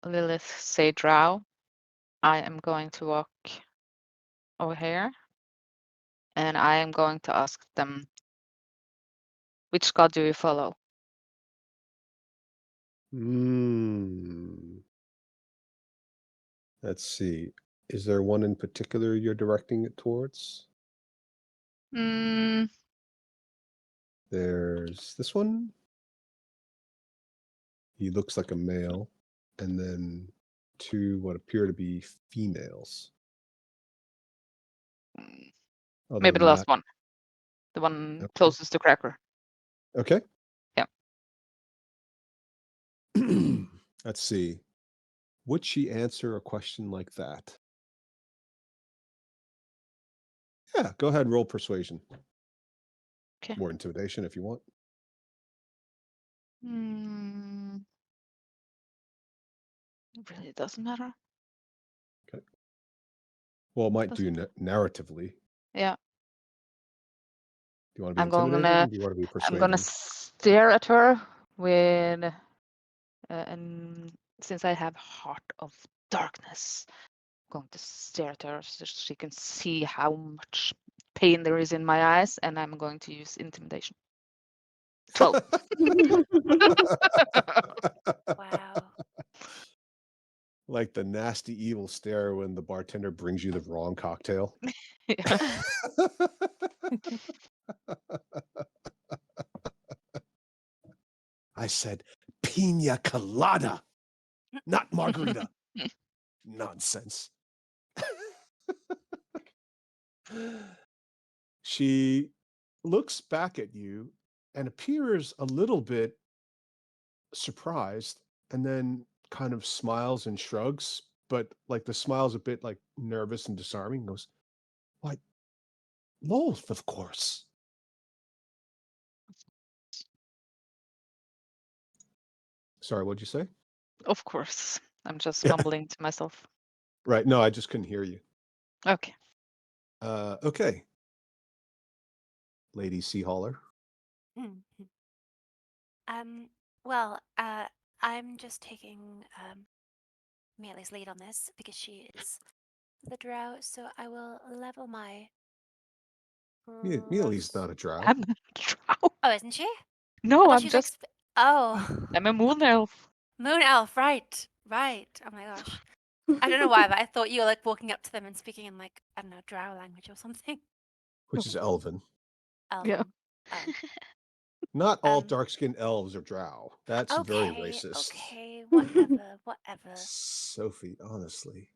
Speaker 3: Lilith say drow, I am going to walk over here and I am going to ask them, which god do you follow?
Speaker 1: Let's see. Is there one in particular you're directing it towards?
Speaker 3: Mm,
Speaker 1: There's this one. He looks like a male. And then two what appear to be females. Other
Speaker 3: maybe
Speaker 1: than
Speaker 3: the last
Speaker 1: that,
Speaker 3: one. The one
Speaker 1: okay.
Speaker 3: closest to Cracker.
Speaker 1: Okay.
Speaker 3: Yeah.
Speaker 1: Let's see. Would she answer a question like that? Yeah, go ahead, roll persuasion.
Speaker 3: Okay.
Speaker 1: Or intimidation if you want.
Speaker 3: It really doesn't matter.
Speaker 1: Okay. Well, it might do narratively.
Speaker 3: Yeah.
Speaker 1: Do you want to be intimidating? Or do you want to be persuading?
Speaker 3: I'm gonna stare at her with, and since I have Heart of Darkness, I'm going to stare at her so she can see how much pain there is in my eyes, and I'm going to use intimidation. 12.
Speaker 7: Wow.
Speaker 1: Like the nasty evil stare when the bartender brings you the wrong cocktail.
Speaker 3: Yeah.
Speaker 1: I said pina colada, not margarita. Nonsense. She looks back at you and appears a little bit surprised, and then kind of smiles and shrugs, but like the smile's a bit like nervous and disarming. Goes, "Why, Lolth, of course." Sorry, what'd you say?
Speaker 3: Of course. I'm just
Speaker 1: Yeah.
Speaker 3: mumbling to myself.
Speaker 1: Right. No, I just couldn't hear you.
Speaker 3: Okay.
Speaker 1: Okay. Lady Sea Hauler.
Speaker 7: Mhm. Well, I'm just taking Mealy's lead on this because she is the drow, so I will level my.
Speaker 1: Mealy's not a drow.
Speaker 3: I'm not a drow.
Speaker 7: Oh, isn't she?
Speaker 3: No,
Speaker 7: thought
Speaker 3: I'm
Speaker 7: she was
Speaker 3: just.
Speaker 7: Oh,
Speaker 3: I'm a moon elf.
Speaker 7: moon elf. Right, right. Oh my gosh. I don't know why, but I thought you were like walking up to them and speaking in like, I don't know, drow language or something.
Speaker 1: Which is Elven.
Speaker 3: Yeah.
Speaker 7: Elven. Oh.
Speaker 1: Not all
Speaker 7: Um,
Speaker 1: dark-skinned elves are drow. That's very
Speaker 7: Okay,
Speaker 1: racist.
Speaker 7: okay, whatever, whatever.
Speaker 1: Sophie, honestly.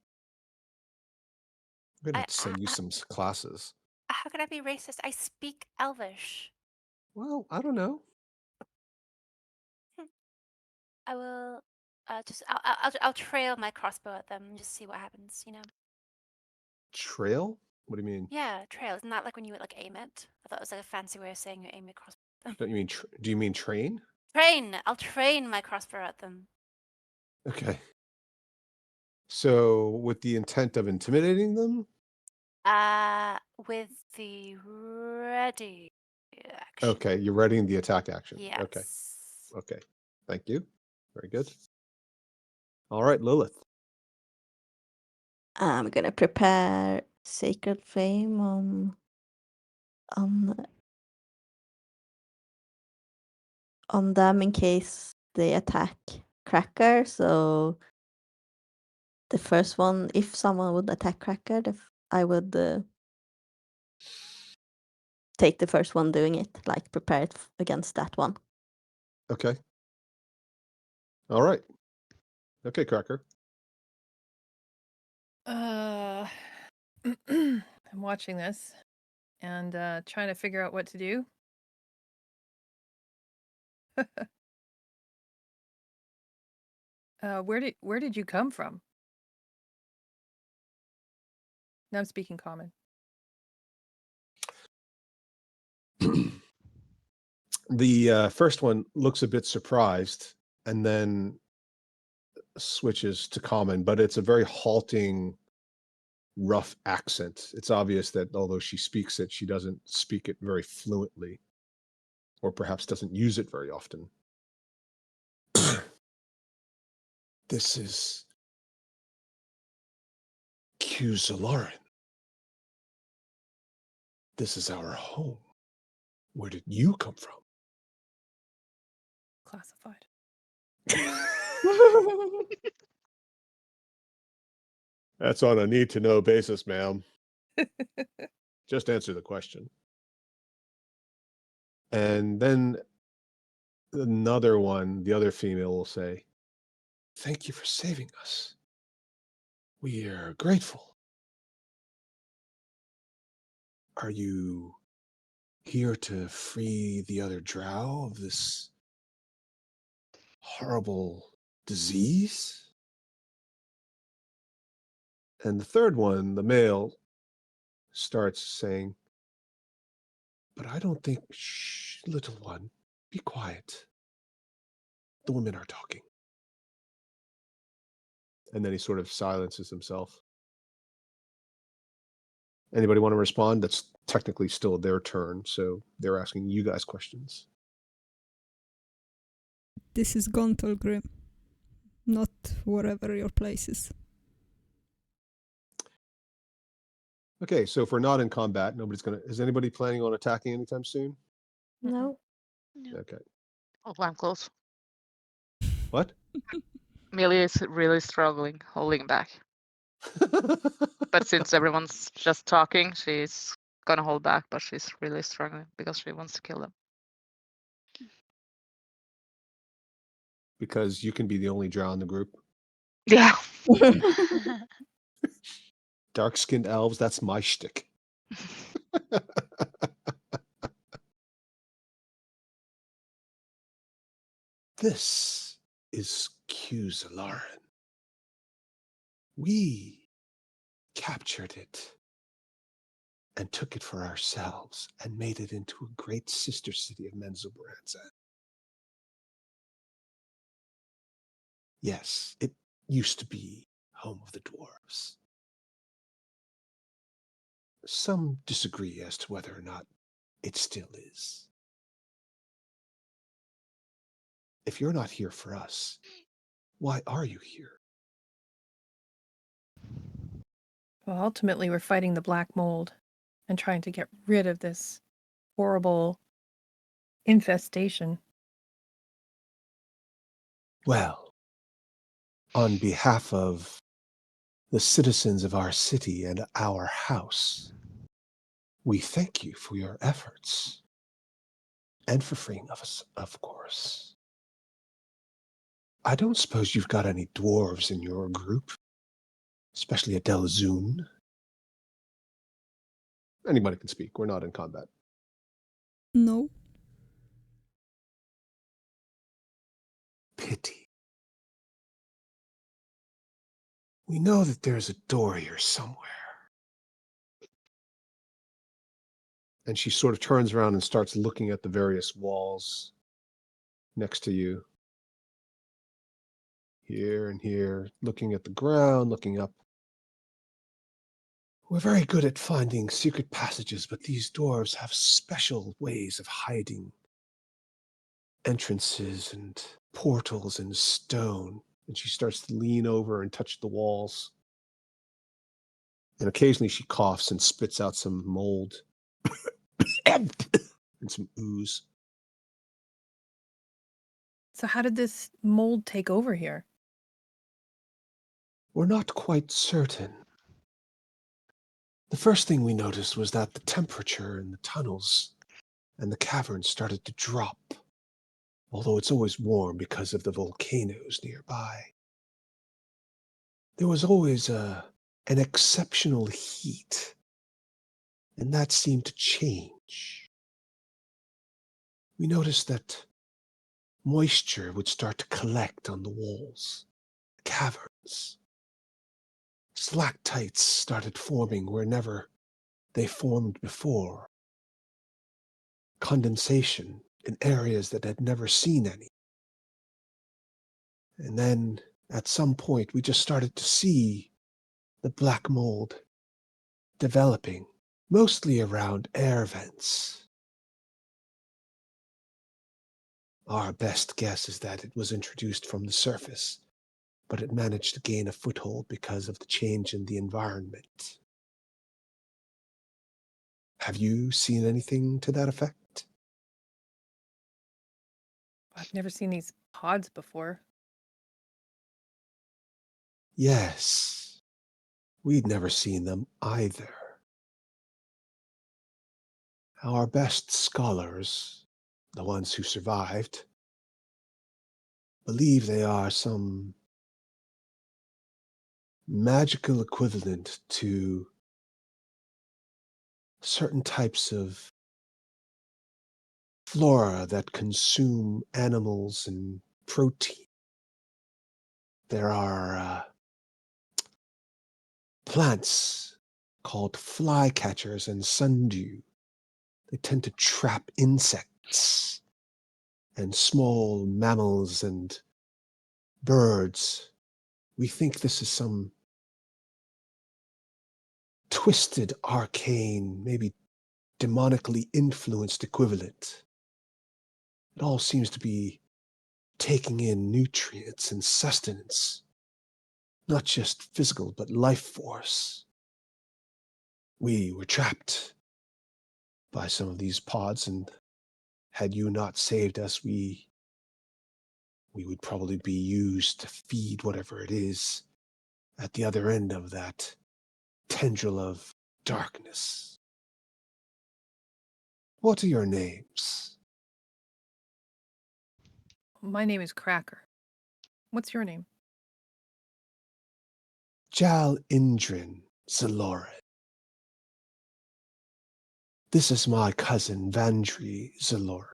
Speaker 1: I'm gonna
Speaker 7: I,
Speaker 1: have to send you some classes.
Speaker 7: how can I be racist? I speak Elvish.
Speaker 1: Well, I don't know.
Speaker 7: I will I'll trail my crossbow at them and just see what happens, you know?
Speaker 1: Trail? What do you mean?
Speaker 7: Yeah, trail. Isn't that like when you would like aim it? I thought it was like a fancy way of saying you aim your crossbow at them.
Speaker 1: Don't you mean? Do you mean train?
Speaker 7: Train! I'll train my crossbow at them.
Speaker 1: Okay. So, with the intent of intimidating them?
Speaker 7: With the ready action.
Speaker 1: Okay, you're readying the attack action.
Speaker 7: Yes.
Speaker 1: Okay. Okay. Thank you. Very good. All right, Lilith.
Speaker 8: I'm gonna prepare Sacred Flame on them in case they attack Cracker. So the first one, if someone would attack Cracker, I would take the first one doing it, like prepare it against that one.
Speaker 1: Okay. All right. Okay, Cracker.
Speaker 4: I'm watching this and trying to figure out what to do. Where did you come from? Now I'm speaking common.
Speaker 1: The first one looks a bit surprised and then switches to common, but it's a very halting, rough accent. It's obvious that although she speaks it, she doesn't speak it very fluently, or perhaps doesn't use it very often. This is King Xorlarrin. This is our home. Where did you come from?
Speaker 4: Classified.
Speaker 1: That's on a need-to-know basis, ma'am. Just answer the question. And then another one, the other female will say, "Thank you for saving us. We are grateful. Are you here to free the other drow of this horrible disease?" And the third one, the male, starts saying, "But I don't think, shh, little one, be quiet. The women are talking." And then he sort of silences himself. Anybody want to respond? That's technically still their turn, so they're asking you guys questions.
Speaker 6: This is Gauntlgrym, not wherever your place is.
Speaker 1: Okay, so if we're not in combat, nobody's gonna. Is anybody planning on attacking anytime soon?
Speaker 8: No.
Speaker 5: No.
Speaker 1: Okay.
Speaker 3: Oh, I'm close.
Speaker 1: What?
Speaker 3: Mealy is really struggling, holding back. But since everyone's just talking, she's gonna hold back, but she's really struggling because she wants to kill them.
Speaker 1: Because you can be the only drow in the group.
Speaker 3: Yeah.
Speaker 1: Dark-skinned elves, that's my shtick. This is Xorlarrin. We captured it and took it for ourselves and made it into a great sister city of Menzoberranzan. Yes, it used to be home of the dwarves. Some disagree as to whether or not it still is. If you're not here for us, why are you here?
Speaker 4: Well, ultimately, we're fighting the black mold and trying to get rid of this horrible infestation.
Speaker 1: Well, on behalf of the citizens of our city and our house, we thank you for your efforts and for freeing us, of course. I don't suppose you've got any dwarves in your group, especially a Delazun. Anybody can speak. We're not in combat.
Speaker 6: No.
Speaker 1: Pity. We know that there's a door here somewhere. And she sort of turns around and starts looking at the various walls next to you. Here and here, looking at the ground, looking up. We're very good at finding secret passages, but these dwarves have special ways of hiding entrances and portals in stone. And she starts to lean over and touch the walls. And occasionally she coughs and spits out some mold and some ooze.
Speaker 4: So how did this mold take over here?
Speaker 1: We're not quite certain. The first thing we noticed was that the temperature in the tunnels and the caverns started to drop, although it's always warm because of the volcanoes nearby. There was always an exceptional heat, and that seemed to change. We noticed that moisture would start to collect on the walls, the caverns. Stalactites started forming wherever they formed before. Condensation in areas that had never seen any. And then, at some point, we just started to see the black mold developing, mostly around air vents. Our best guess is that it was introduced from the surface, but it managed to gain a foothold because of the change in the environment. Have you seen anything to that effect?
Speaker 4: I've never seen these pods before.
Speaker 1: Yes, we'd never seen them either. Our best scholars, the ones who survived, believe they are some magical equivalent to certain types of flora that consume animals and protein. There are plants called flycatchers and sundew. They tend to trap insects and small mammals and birds. We think this is some twisted, arcane, maybe demonically influenced equivalent. It all seems to be taking in nutrients and sustenance, not just physical, but life force. We were trapped by some of these pods, and had you not saved us, we would probably be used to feed whatever it is at the other end of that tendril of darkness. What are your names?
Speaker 4: My name is Cracker. What's your name?
Speaker 1: Gauntlgrym Xorlarrin. This is my cousin Vandry Xorlarrin.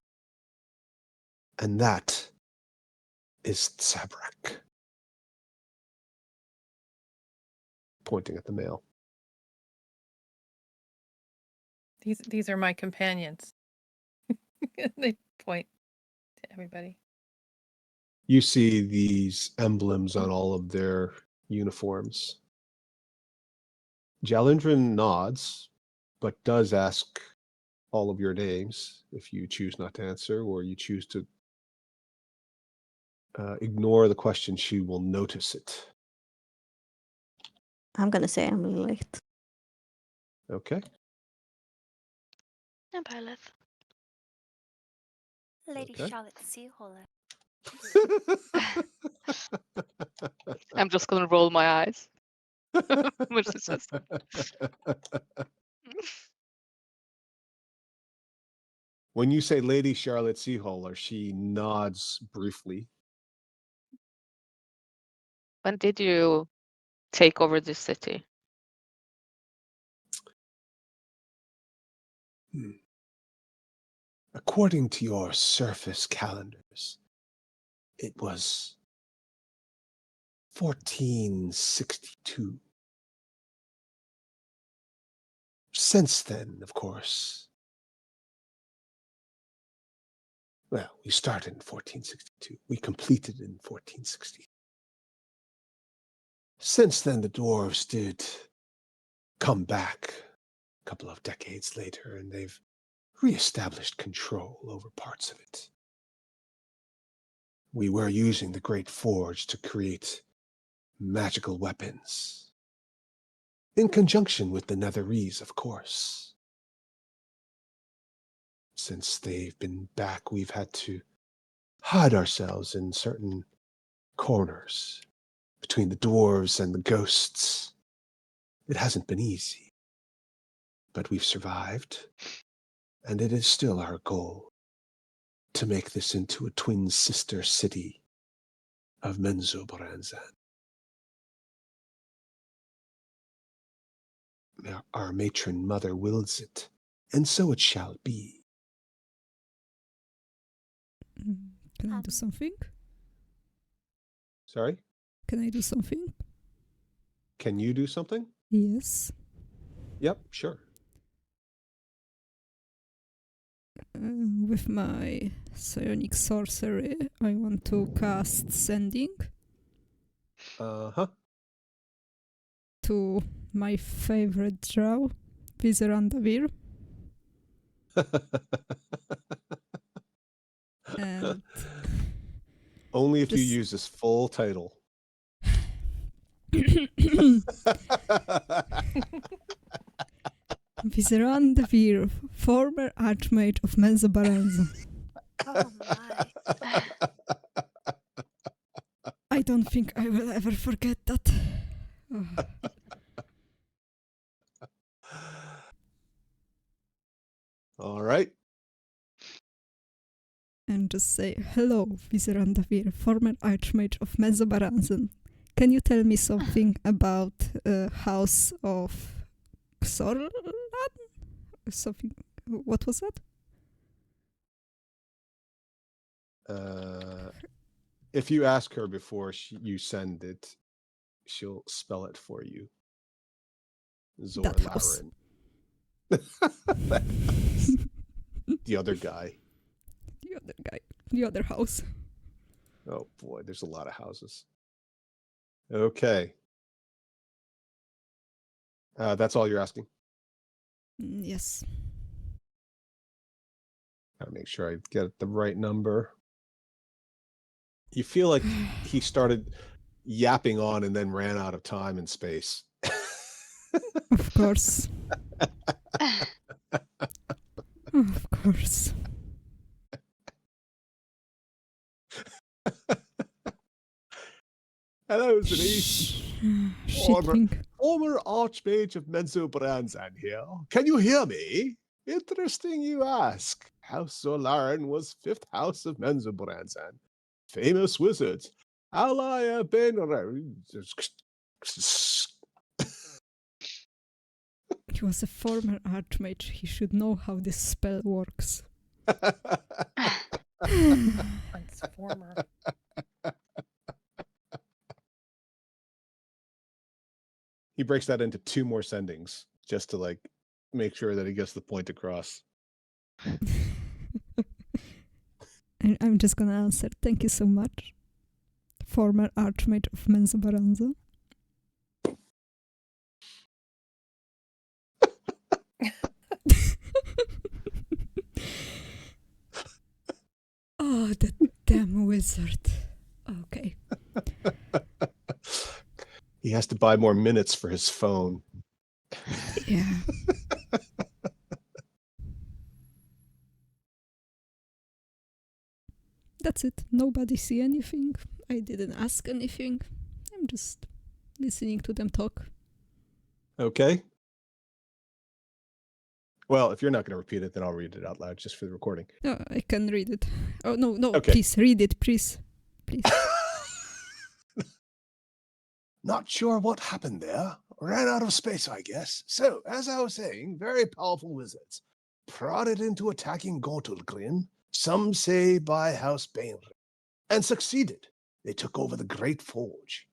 Speaker 1: And that is Zabrak. Pointing at the male.
Speaker 4: These are my companions. They point to everybody.
Speaker 1: You see these emblems on all of their uniforms. Gauntlgrym nods, but does ask all of your names if you choose not to answer, or you choose to ignore the question. She will notice it.
Speaker 8: I'm gonna say I'm Lilith.
Speaker 1: Okay.
Speaker 5: And Byleth.
Speaker 7: Lady
Speaker 1: Okay.
Speaker 7: Charlotte Seaholler.
Speaker 3: I'm just gonna roll my eyes. When she says that.
Speaker 1: When you say Lady Charlotte Seaholler, she nods briefly.
Speaker 3: When did you take over this city?
Speaker 1: According to your surface calendars, it was 1462. Since then, of course, well, we started in 1462. We completed in 1460. Since then, the dwarves did come back a couple of decades later, and they've reestablished control over parts of it. We were using the Great Forge to create magical weapons, in conjunction with the Netherese, of course. Since they've been back, we've had to hide ourselves in certain corners between the dwarves and the ghosts. It hasn't been easy, but we've survived, and it is still our goal to make this into a twin sister city of Menzoberranzan. Our matron mother wills it, and so it shall be.
Speaker 6: Can I do something?
Speaker 1: Sorry?
Speaker 6: Can I do something?
Speaker 1: Can you do something?
Speaker 6: Yes.
Speaker 1: Yep, sure.
Speaker 6: With my psionic sorcery, I want to cast Sending
Speaker 1: Uh-huh.
Speaker 6: to my favorite drow, Vizerandavir. And
Speaker 1: Only if you
Speaker 6: just-
Speaker 1: use this full title.
Speaker 6: Vizerandavir, former Archmage of Menzoberranzan.
Speaker 7: Oh my.
Speaker 6: I don't think I will ever forget that. Oh.
Speaker 1: All right.
Speaker 6: And just say, hello, Vizerandavir, former Archmage of Menzoberranzan. Can you tell me something about House of Xorlarrin? Something. What was that?
Speaker 1: If you ask her before you send it, she'll spell it for you.
Speaker 6: That house.
Speaker 1: Xorlarrin. The other guy.
Speaker 6: The other guy. The other house.
Speaker 1: Oh boy, there's a lot of houses. Okay. That's all you're asking?
Speaker 6: Yes.
Speaker 1: Gotta make sure I get the right number. You feel like he started yapping on and then ran out of time and space.
Speaker 6: Of course. Of course.
Speaker 1: Hello, Denise. Former Archmage of Menzoberranzan here. Can you hear me? Interesting you ask. House Xorlarrin was 5th House of Menzoberranzan. Famous wizards. Ally have been...
Speaker 6: He was a former Archmage. He should know how this spell works.
Speaker 4: Once former.
Speaker 1: He breaks that into 2 more sendings just to like make sure that he gets the point across.
Speaker 6: And I'm just gonna answer. Thank you so much. Former Archmage of Menzo Baranza. Oh, that damn wizard. Okay.
Speaker 1: He has to buy more minutes for his phone.
Speaker 6: Yeah. That's it. Nobody see anything. I didn't ask anything. I'm just listening to them talk.
Speaker 1: Okay. Well, if you're not going to repeat it, then I'll read it out loud just for the recording.
Speaker 6: No, I can read it. Oh, no,
Speaker 1: Okay.
Speaker 6: please read it, please. Please.
Speaker 1: Not sure what happened there. Ran out of space, I guess. So, as I was saying, very powerful wizards prodded into attacking Gauntlgrym, some say by House Xorlarrin, and succeeded. They took over the Great Forge.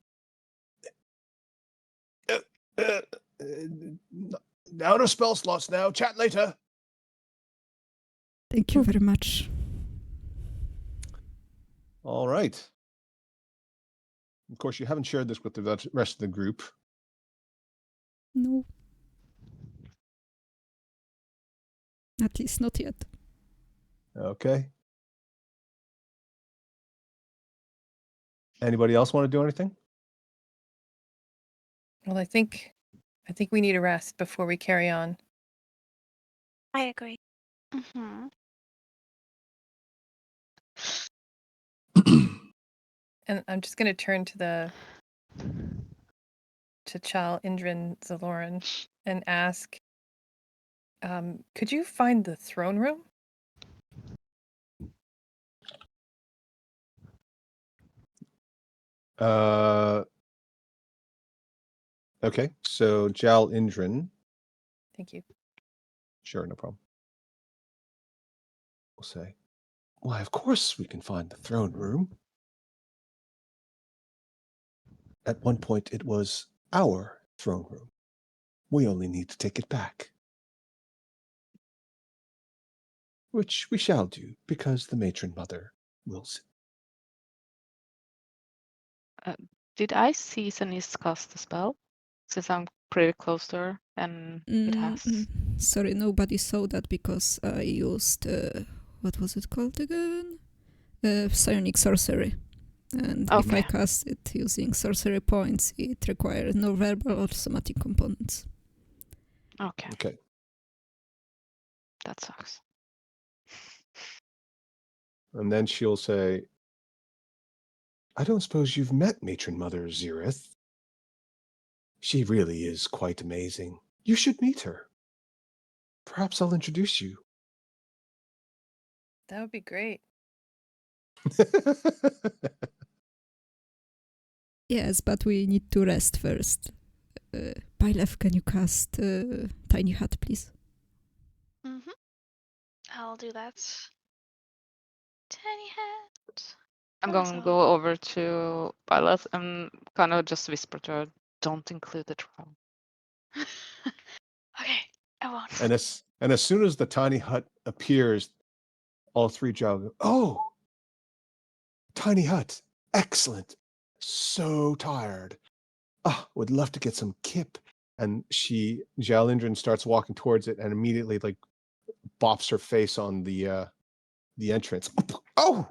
Speaker 1: Out of spell slots now. Chat later.
Speaker 6: Thank you very much.
Speaker 1: All right. Of course, you haven't shared this with the rest of the group.
Speaker 6: No. At least not yet.
Speaker 1: Okay. Anybody else want to do anything?
Speaker 4: Well, I think we need a rest before we carry on.
Speaker 7: I agree.
Speaker 5: Mm-hmm.
Speaker 4: And I'm just gonna turn to Gauntlgrym Xorlarrin and ask, could you find the throne room?
Speaker 1: Okay, so Gauntlgrym.
Speaker 4: Thank you.
Speaker 1: Sure, no problem. We'll say, why, of course we can find the throne room. At one point, it was our throne room. We only need to take it back. Which we shall do, because the matron mother wills it.
Speaker 3: Did I see Sanis cast the spell? Since I'm pretty close to her, and it has.
Speaker 6: Sorry, nobody saw that because I used, what was it called again? Psionic Sorcery. And if I
Speaker 3: Okay.
Speaker 6: cast it using sorcery points, it requires no verbal or somatic components.
Speaker 3: Okay,
Speaker 1: Okay.
Speaker 3: that sucks.
Speaker 1: And then she'll say, I don't suppose you've met Matron Mother Xerith. She really is quite amazing. You should meet her. Perhaps I'll introduce you.
Speaker 4: That would be great.
Speaker 6: Yes, but we need to rest first. Bylef, can you cast Tiny Hut, please?
Speaker 5: Mm-hmm. I'll do that. Tiny hat.
Speaker 3: I'm
Speaker 5: That's
Speaker 3: going to
Speaker 5: all.
Speaker 3: go over to Violet and kind of just whisper to her, don't include the drow.
Speaker 5: Okay, I won't.
Speaker 1: And as soon as the tiny hut appears, all 3 drow go, oh, tiny hut, excellent. So tired. Ah, would love to get some kip. And Gauntlgrym starts walking towards it and immediately like bops her face on the entrance. Oh.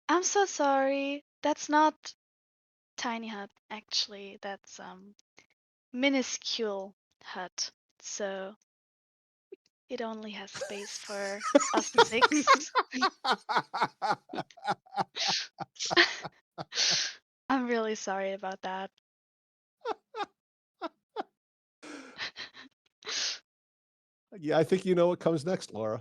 Speaker 5: I'm so sorry. That's not tiny hut, actually. That's minuscule hut. So it only has space for us 6. I'm really sorry about that.
Speaker 1: Yeah, I think you know what comes next, Laura.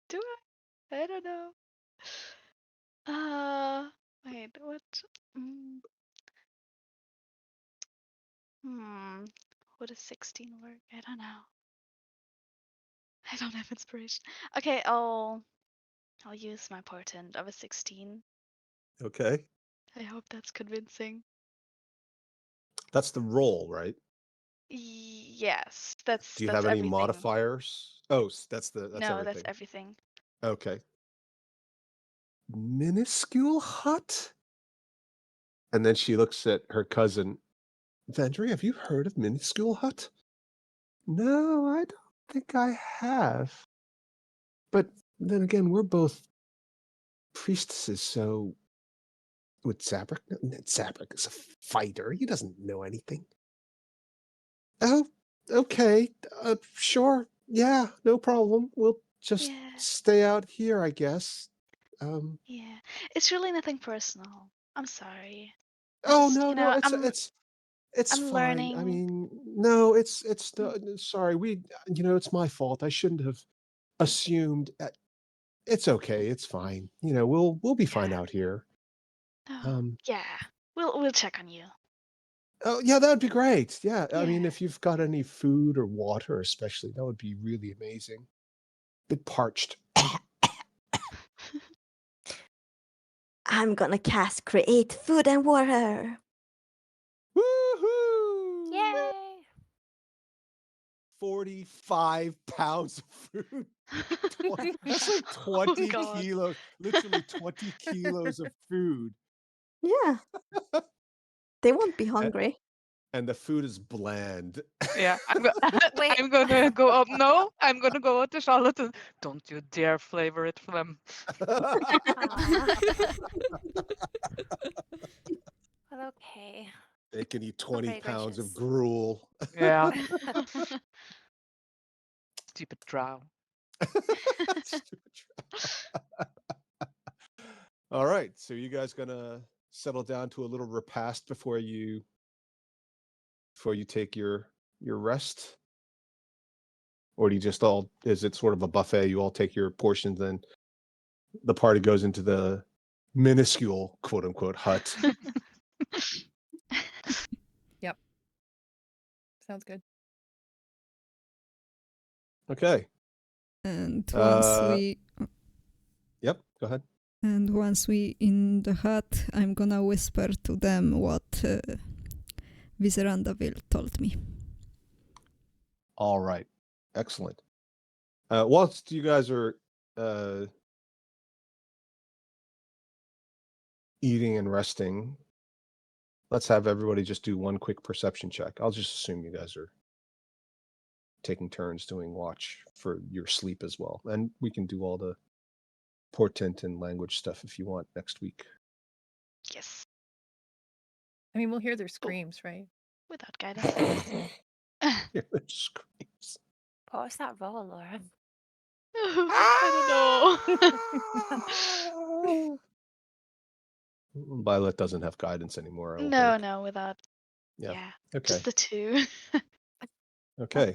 Speaker 5: Do I? I don't know. Wait, what? Mm, Would a 16 work? I don't know. I don't have inspiration. Okay, I'll use my portent of a 16.
Speaker 1: Okay.
Speaker 5: I hope that's convincing.
Speaker 1: That's the roll, right?
Speaker 5: Yes, that's
Speaker 1: Do you have any
Speaker 5: everything.
Speaker 1: modifiers? Oh, that's
Speaker 5: No,
Speaker 1: everything.
Speaker 5: that's everything.
Speaker 1: Okay. Minuscule hut? And then she looks at her cousin. Vendry, have you heard of Minuscule hut? No, I don't think I have. But then again, we're both priestesses, so would Zabrak know? Zabrak is a fighter. He doesn't know anything. Oh, okay. Sure. Yeah, no problem. We'll just
Speaker 5: Yeah.
Speaker 1: stay out here, I guess.
Speaker 5: Yeah, it's really nothing personal. I'm sorry.
Speaker 1: Oh,
Speaker 5: Just,
Speaker 1: no, no, it's
Speaker 5: I'm
Speaker 1: fine.
Speaker 5: learning.
Speaker 1: I mean, no, it's sorry. It's my fault. I shouldn't have assumed. It's okay. It's fine. We'll be fine out here.
Speaker 5: Oh, yeah. We'll check on you.
Speaker 1: Oh, yeah, that would be great. Yeah, I mean,
Speaker 5: Yeah.
Speaker 1: if you've got any food or water, especially, that would be really amazing. Bit parched.
Speaker 8: I'm gonna cast create food and water.
Speaker 1: Woohoo!
Speaker 7: Yay!
Speaker 1: 45 pounds of food. That's like 20
Speaker 5: God.
Speaker 1: kilos, literally 20 kilos of food.
Speaker 8: Yeah. They won't be hungry.
Speaker 1: And the food is bland.
Speaker 3: Yeah,
Speaker 7: Wait.
Speaker 3: I'm gonna go up. No, I'm gonna go up to Charlotte. And, don't you dare flavor it for them.
Speaker 7: Aw. Well, okay.
Speaker 1: They can eat 20
Speaker 7: very
Speaker 1: pounds of
Speaker 7: gracious.
Speaker 1: gruel.
Speaker 3: Yeah, stupid drow.
Speaker 1: All right, so you guys gonna settle down to a little repast before you take your rest, or do you just is it sort of a buffet? You all take your portions, then the party goes into the minuscule quote unquote hut.
Speaker 4: Yep. Sounds good.
Speaker 1: Okay.
Speaker 6: And once we
Speaker 1: Yep. Go ahead.
Speaker 6: and once we in the hut, I'm gonna whisper to them what Viserandaville told me.
Speaker 1: All right. Excellent. Whilst you guys are eating and resting, let's have everybody just do one quick perception check. I'll just assume you guys are taking turns doing watch for your sleep as well. And we can do all the portent and language stuff if you want next week.
Speaker 5: Yes.
Speaker 4: I mean, we'll hear their screams, right?
Speaker 5: Without guidance.
Speaker 1: Hear the screams.
Speaker 7: What was that roll, Laura?
Speaker 5: I don't know.
Speaker 1: Violet doesn't have guidance anymore. I don't
Speaker 5: No,
Speaker 1: think.
Speaker 5: no, without.
Speaker 1: Yeah.
Speaker 5: Yeah.
Speaker 1: Okay.
Speaker 5: Just the two.
Speaker 1: Okay.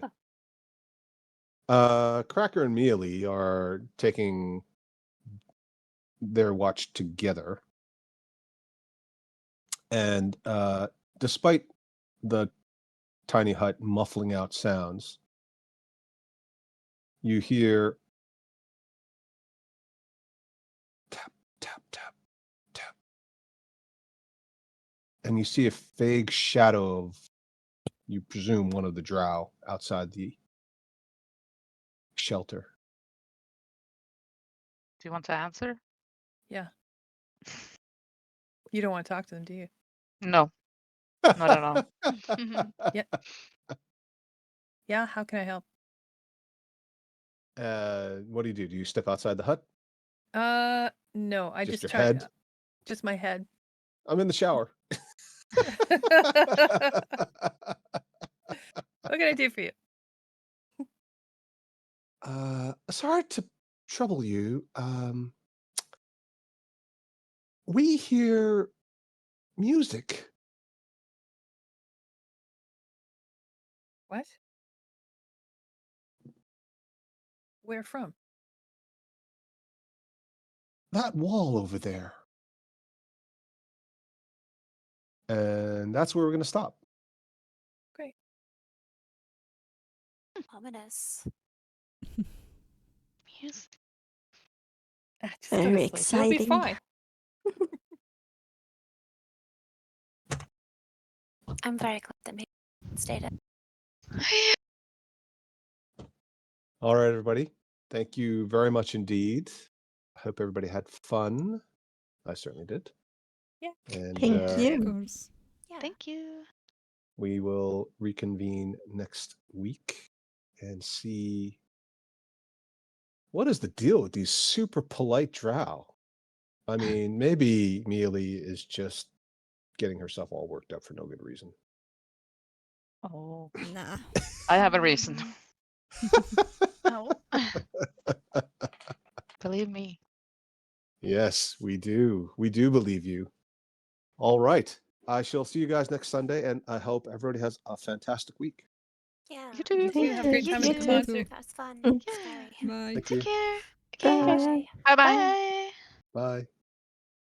Speaker 1: Cracker and Mealy are taking their watch together. And despite the tiny hut muffling out sounds, you hear tap, tap, tap, tap. And you see a vague shadow of, you presume, one of the drow outside the shelter.
Speaker 3: Do you want to answer?
Speaker 4: Yeah. You don't want to talk to them, do you?
Speaker 3: No, not at all.
Speaker 4: Yeah. How can I help?
Speaker 1: What do? Do you step outside the hut?
Speaker 4: No. I
Speaker 1: Just
Speaker 4: just
Speaker 1: your head?
Speaker 4: Just my head.
Speaker 1: I'm in the shower.
Speaker 4: What can I do for you?
Speaker 1: Sorry to trouble you. We hear music.
Speaker 4: What? Where from?
Speaker 1: That wall over there. And that's where we're going to stop.
Speaker 4: Great.
Speaker 7: Ominous.
Speaker 5: news.
Speaker 4: Just go to
Speaker 8: Very
Speaker 4: sleep. You'll be
Speaker 8: exciting.
Speaker 4: fine.
Speaker 7: I'm very glad that maybe stayed up.
Speaker 1: All right, everybody. Thank you very much indeed. I hope everybody had fun. I certainly did.
Speaker 4: Yeah.
Speaker 1: And
Speaker 8: Thank
Speaker 6: Of
Speaker 8: you.
Speaker 6: course.
Speaker 7: Yeah.
Speaker 5: Thank you.
Speaker 1: we will reconvene next week and see what is the deal with these super polite drow. I mean, maybe Mealy is just getting herself all worked up for no good reason.
Speaker 3: Oh,
Speaker 6: Nah.
Speaker 3: I have a reason.
Speaker 5: Oh.
Speaker 3: Believe me.
Speaker 1: Yes, we do. We do believe you. All right. I shall see you guys next Sunday, and I hope everybody has a fantastic week.
Speaker 7: Yeah.
Speaker 3: You too.
Speaker 4: You too. Have a great
Speaker 8: you
Speaker 4: time
Speaker 8: too.
Speaker 4: at the
Speaker 8: You
Speaker 4: concert.
Speaker 7: That was fun.
Speaker 8: Mm.
Speaker 7: Scary.
Speaker 6: Bye.
Speaker 1: Thank
Speaker 5: Take
Speaker 1: you.
Speaker 5: care. Okay.
Speaker 8: Bye.
Speaker 3: Bye bye.
Speaker 5: Bye.
Speaker 1: Bye.